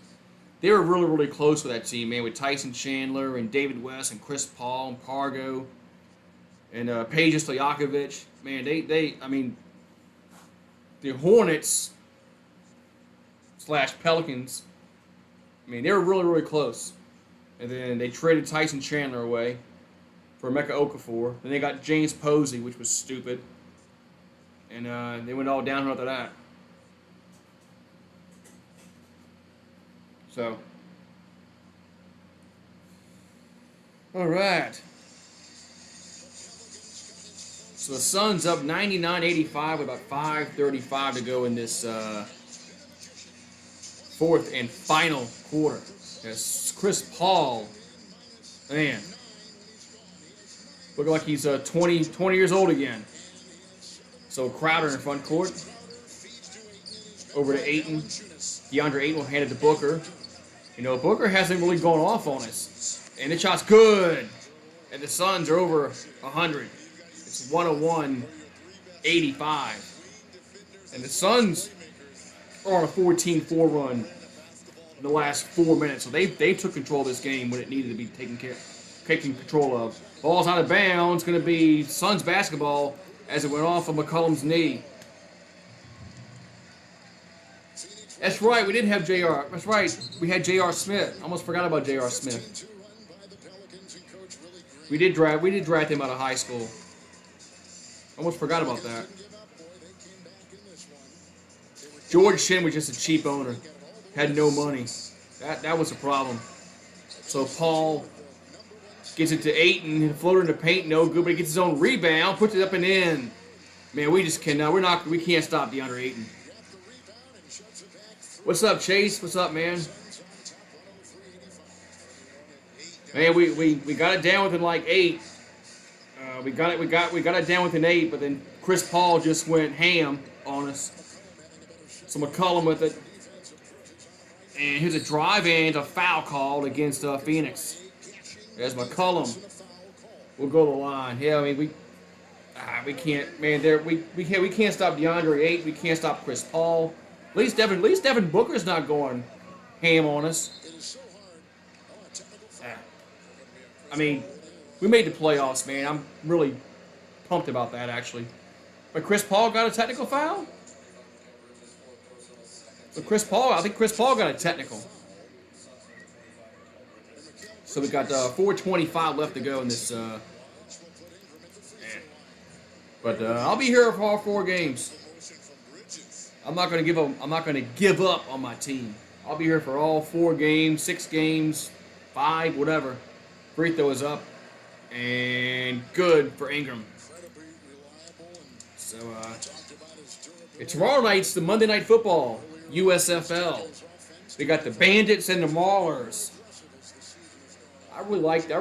they were really really close with that team, man. With Tyson Chandler and David West and Chris Paul and Pargo and Peja Stojakovic. Man, they I mean the Hornets / Pelicans. I mean, they were really, really close. And then they traded Tyson Chandler away for Emeka Okafor. Then they got James Posey, which was stupid. And they went all downhill after that. So. All right. So the Suns up 99-85 with about 5:35 to go in this fourth and final quarter. As Chris Paul, man, looking like he's 20 years old again. So Crowder in front court. Over to Ayton. DeAndre Ayton will hand it to Booker. You know, Booker hasn't really gone off on us. And the shot's good. And the Suns are over 100. It's 101-85. And the Suns are on a 14-4 run in the last 4 minutes. So they took control of this game when it needed to be taken control of. Ball's out of bounds. Going to be Suns basketball as it went off of McCollum's knee. That's right. We didn't have J.R. That's right. We had J.R. Smith. Almost forgot about J.R. Smith. We did draft him out of high school. Almost forgot about that. George Shin was just a cheap owner. Had no money. That was a problem. So Paul gets it to Ayton. And floater in the paint, no good, but he gets his own rebound, puts it up and in. Man, we just cannot. We can't stop DeAndre Ayton. What's up, Chase? What's up, man? Man, we got it down within like 8. We got it down within 8, but then Chris Paul just went ham on us. So McCollum with it. And here's a drive and a foul called against Phoenix. There's McCollum. We'll go to the line. Yeah, I mean we can't, man. We can't stop DeAndre Ayton. We can't stop Chris Paul. At least Devin Booker's not going ham on us. I mean, we made the playoffs, man. I'm really pumped about that, actually. But Chris Paul got a technical foul? So I think Chris Paul got a technical. So we got 4:25 left to go in this. But I'll be here for all 4 games. I'm not going to give up on my team. I'll be here for all 4 games, 6 games, 5, whatever. Free throw is up and good for Ingram. So tomorrow night's the Monday Night Football USFL. We got the Bandits and the Maulers. I really liked the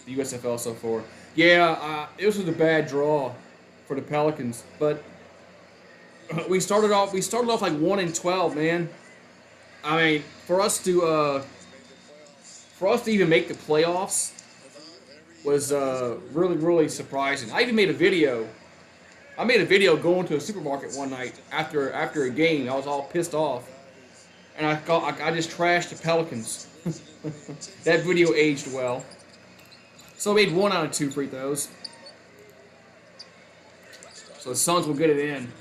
USFL so far. Yeah, this was a bad draw for the Pelicans, but we started off like 1-12, man. I mean, for us to even make the playoffs was really, really surprising. I even made a video. I made a video going to a supermarket one night after a game. I was all pissed off, and I just trashed the Pelicans. That video aged well. So I made 1 out of 2 free throws. So the Suns will get it in,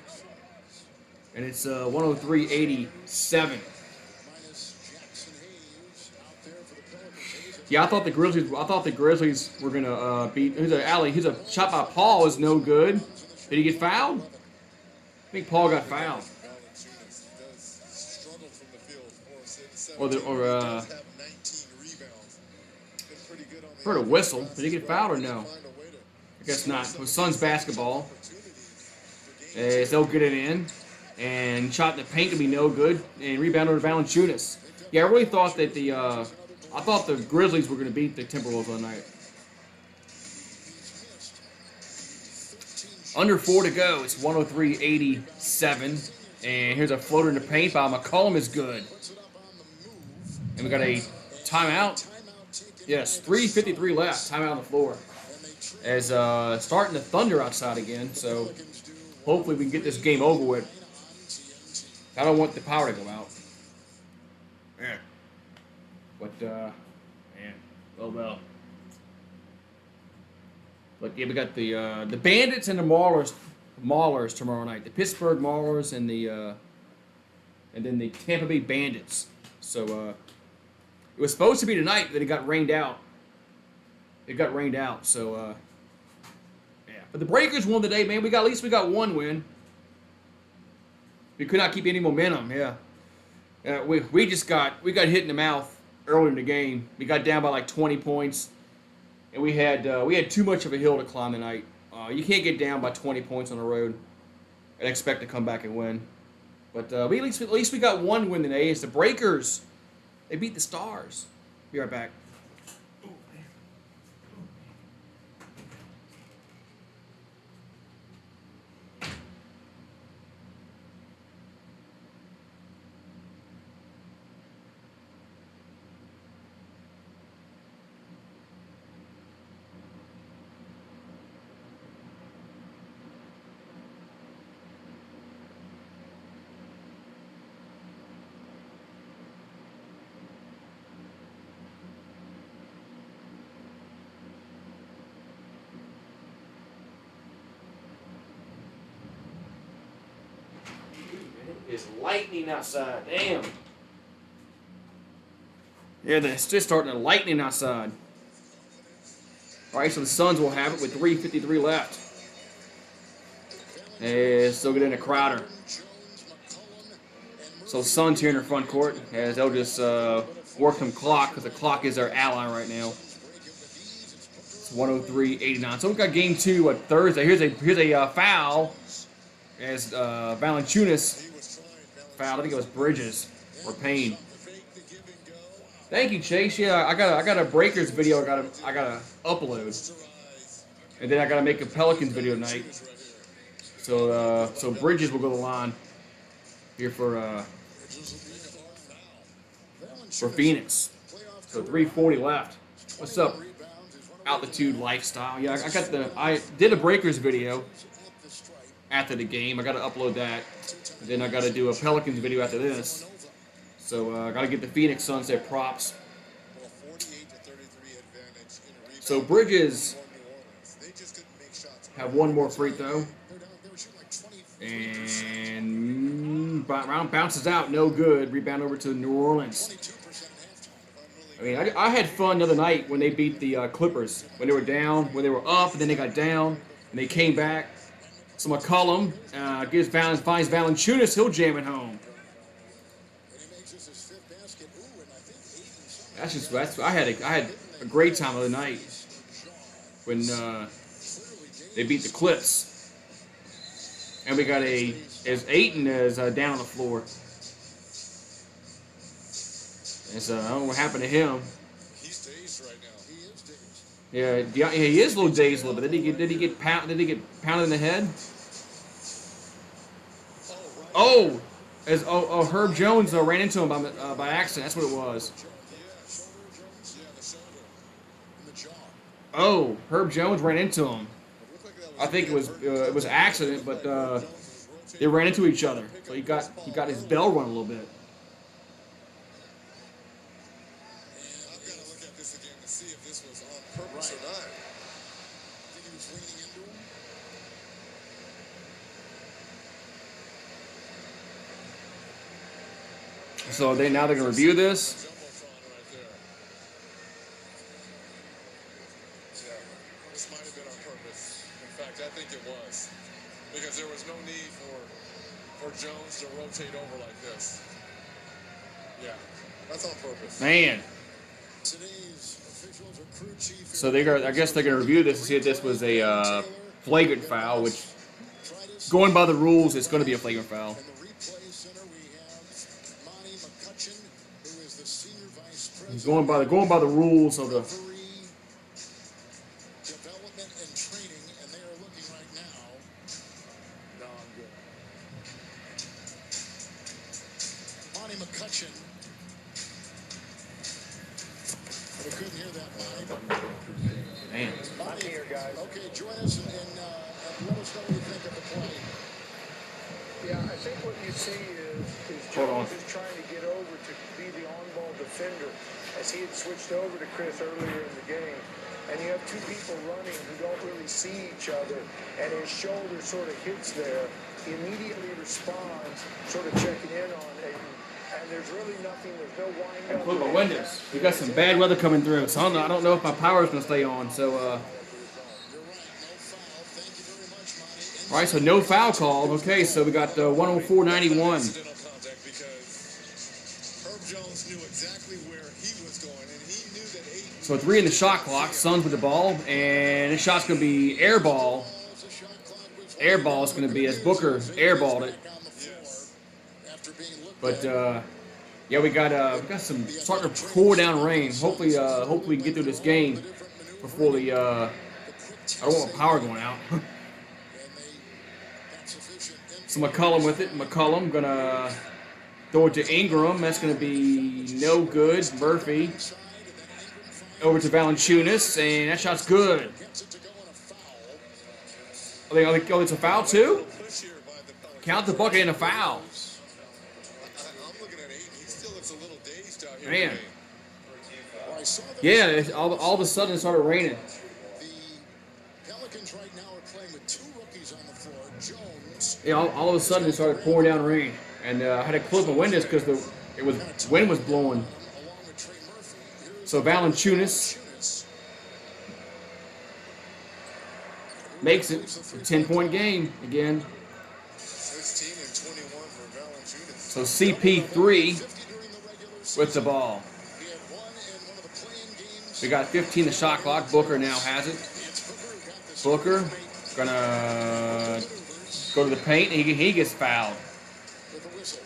and it's 103-87. Yeah, I thought the Grizzlies were gonna beat. Here's a alley. Here's a shot by Paul is no good. Did he get fouled? I think Paul got fouled. Valanciunas, he does struggle from the field. Or the He does have 19 rebounds. Been pretty good on the heard a offensive whistle. glass Did he get as well. fouled or He's no? find a way to I guess not. It was Suns basketball. opportunities for games. As they'll get it in. And shot in the paint to be no good. And rebounded to Valanciunas. Yeah, I really thought that I thought the Grizzlies were going to beat the Timberwolves all night. Under 4 to go. It's 103-87. And here's a floater in the paint by McCollum is good. And we got a timeout. Yes, 3:53 left. Timeout on the floor. As starting to thunder outside again. So hopefully we can get this game over with. I don't want the power to go out. Yeah. But, man. Well. But, yeah, we got the Bandits and the Maulers tomorrow night. The Pittsburgh Maulers and then the Tampa Bay Bandits. So, it was supposed to be tonight, but it got rained out. So, yeah. But the Breakers won today, man. At least we got one win. We could not keep any momentum, yeah. We got hit in the mouth early in the game. We got down by like 20 points, and we had too much of a hill to climb tonight. You can't get down by 20 points on the road and expect to come back and win. But at least we got one win today. It's the Breakers. They beat the Stars. Be right back. It's lightning outside. Damn. Yeah, it's just starting to lightning outside. All right, so the Suns will have it with 3:53 left. And still get in a Crowder. So Suns here in the front court as they'll just work some clock because the clock is our ally right now. It's 103-89. So we got game 2 on Thursday. Here's a foul as Valanciunas fouled. I think it was Bridges or Payne. Thank you, Chase. Yeah, I got a Breakers video I gotta upload, and then I gotta make a Pelicans video tonight. So Bridges will go to the line here for Phoenix. So 3:40 left. What's up, Altitude Lifestyle? Yeah, I did a Breakers video after the game. I gotta upload that, and then I gotta do a Pelicans video after this. So I gotta get the Phoenix Suns their props. So Bridges have one more free throw. And bounces out, no good. Rebound over to New Orleans. I mean, I had fun the other night when they beat the Clippers. When they were down, when they were up, and then they got down, and they came back. So McCollum finds Valanciunas, he'll jam it home. I had a great time the other night when they beat the Clips. And we got as Ayton is down on the floor. And so I don't know what happened to him. He's dazed right now. He is dazed. Yeah, he is a little dazed a little bit. Did he get pounded in the head? Oh, Herb Jones ran into him by accident. That's what it was. Oh, Herb Jones ran into him. I think it was accident, but they ran into each other. So he got his bell rung a little bit. I've got to look at this again to see if this was on purpose or not. I think he was leaning into him. So now they're gonna review this. This might have been on purpose. In fact, I think it was. Because there was no need for Jones to rotate over like this. Yeah, that's on purpose. Man. Today's officials are crew chief. So I guess they're going to review this and see if this was a flagrant foul, which, going by the rules, it's going to be a flagrant foul. In the replay center, we have Monty McCutcheon, who is the senior vice president. Going by the rules of the. Referee development and training, and they are looking right now. No, I'm good. Monty McCutcheon. We couldn't hear that, Monty. Man. Monty, here, guys. Okay, join us and let us know what you think of the play. Yeah, I think what you see is Hold on. Jones is trying to get over to be the on-ball defender, as he had switched over to Chris earlier in the game. And you have two people running who don't really see each other, and his shoulder sort of hits there. He immediately responds, sort of checking in on Aiden. And there's really nothing, there's no wind up. Look at my windows. We got some bad weather coming through, so I don't know if my power is going to stay on. So, You're right, no foul. Thank you very much, Monty. all right, so no foul called. Okay, so we got 104.91. Accidental contact because Herb Jones knew exactly where he was going, and he knew that Aiden. So 3 in the shot clock. Suns with the ball, and this shot's going to be air ball. Air ball is going to be as Booker airballed it. But yeah, we got some starting to pour down rain. Hopefully we can get through this game before the I don't want my power going out. So McCollum with it. McCollum gonna throw it to Ingram. That's gonna be no good. Murphy over to Valanciunas, and that shot's good. Oh, it's a foul too? Count the bucket and a foul. I'm looking at Aiden. He still looks a little dazed out here. Man. today. Yeah, all of a sudden it started raining. The Pelicans right now are playing with two rookies on the floor. Jones. Yeah, all of a sudden it started pouring down rain, and I had to close my windows because wind was blowing. Along with Trey Murphy. Here's So Valanciunas makes it a 10-point game again. 16 and 21 for Valanciunas. So CP3 with the ball. He had one in one of the playing games. We got 15 the shot clock. Booker now has it. It's Booker who got this Booker gonna go to the paint. He gets fouled. with a whistle.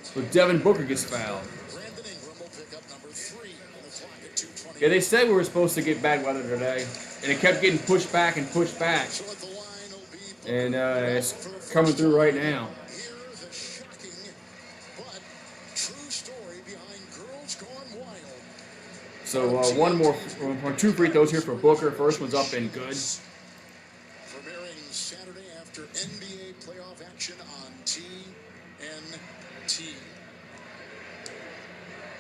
So Devin Booker gets fouled. Brandon Ingram will pick up number 3 on the clock at 2:20. Yeah, they said we were supposed to get bad weather today, and it kept getting pushed back and pushed back. So at the line will be And it's coming through right now. Here, the shocking but true story behind Girls Gone Wild. So one more, or 2 free throws here for Booker. First one's up and good. Premiering Saturday after NBA playoff action on TNT.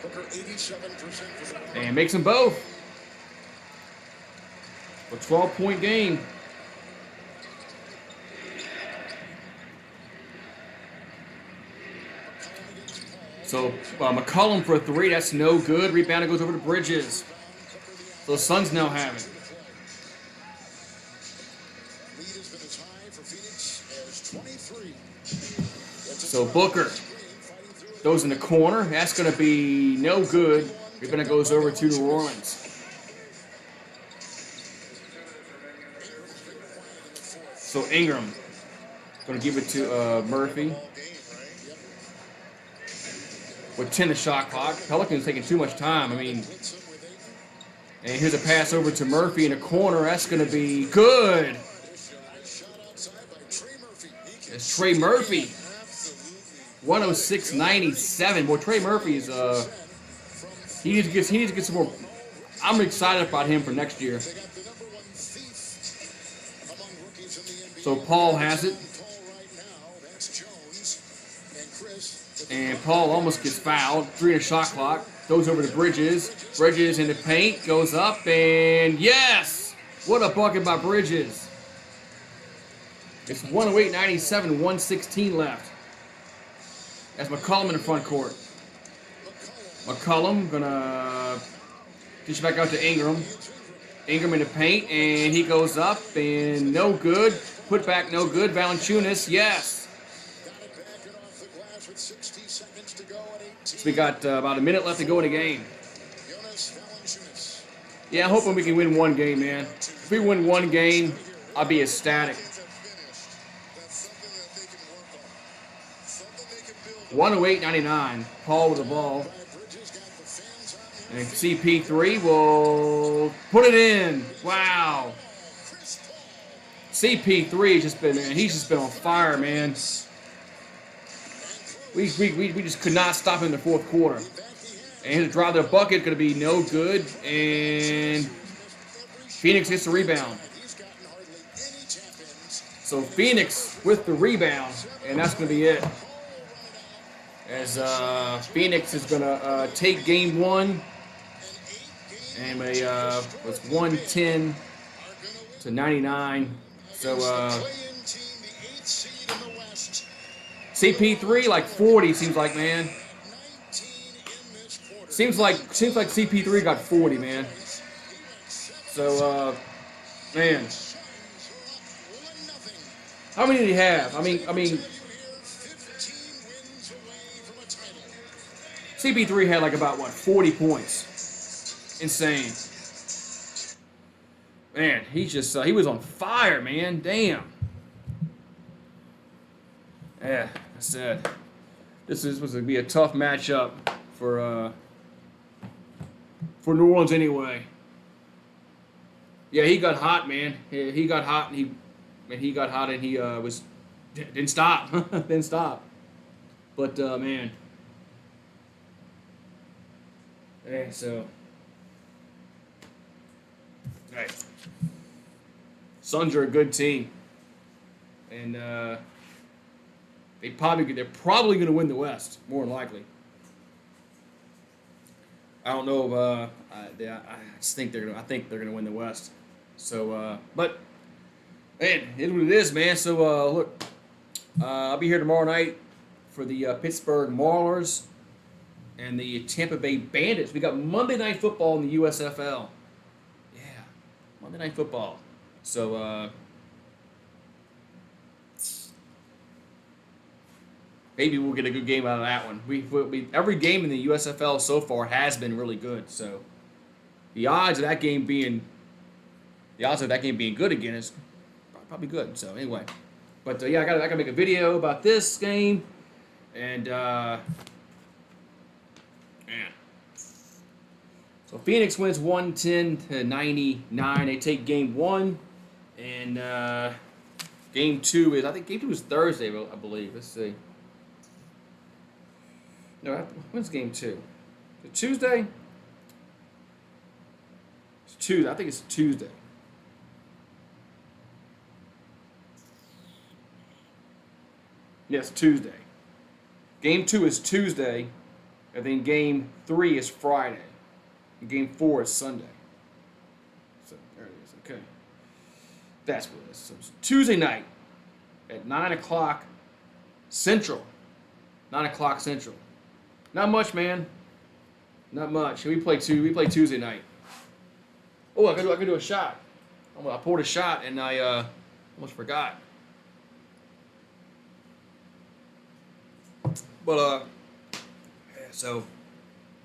Booker 87% for the ball. And makes them both. A 12-point game. So McCollum for a 3, that's no good. Rebound goes over to Bridges. So the Suns now have it. Lead has been as high for Phoenix as 23. So Booker throws in the corner. That's going to be no good. Rebound goes over to New Orleans. So Ingram going to give it to Murphy. With 10 the shot clock. Pelicans taking too much time. I mean, and here's a pass over to Murphy in the corner. That's going to be good. It's Trey Murphy. 106.97. Boy, Trey Murphy's he needs to get some more. I'm excited about him for next year. So Paul has it. And Paul almost gets fouled. 3 in the shot clock. Goes over to Bridges. Bridges in the paint. Goes up and yes! What a bucket by Bridges. It's 108.97. 116 left. That's McCollum in the front court. McCollum gonna dish back out to Ingram. Ingram in the paint, and he goes up, and no good. Put back, no good. Valanciunas, yes. Got it back and off the glass with 60 seconds to go at 18. So we got about a minute left to go in the game. Jonas Valanciunas. Yeah, I'm hoping we can win one game, man. If we win one game, I'll be ecstatic. It's a finish. That's something that they can work on. Something they can build on. 108-99. Paul with the ball. Brad Bridges got the fans on him. And CP3 will put it in. Wow. Chris Paul. CP3 has just been, man, he's just been on fire, man. We just could not stop him in the fourth quarter. And his drive to the bucket going to be no good. And Phoenix gets the rebound. He's gotten hardly any tap-ins. So Phoenix with the rebound, and that's going to be it. As Phoenix is going to take game one, and it was 110 to 99. So Play-in team, the 8th seed in the West. CP3 like 40 seems like, man. 19 in this quarter. Seems like CP3 got 40, man. So man, how many did he have? I mean, 15 wins away from a title. CP3 had like about 40 points. Insane. Man, he's just he was on fire, man. Damn. Yeah, I said this was going to be a tough matchup for New Orleans anyway. Yeah, he got hot, man. He got hot, and he got hot, and he didn't stop, didn't stop. But man, yeah. So, hey, Suns are a good team, and they're probably going to win the West, more than likely. I don't know if I just think I think they're gonna win the West. So, but man, it is what it is, man. So look, I'll be here tomorrow night for the Pittsburgh Maulers and the Tampa Bay Bandits. We got Monday Night Football in the USFL. Yeah, Monday Night Football. So maybe we'll get a good game out of that one. We every game in the USFL so far has been really good. So the odds of that game being good again is probably good. So anyway, but yeah, I gotta make a video about this game, and yeah. So Phoenix wins 110 to 99. They take game one, and game two is Thursday, I believe. Let's see. No, when's game two? Is it Tuesday? It's Tuesday. I think it's Tuesday. Yes, Tuesday. Game two is Tuesday, and then game three is Friday. And game four is Sunday. So there it is. Okay. That's what it is. So it's Tuesday night at 9 o'clock Central. 9 o'clock Central. Not much, man. Not much. We play Tuesday night. Oh, I could do a shot. I poured a shot and I almost forgot. But yeah, so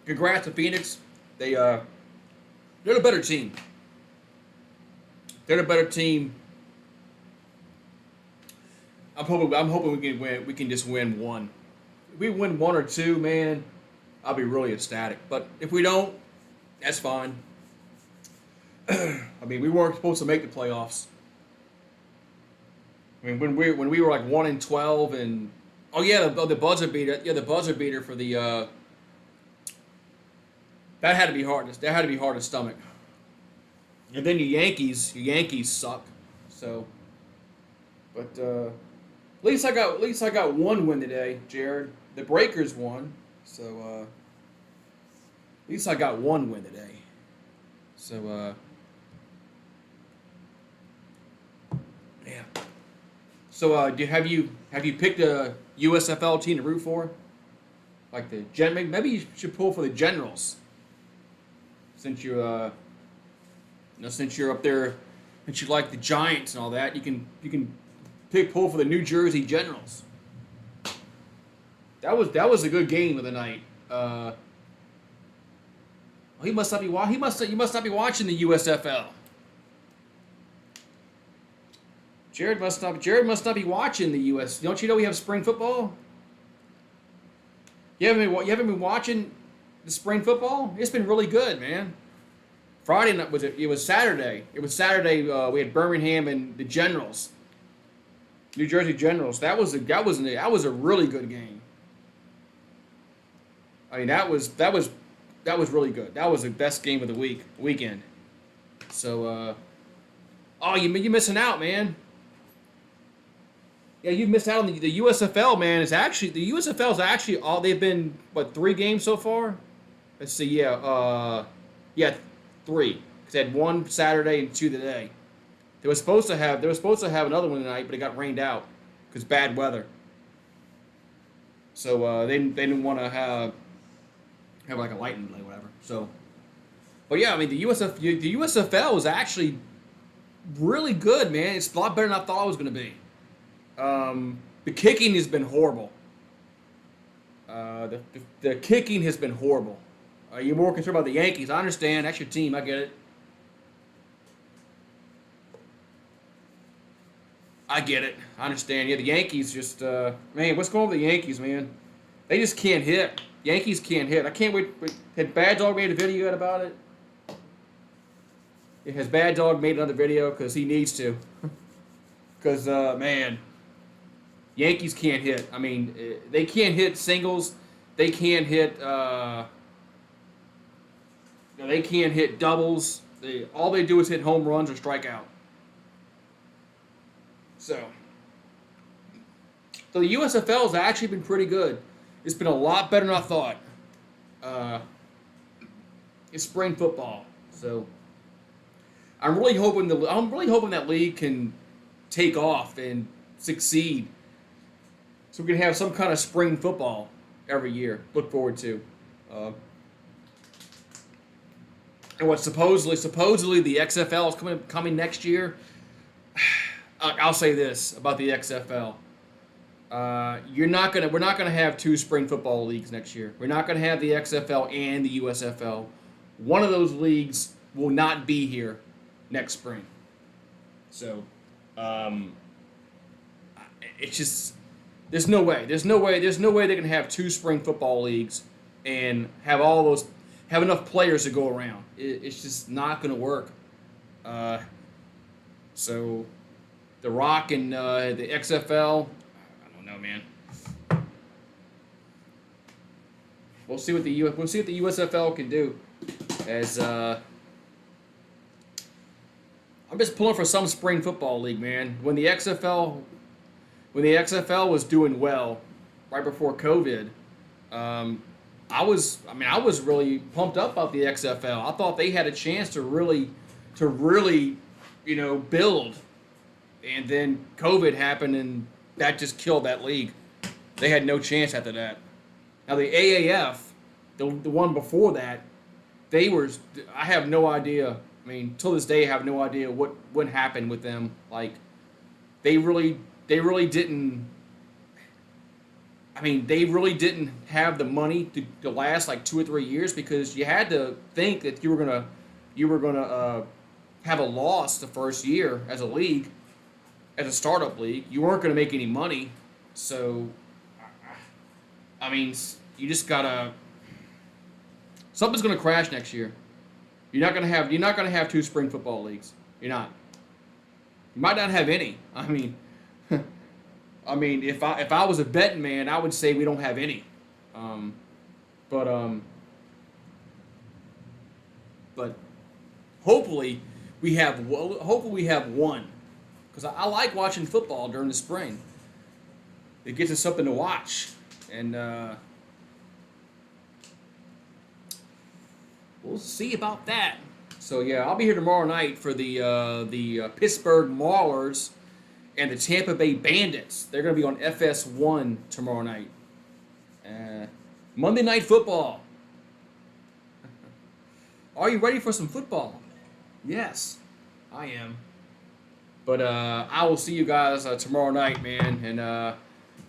congrats to Phoenix. They're the better team. They're the better team. I'm hoping we can win. We can just win one. If we win one or two, man, I'll be really ecstatic. But if we don't, that's fine. I mean, we weren't supposed to make the playoffs. I mean, when we were like 1-12 and oh yeah, the buzzer beater. Yeah, the buzzer beater for the that had to be hard. That had to be hard to stomach. And then your Yankees suck. So, but at least I got one win today, Jared. The Breakers won, so at least I got one win today. So yeah. So have you picked a USFL team to root for? Like the maybe you should pull for the Generals. Since you since you're up there, since you like the Giants and all that, you can pull for the New Jersey Generals. That was a good game of the night. You must not be watching the USFL. Jared must not be watching the US. Don't you know we have spring football? You haven't been watching the spring football? It's been really good, man. Friday night it was Saturday. It was Saturday. We had Birmingham and the Generals, New Jersey Generals. That was a really good game. I mean, that was really good. That was the best game of the weekend. So, you're missing out, man. Yeah, you've missed out on the USFL, man. The USFL is actually all they've been. What, 3 games so far? Let's see. Yeah, 3. Because they had 1 Saturday and 2 today. They were supposed to have another one tonight, but it got rained out because bad weather. So they didn't want to have like a lightning delay, whatever. So, but yeah, I mean the USFL is actually really good, man. It's a lot better than I thought it was going to be. The kicking has been horrible. The kicking has been horrible. You're more concerned about the Yankees. I understand. That's your team. I get it. I understand. Yeah, the Yankees just, man, what's going on with the Yankees, man? They just can't hit. Yankees can't hit. I can't wait. Had Bad Dog made a video yet about it? Has Bad Dog made another video? Because he needs to. Because, man, Yankees can't hit. I mean, they can't hit singles. They can't hit, they can't hit doubles. All they do is hit home runs or strike out. So the USFL has actually been pretty good. It's been a lot better than I thought. It's spring football, so I'm really hoping that league can take off and succeed, so we can have some kind of spring football every year. Look forward to. And what supposedly the XFL is coming next year. I'll say this about the XFL. We're not gonna have 2 spring football leagues next year. We're not gonna have the XFL and the USFL. One of those leagues will not be here next spring. So, it's just there's no way they can have 2 spring football leagues and have enough players to go around. It's just not gonna work. So. The Rock and the XFL, I don't know, man. We'll see what the USFL can do. As I'm just pulling for some spring football league, man. When the XFL was doing well, right before COVID, I was really pumped up about the XFL. I thought they had a chance to really, build. And then COVID happened, and that just killed that league. They had no chance after that. Now the AAF, the one before that, I have no idea. I mean, till this day, I have no idea what happened with them. Like, they really didn't. I mean, they really didn't have the money to last like 2 or 3 years, because you had to think that you were gonna have a loss the first year as a league. As a startup league, you weren't going to make any money, so I mean, you just gotta. Something's going to crash next year. You're not going to have 2 spring football leagues. You're not. You might not have any. I mean, if I was a betting man, I would say we don't have any. But hopefully we have one. Because I like watching football during the spring. It gives us something to watch. And we'll see about that. So, yeah, I'll be here tomorrow night for the Pittsburgh Maulers and the Tampa Bay Bandits. They're going to be on FS1 tomorrow night. Monday Night Football. Are you ready for some football? Yes, I am. But I will see you guys tomorrow night, man. And I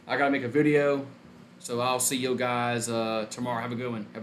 gotta make a video, so I'll see you guys tomorrow. Have a good one.